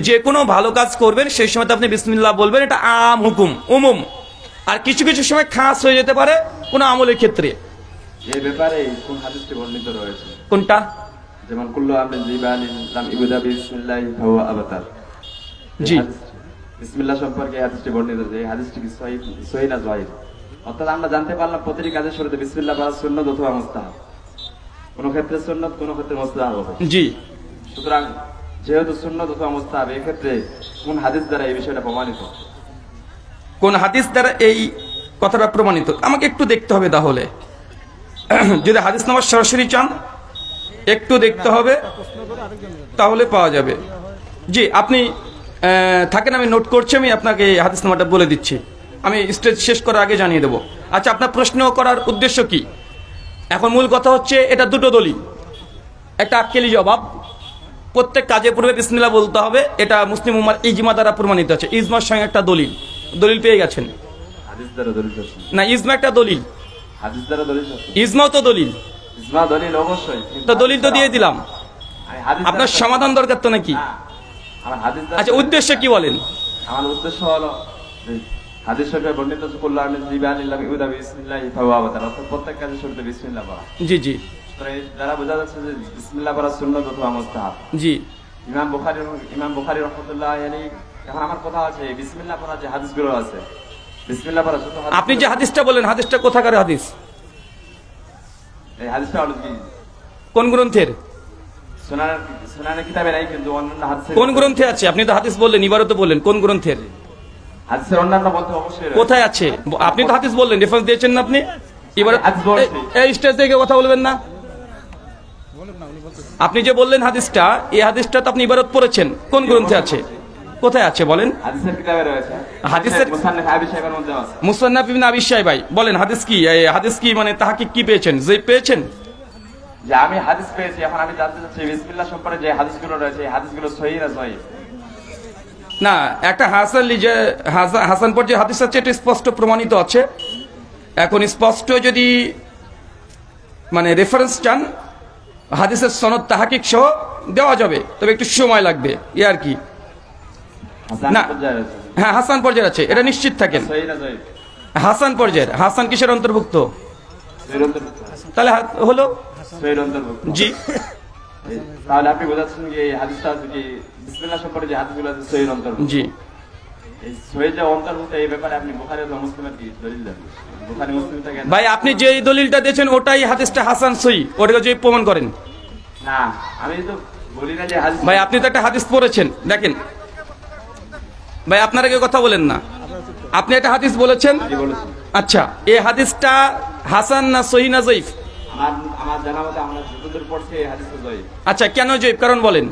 যে কোনো ভালো কাজ করবেন সেই সময় আপনি বিসমিল্লাহ বলবেন, এটা আম হুকুম, উমুম। আর কিছু কিছু সময় খাস হয়ে যেতে পারে কোনো আমলের ক্ষেত্রে। এই ব্যাপারে কোন হাদিসটি বর্ণিত রয়েছে? কোনটা? যেমন কুল্লু আমরিন জিবালিন লাম ইবদা বিসমিল্লাহি ফাহুয়া আবতার। জি, বিসমিল্লাহ সম্পর্কে এই হাদিসটি বর্ণিত যে এই হাদিসটি কি সহিহ না যায়েজ। অর্থাৎ আমরা জানতে পারলাম প্রতিটি কাজের শুরুতে বিসমিল্লাহ পড়া সুন্নাত অথবা মুস্তাহাব। কোন ক্ষেত্রে সুন্নাত, কোন ক্ষেত্রে মুস্তাহাব হবে। জি, সুতরাং যেহেতু সুন্নাত অথবা মুস্তাহাব, এই ক্ষেত্রে কোন হাদিস দ্বারা এই বিষয়টা প্রমাণিত? কোন হাদিস দ্বারা এই কথাটা প্রমাণিত আমাকে একটু দেখতে হবে। তাহলে যদি হাদিস নাম্বার সরাসরি চান একটু দেখতে হবে, তাহলে পাওয়া যাবে। জি, আপনি থাকেন, আমি নোট করছি, আমি আপনাকে হাদিস নাম্বারটা বলে দিচ্ছি। আমি স্টেজ শেষ করার আগে জানিয়ে দেবো। আচ্ছা, আপনার প্রশ্ন করার উদ্দেশ্য কি? এখন মূল কথা হচ্ছে এটা দুটো দলিল, একটা আক্কেলি জবাব। প্রত্যেক কাজে পূর্বে বিসমিল্লাহ বলতে হবে, এটা মুসলিম উম্মার ইজমা দ্বারা প্রমাণিত আছে। ইজমার সঙ্গে একটা দলিল পেয়ে গেছেন হাদিস দ্বারা দলিল আছে না? ইজমা একটা দলিল, হাদিস দ্বারা দলিল আছে, ইজমাও তো দলিল। ইজমা দলিল অবশ্যই, তো দলিল তো দিয়ে দিলাম, আমি হাদিস আপনার দ্বারা- সমাধান দরকার তো নাকি? না, আমার হাদিস দ্বারা- আচ্ছা, উদ্দেশ্য কি বলেন? আমার উদ্দেশ্য হলো যে হাদিস শরীফে বর্ণিত আছে কুল্লু আমিন জিবানিল্লাহ ইউদা বিসমিল্লাহি ফাহুয়া আবতার, অর্থাৎ প্রত্যেক কাজে শুরুতে বিসমিল্লাহ পড়া। জি জি সুতরাং এর দ্বারা বোঝা যাচ্ছে যে বিসমিল্লাহ পড়া সুন্নাত অথবা মুস্তাহাব। জি। ইমাম বুখারী রাহমাতুল্লাহ আলাইহি, এখন আমার কথা আছে বিসমিল্লাহ পড়া যে হাদিসগুলো আছে, বিসমিল্লাহ পড়া শুধু হাদিস- আপনি যে হাদিসটা বললেন, হাদিসটা কোথাকার হাদিস? এই হাদিসটা হলো কি কোন গ্রন্থের? সুনানের কিতাবে নাই, কিন্তু অন্যান্য হাদিসে কোন গ্রন্থে আছে? আপনি তো হাদিস বললেন, ইবারত বললেন, কোন গ্রন্থের? হাদিসের অন্যান্য গ্রন্থে অবশ্যই রয়েছে। কোথায় আছে? আপনি তো হাদিস বললেন, রেফারেন্স দিয়েছেন না আপনি? এবার হাদিস বলছি। এই স্টেজ থেকে কথা বলবেন না। আপনি যে বললেন হাদিসটা, এই হাদিসটা তো আপনি ইবারত পড়েছেন, কোন গ্রন্থে আছে? কোথায় আছে বলেন? হাদিসের কিতাবে রয়েছে, হাদিসের- মুসান্নাফ আবি শাইবার মধ্যে আছে। মুসান্নাফ ইবনে আবি শাইবা, বলেন হাদিস কি? এই হাদিস কি মানে তাহকিক কি পেয়েছেন? যে পেয়েছেন যে আমি হাদিস পেয়েছি, এখন আমি জানতে চাচ্ছি বিসমিল্লাহ সম্পর্কে যে হাদিসগুলো রয়েছে, এই হাদিসগুলো সহিহ না জয়ীফ? না, একটা হাসান পর যে হাদিস আছে এটা স্পষ্ট প্রমাণিত আছে। এখন স্পষ্ট যদি মানে রেফারেন্স চান, হাদিসের সনদ তাহকিক সহ দেওয়া যাবে, তবে একটু সময় লাগবে, ই আর কি। হাসান না। পর্যায়ে রয়েছে, হ্যাঁ, হাসান পর্যায়ে আছে, এটা নিশ্চিত থাকেন। সহিহ না জয়ীফ? হাসান পর্যায়ের, হাসান কিসের অন্তর্ভুক্ত? সহিহ অন্তর্ভুক্ত, তাহলে হলো সহিহ অন্তর্ভুক্ত। জি। তাহলে আপনি বোঝাচ্ছেন যে এই হাদিসটা আছে কি বিসমিল্লাহ সম্পর্কে যে হাদিসগুলো আছে সহিহ অন্তর্ভুক্ত। জি। এই সহিহ যে অন্তর্ভুক্ত, এই ব্যাপারে আপনি বুখারী ও মুসলিমের কি দলিল দেন? বুখারী মুসলিম থেকে ভাই, আপনি যে দলিলটা দিয়েছেন ওটাই হাদিসটা হাসান সহি, ওটাকে যে প্রমাণ করেন। না, আমি তো বলি না যে হাদিস। ভাই, আপনি তো একটা হাদিস পড়েছেন, দেখেন ভাই, আপনারা কেউ কথা বলেন না। আপনি একটা হাদিস বলেছেন, কি বলেছি? আচ্ছা, এই হাদিসটা হাসান না সহি না জয়ীফ? আমার জানা মতে আমরা যতদূর পড়ছি এই হাদিসটা জয়ীফ। আচ্ছা, কেন জয়ীফ? কারণ বলেন।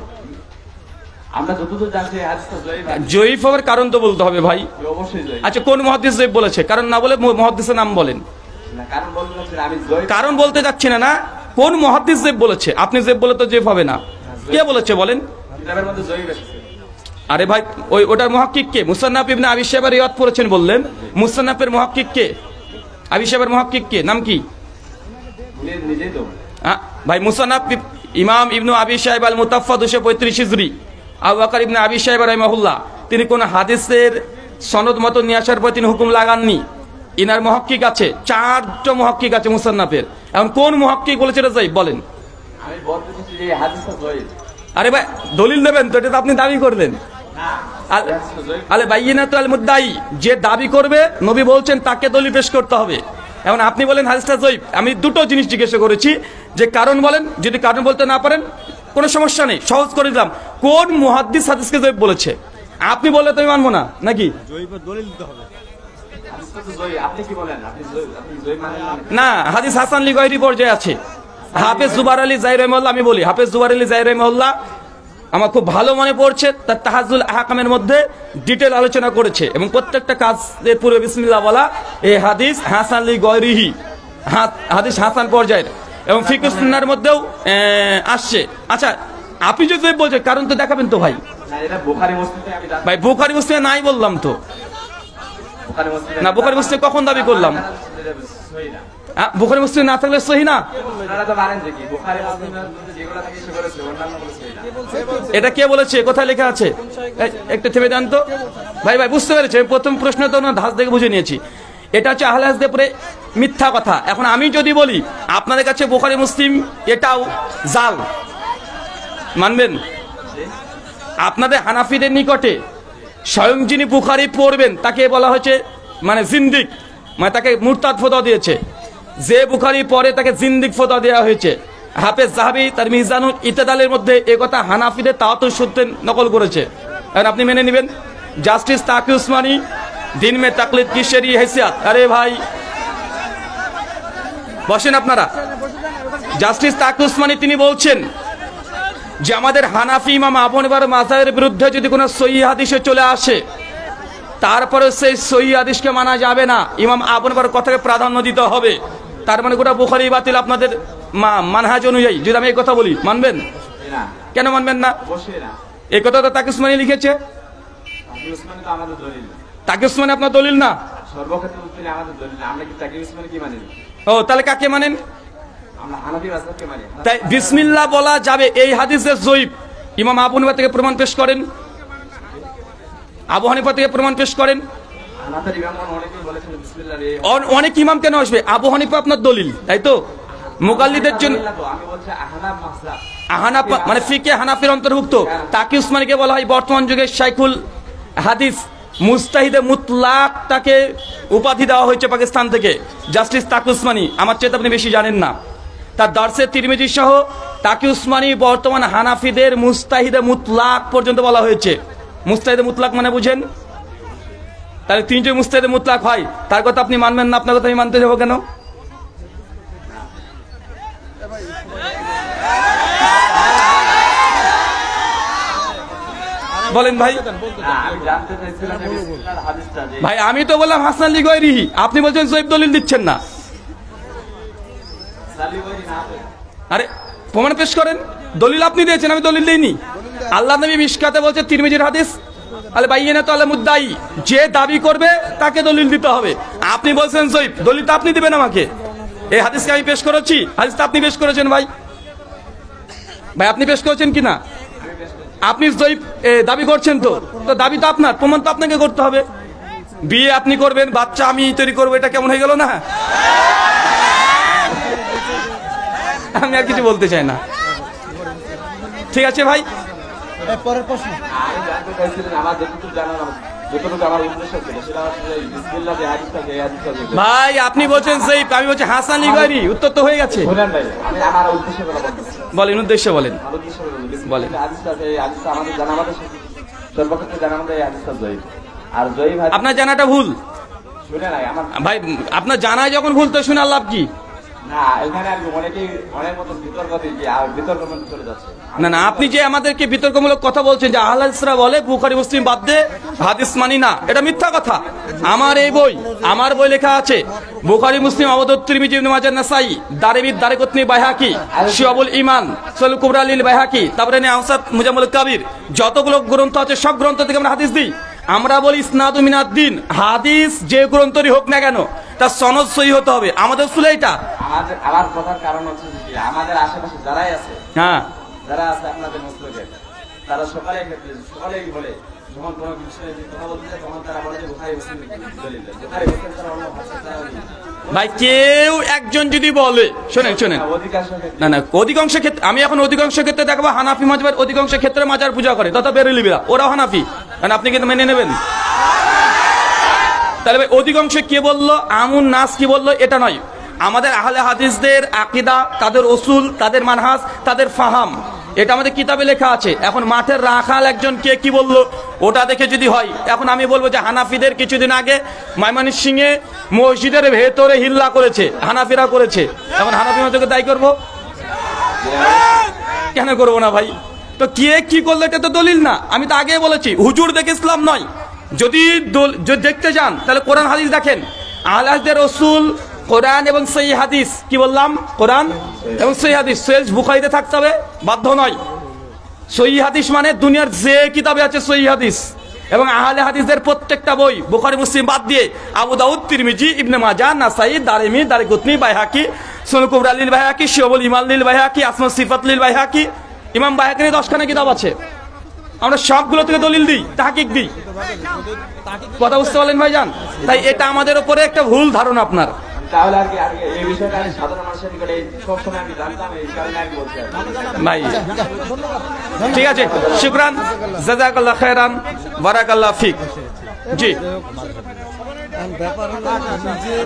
আমরা যতদূর জানছি এই হাদিসটা জয়ীফ। জয়ীফ হওয়ার কারণ তো বলতে হবে ভাই। অবশ্যই জয়ীফ। আচ্ছা, কোন মুহাদ্দিস জয়ীফ বলেছে? কারণ না বলে মুহাদ্দিসের নাম বলেন। না, কারণ বলতে চাচ্ছি না, আমি জয়ীফ কারণ বলতে যাচ্ছি না, না কোন মুহাদ্দিস জয়ীফ বলেছে? আপনি জয়ীফ বলে তো জয়ীফ হবে না। কে বলেছে বলেন? কিতাবের মধ্যে জয়ীফ এসেছে। আরে ভাই, ওটার মুহাক্কিক কে? মুসান্নাফ ইবনে আবি শাইবা রিওয়ায়াত করেছেন বললেন, মুসান্নাফের মুহাক্কিক কে? আবি শাইবার মুহাক্কিক কে? নাম কি? উনি নিজেই তো ভাই, মুসান্নাফ ইমাম ইবনু আবি শাইবা আল মুতাফফা 235 হিজরি, আবু বকর ইবনে আবি শাইবা রাহিমাহুল্লাহ, তিনি কোন হাদিসের সনদ মত নিয়ে আসার পর তিনি হুকুম লাগাননি। ইনার মুহাক্কিক আছে, 4টা মুহাক্কিক আছে মুসান্নাফের। এখন কোন মুহাক্কিক বলেছে এটা জয়ীফ বলেন? আমি বলতে চাচ্ছি যে এই হাদিসটা জয়ীফ। আরে ভাই, দলিল নেবেন তো, এটা তো আপনি দাবি করলেন। আলে বাইয়িনাতু আল মুদ্দাই, যে দাবি করবে নবী বলছেন তাকে দলিল পেশ করতে হবে। এখন আপনি বলেন হাদিসটা জয়ীফ। আমি দুটো জিনিস জিজ্ঞাসা করেছি, যে কারণ বলেন, যদি কারণ বলতে না পারেন কোনো সমস্যা নেই, সহজ করে দিলাম। কোন মুহাদ্দিস হাদিসকে জয়ীফ বলেছে? আপনি বললে তো আমি মানবো না, নাকি? হাদিসটা তো জয়ীফ। আপনি কি বলেন? আপনি জয়ীফ মানেন না, না? হাদিস হাসান লি গয়রি পর্যায়ে আছে। হাফেজ জুবার আলী জাহির রাহিমাহুল্লাহ, আমি বলি হাফেজ জুবার আলী জাহির রাহিমাহুল্লাহ, আমার খুব ভালো মনে পড়ছে, তার তাহাজ্জুল আহকামের মধ্যে ডিটেল আলোচনা করেছে, এবং প্রত্যেকটা কাজের পূর্বে বিসমিল্লাহ বলা। এই হাদিস হাসান লি গয়রিহি, হাদিস হাসান পর্যায়ের, এবং ফিকহ সুন্নাহর মধ্যেও আসছে। আচ্ছা, আপনি যদি বলছেন কারণ তো দেখাবেন তো ভাই। না, এটা বুখারী মুসলিমে আমি জানি। ভাই, বুখারী মুসলিমে নাই বললাম তো। বুখারী মুসলিমে না, বুখারী মুসলিম কখন দাবি করলাম? সহিহ না। বুখারী মুসলিম না থাকলে সহি না। আপনারা তো মানেন যে কি বুখারী মুসলিমের মধ্যে যেগুলো থাকে সেগুলো সহিহ, অন্যান্য গুলো সহিহ না। এটা কে বলেছে? কোথায় লেখা আছে? একটু থেমে যান তো ভাই। ভাই, বুঝতে পেরেছি, প্রথম প্রশ্ন তো না ধাঁচ দেখে বুঝে নিয়েছি। এটা হচ্ছে আহলে হাদিসদের পরে মিথ্যা কথা। এখন আমি যদি বলি আপনাদের কাছে বুখারী মুসলিম এটাও জাল, মানবেন? আপনাদের হানাফিদের নিকটে স্বয়ং যিনি বুখারী পড়বেন তাকে বলা হয়েছে মানে জিন্দিক, মানে তাকে মুরতাদ ফতোয়া দিয়েছে। যে বুখারী পড়ে তাকে জিন্দিক ফতোয়া দেওয়া হয়েছে। হাফেজ যাহাবী তার মিজানুল ইতিদালের মধ্যে এই কথা হানাফিদের তাওয়াতুর সূত্রে নকল করেছে। এখন আপনি মেনে নেবেন? জাস্টিস তাকি উসমানী দিন মে তাকলিদ কি শরঈ हैसियत। আরে ভাই বসেন আপনারা। জাস্টিস তাকি উসমানী তিনি বলছেন যে আমাদের হানাফি ইমাম আবু হানিফার মাযহাবের বিরুদ্ধে যদি কোনো সহিহ হাদিসে চলে আসে তারপরে সেই সহিহ হাদিসকে মানা যাবে না, ইমাম আবু হানিফার কথাকে প্রাধান্য দিতে হবে। তার মানে গোটা বুখারী বাতিল আপনাদের মানহাজ অনুযায়ী। যদি আমি এই কথা বলি মানবেন? না। কেন মানবেন না? অবশ্যই না। এই কথা তো তাকি উসমানী লিখেছে। তাকি উসমানী তো আমাদের দলিল না। তাকি উসমানী আপনার দলিল না? সর্বক্ষেত্রে উত্তরে আমাদের দলিল না। আমরা কি তাকি উসমানী কি মানি? ও তাহলে কাকে মানেন? আমরা হানাফি মাযহাবকে মানি। তাই বিসমিল্লাহ বলা যাবে এই হাদিসের জয়ীফ ইমাম আবু হানিফা থেকে প্রমাণ পেশ করেন, আবু হানিফা থেকে প্রমাণ পেশ করেন। হানাফির ইমামগণ অনেকেই বলেছেন বিসমিল্লাহ রে। অনেক ইমাম কেন আসবে? আবু হানিফা আপনার দলিল, তাই তো? মুকাল্লিদের জন্য আমি বলছি আহনাফ মাযহাব, আহনাফ মানে ফিকে হানাফির অন্তর্ভুক্ত। তাকি উসমানীকে বলা হয় বর্তমান যুগে শাইখুল হাদিস, মুস্তাহিদে মুতলাক তাকে উপাধি দেওয়া হয়েছে পাকিস্তান থেকে। জাস্টিস তাকি উসমানী আমার চেয়ে আপনি বেশি জানেন না। তার দারসে তিরমিজি সহ তাকি উসমানী বর্তমান হানাফিদের মুস্তাহিদে মুতলাক পর্যন্ত বলা হয়েছে। মুস্তাহিদে মুতলাক মানে বুঝেন? তাহলে তিনি যে মুস্তাহিদে মুতলাক হয় তার কথা আপনি মানবেন না, আপনার কথা আমি মানতে যাবো কেন? বলেন ভাই। আমি জানতে চাইছিলাম যে বিসমিল্লাহর হাদিসটা যে ভাই আমি তো বললাম হাসান লি গৈরিহি, আপনি বলছেন জয়ীফ দলিল দিচ্ছেন না। সালি বলি না হবে। আরে প্রমাণ পেশ করেন। দলিল আপনি দিয়েছেন, আমি দলিল দেইনি। আল্লাহ নবী মিশকাতে বলছে তিরমিজির হাদিস আল বাইয়িনা তো আল মুদ্দাই, যে দাবি করবে তাকে দলিল দিতে হবে। আপনি বলছেন জয়ীফ, দলিল তো আপনি দিবেন আমাকে। এই হাদিসকে আমি পেশ করেছি, হাদিসটা আপনি পেশ করেছেন ভাই। ভাই আপনি পেশ করেছেন কিনা? আপনি জয়ীফ দাবি করছেন তো, তো দাবি তো আপনার, প্রমাণ তো আপনাকে করতে হবে। বিয়ে আপনি করবেন, বাচ্চা আমি তৈরি করবো, এটা কেমন হয়ে গেল না? আমি আর কিছু বলতে চাই না। ঠিক আছে ভাই। পরের প্রশ্ন। আমি জানতে চাইছিলাম আমার যতটুকু আমার উদ্দেশ্য ছিল সেটা হচ্ছে বিসমিল্লাহ যে হাদিসটা যে হাদিসটা যে ভাই আপনি বলছেন জয়ীফ, আমি বলছি হাসান লি গৈরি, উত্তর তো হয়ে গেছে। শুনেন ভাই, আমি আমার উদ্দেশ্য বলতেছি। বলেন উদ্দেশ্য বলেন। আমার উদ্দেশ্য বলেন। হাদিসটা যে হাদিসটা আমাদের জানা আমাদের সর্বক্ষেত্রে জানা আমাদের এই হাদিসটা জয়ীফ। আর জয়ীফ হাদিস আপনার জানাটা ভুল শুনে নাই আমার ভাই, আপনার জানায় যখন ভুল তো শুনে লাভ কি? না, এখানে আর অনেকেই অনেক মতো বিতর্ক দিয়ে আর বিতর্ক মধ্যে চলে যাচ্ছে। না না, আপনি যে আমাদেরকে বিতর্কমূলক কথা বলছেন যে আহলে হাদিসরা বলে বুখারী মুসলিম বাদ দিয়ে হাদিস মানি না, এটা মিথ্যা কথা। আমার এই বই, আমার বই লেখা আছে বুখারী মুসলিম আবু দাউদ তিরমিজি ইবনে মাজাহ নাসাই দারিমি দারিকুতনি বাইহাকি শিয়াবুল ঈমান সুনান কুবরা লিল বাইহাকি তাবরানী আওসাত মুজাম্মুল কাবির, যতগুলো গ্রন্থ আছে সব গ্রন্থ থেকে আমরা হাদিস দিই। আমরা বলি ইসনাদু মিনাদ-দ্বীন, হাদিস যে গ্রন্থই হোক না কেন তার সনদ সহিহ হতে হবে। আমাদের উসুল এইটা। আমার কথার কারণ হচ্ছে যে আমাদের আশেপাশে যারাই আছে, হ্যাঁ যারা আছে আপনাদের মুসলিমদের, তারা সকালেই বলে যখন কোনো বিষয়ে কথা বলতে যায় তখন তারা বলে যে বুখারী মুসলিম দলিল দেয়। বুখারী মুসলিম ছাড়া অন্য ভাষা তারা ভাই কেউ একজন যদি বলে, শোনেন শোনেন, অধিকাংশ ক্ষেত্রে না না অধিকাংশ ক্ষেত্রে, আমি এখন অধিকাংশ ক্ষেত্রে দেখবো হানাফি মাযহাবের অধিকাংশ ক্ষেত্রে মাজার পূজা করে, তথা বেরেলিবিরা, ওরাও হানাফি, কারণ আপনি কিন্তু মেনে নেবেন। তাহলে ভাই অধিকাংশ কে বললো, আমুন নাস কি বললো এটা নয়। আমাদের আহলে হাদিসদের আকীদা, তাদের উসুল, তাদের মানহাজ, তাদের ফাহাম, এটা আমাদের কিতাবে লেখা আছে। এখন মাঠের রাখাল একজন কে কি বললো ওটা দেখে যদি হয়, এখন আমি বলবো যে হানাফিদের কিছুদিন আগে ময়মনসিংহে মসজিদের ভেতরে হিল্লা করেছে, হানাফিরা করেছে, এখন হানাফি মাযহাবকে দায়ী করবো? কেন করবো না ভাই? তো কে কি করলো এটা তো দলিল না। আমি তো আগেই বলেছি হুজুর দেখে ইসলাম নয়। যদি দেখতে যান তাহলে কোরআন হাদিস দেখেন। আহলে হাদিসদের উসুল কোরআন এবং সহিহ হাদিস, কি বললাম? কোরআন এবং সহিহ হাদিস। সহিহ বুখারীতে থাকতে হবে বাধ্য নয়। সহিহ হাদিস মানে দুনিয়ার যে কিতাবে আছে সহিহ হাদিস, এবং আহলে হাদিসদের প্রত্যেকটা বই বুখারী মুসলিম বাদ দিয়ে আবু দাউদ তিরমিজি ইবনে মাজাহ নাসাই দারিমি দারিকুতনি বাইহাকি সুনান কুবরা লিল বাইহাকি শিয়াবুল ঈমান লিল বাইহাকি আসমা সিফাত লিল বাইহাকি, ইমাম বাইহাকির 10খানা কিতাব আছে। আমরা সবগুলো থেকে দলিল দিই, তাহকিক দিই। কথা বুঝতে পারলেন ভাইজান? তাই এটা আমাদের উপরে একটা ভুল ধারণা আপনার। তাহলে আর কি এই বিষয়টা আমি সাধারণ মানুষের নিকটে সবসময় আমি জানতাম, এই কারণে আমি বলছি নাই। ঠিক আছে, শুকরান, জাযাকাল্লাহ খায়রান, বারাকাল্লাহ ফিক। জি ব্যাপার হলো নিজের